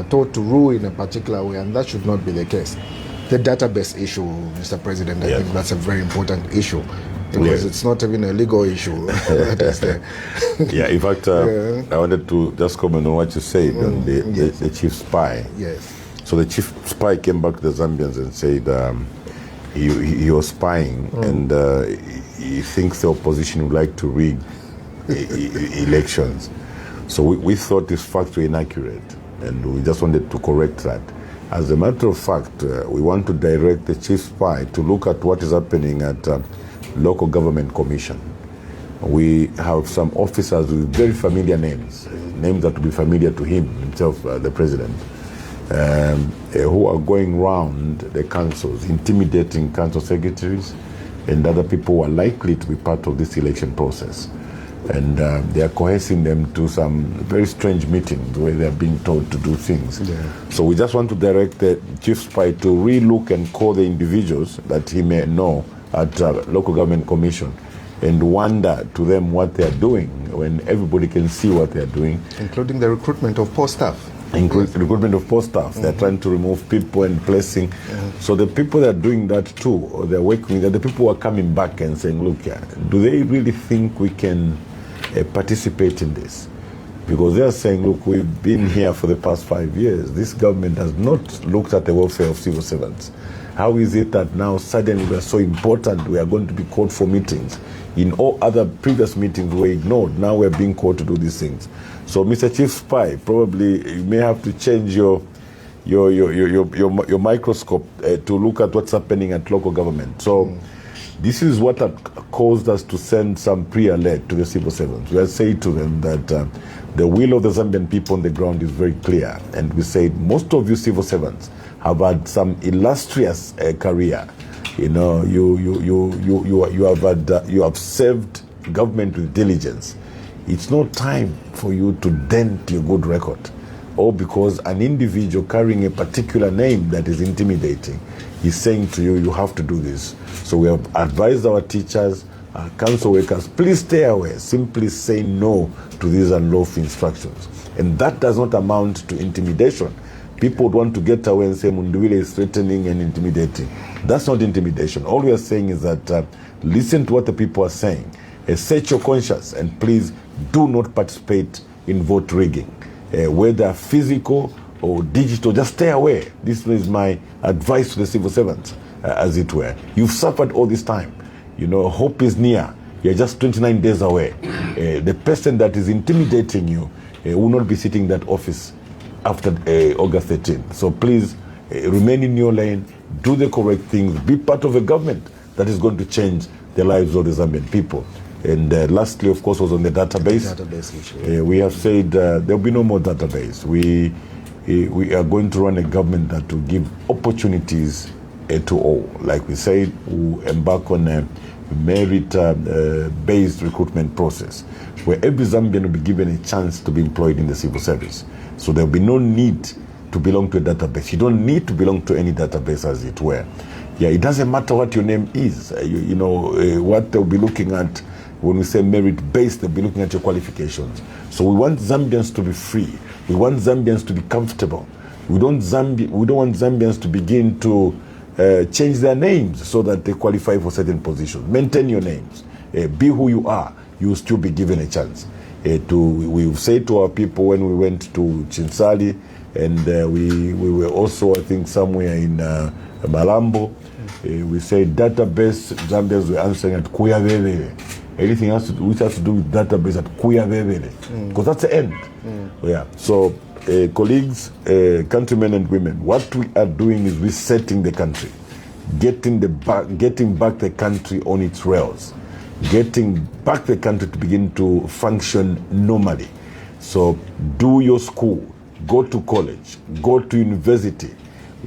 told to rule in a particular way, and that should not be the case. The database issue, Mr. President, I think that's a very important issue. Because it's not even a legal issue. That is there. Yeah, in fact, I wanted to just comment on what you said on the chief spy. Yes. So the chief spy came back to the Zambians and said he was spying and he thinks the opposition would like to rig elections. So we thought these facts were inaccurate and we just wanted to correct that. As a matter of fact, we want to direct the chief spy to look at what is happening at local government commission. We have some officers with very familiar names that will be familiar to himself, the president, who are going round the councils, intimidating council secretaries and other people who are likely to be part of this election process. And they are coercing them to some very strange meetings where they are being told to do things. Yeah. So we just want to direct the chief spy to re-look and call the individuals that he may know at local government commission and wonder to them what they are doing when everybody can see what they are doing. Including the recruitment of post staff. Recruitment of post staff. They're trying to remove people and placing. So the people that are doing that too, or they're working with, the people who are coming back and saying, look, do they really think we can participate in this? Because they are saying, look, we've been here for the past 5 years. This government has not looked at the welfare of civil servants. How is it that now suddenly we are so important, we are going to be called for meetings? In all other previous meetings we were ignored. Now we're being called to do these things. So, Mr. Chief Spy, probably you may have to change your microscope to look at what's happening at local government. So, this is what had caused us to send some pre-alert to the civil servants. We are saying to them that the will of the Zambian people on the ground is very clear, and we said most of you civil servants have had some illustrious career. You know, you have served government with diligence. It's not time for you to dent your good record, or because an individual carrying a particular name that is intimidating is saying to you, you have to do this. So we have advised our teachers, our council workers, please stay away. Simply say no to these unlawful instructions. And that does not amount to intimidation. People would want to get away and say Mundubile is threatening and intimidating. That's not intimidation. All we are saying is that listen to what the people are saying. Search your conscience and please do not participate in vote rigging. Whether physical or digital, just stay away. This is my advice to the civil servants, as it were. You've suffered all this time. You know, hope is near. You're just 29 days away. The person that is intimidating you will not be sitting in that office after August 13th. So please remain in your lane, do the correct things, be part of a government that is going to change the lives of the Zambian people. And lastly, of course, was on the database. Issue. We have said there will be no more database. We are going to run a government that will give opportunities to all. Like we said, we'll embark on a merit-based recruitment process where every Zambian will be given a chance to be employed in the civil service. So there will be no need to belong to a database. You don't need to belong to any database, as it were. Yeah, it doesn't matter what your name is. You know, what they'll be looking at when we say merit-based, they'll be looking at your qualifications. So we want Zambians to be free. We want Zambians to be comfortable. We don't want Zambians to begin to change their names so that they qualify for certain positions. Maintain your names. Be who you are. You will still be given a chance. We've said to our people when we went to Chinsali, and we were also, I think, somewhere in Malambo, we said database, Zambians were answering at Kuyavevele. Anything else which has to do with database at Kuyavevele. Because that's the end. Yeah. So, colleagues, countrymen and women, what we are doing is resetting the country, getting back the country on its rails. getting back the country to begin to function normally. So do your school, go to college, go to university.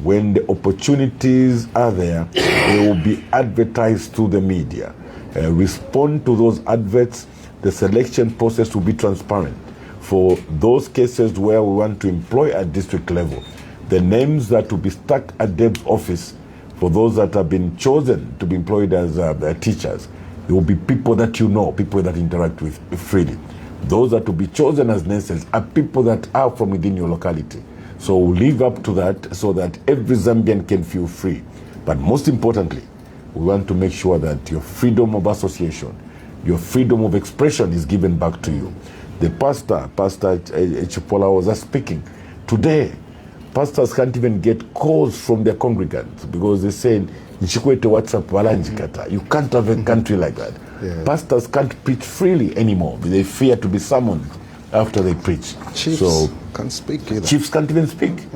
When the opportunities are there, they will be advertised to the media. Respond to those adverts. The selection process will be transparent. For those cases where we want to employ at district level, the names that will be stuck at Deb's office, for those that have been chosen to be employed as teachers, there will be people that you know, people that interact with freely. Those that will be chosen as nurses are people that are from within your locality. So live up to that so that every Zambian can feel free. But most importantly, we want to make sure that your freedom of association, your freedom of expression is given back to you. The Pastor Chipola was speaking. Today, pastors can't even get calls from their congregants because they're saying, you can't have a country like that. Yeah. Pastors can't preach freely anymore. They fear to be summoned after they preach. Chiefs can't speak either. Chiefs can't even speak.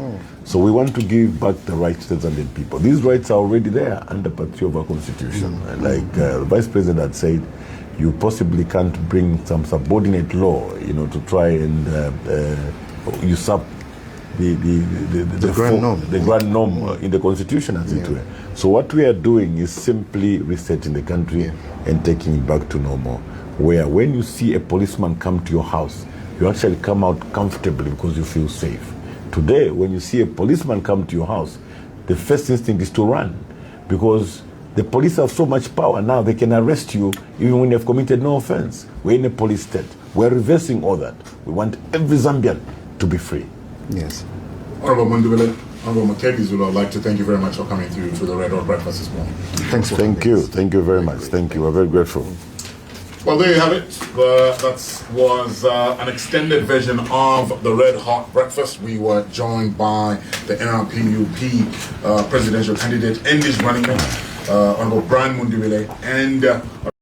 So we want to give back the rights to the Zambian people. These rights are already there under Part 3 of our constitution. Like the Vice President had said, you possibly can't bring some subordinate law, to try and usurp the grand norm in the constitution, as it were. So what we are doing is simply resetting the country and taking it back to normal, where when you see a policeman come to your house, you actually come out comfortably because you feel safe. Today, when you see a policeman come to your house, the first instinct is to run, because the police have so much power now, they can arrest you even when you've committed no offense. We're in a police state. We're reversing all that. We want every Zambian to be free. Yes. Honorable Mundubile, Honorable Makebi Zulu, I'd like to thank you very much for coming through to the Red Hot Breakfast this morning. Thanks. Thank you. Thank you very much. Thank you. We're very grateful. Well, there you have it. That was an extended version of the Red Hot Breakfast. We were joined by the NRPUP presidential candidate and his running mate, Honorable Brian Mundubile, and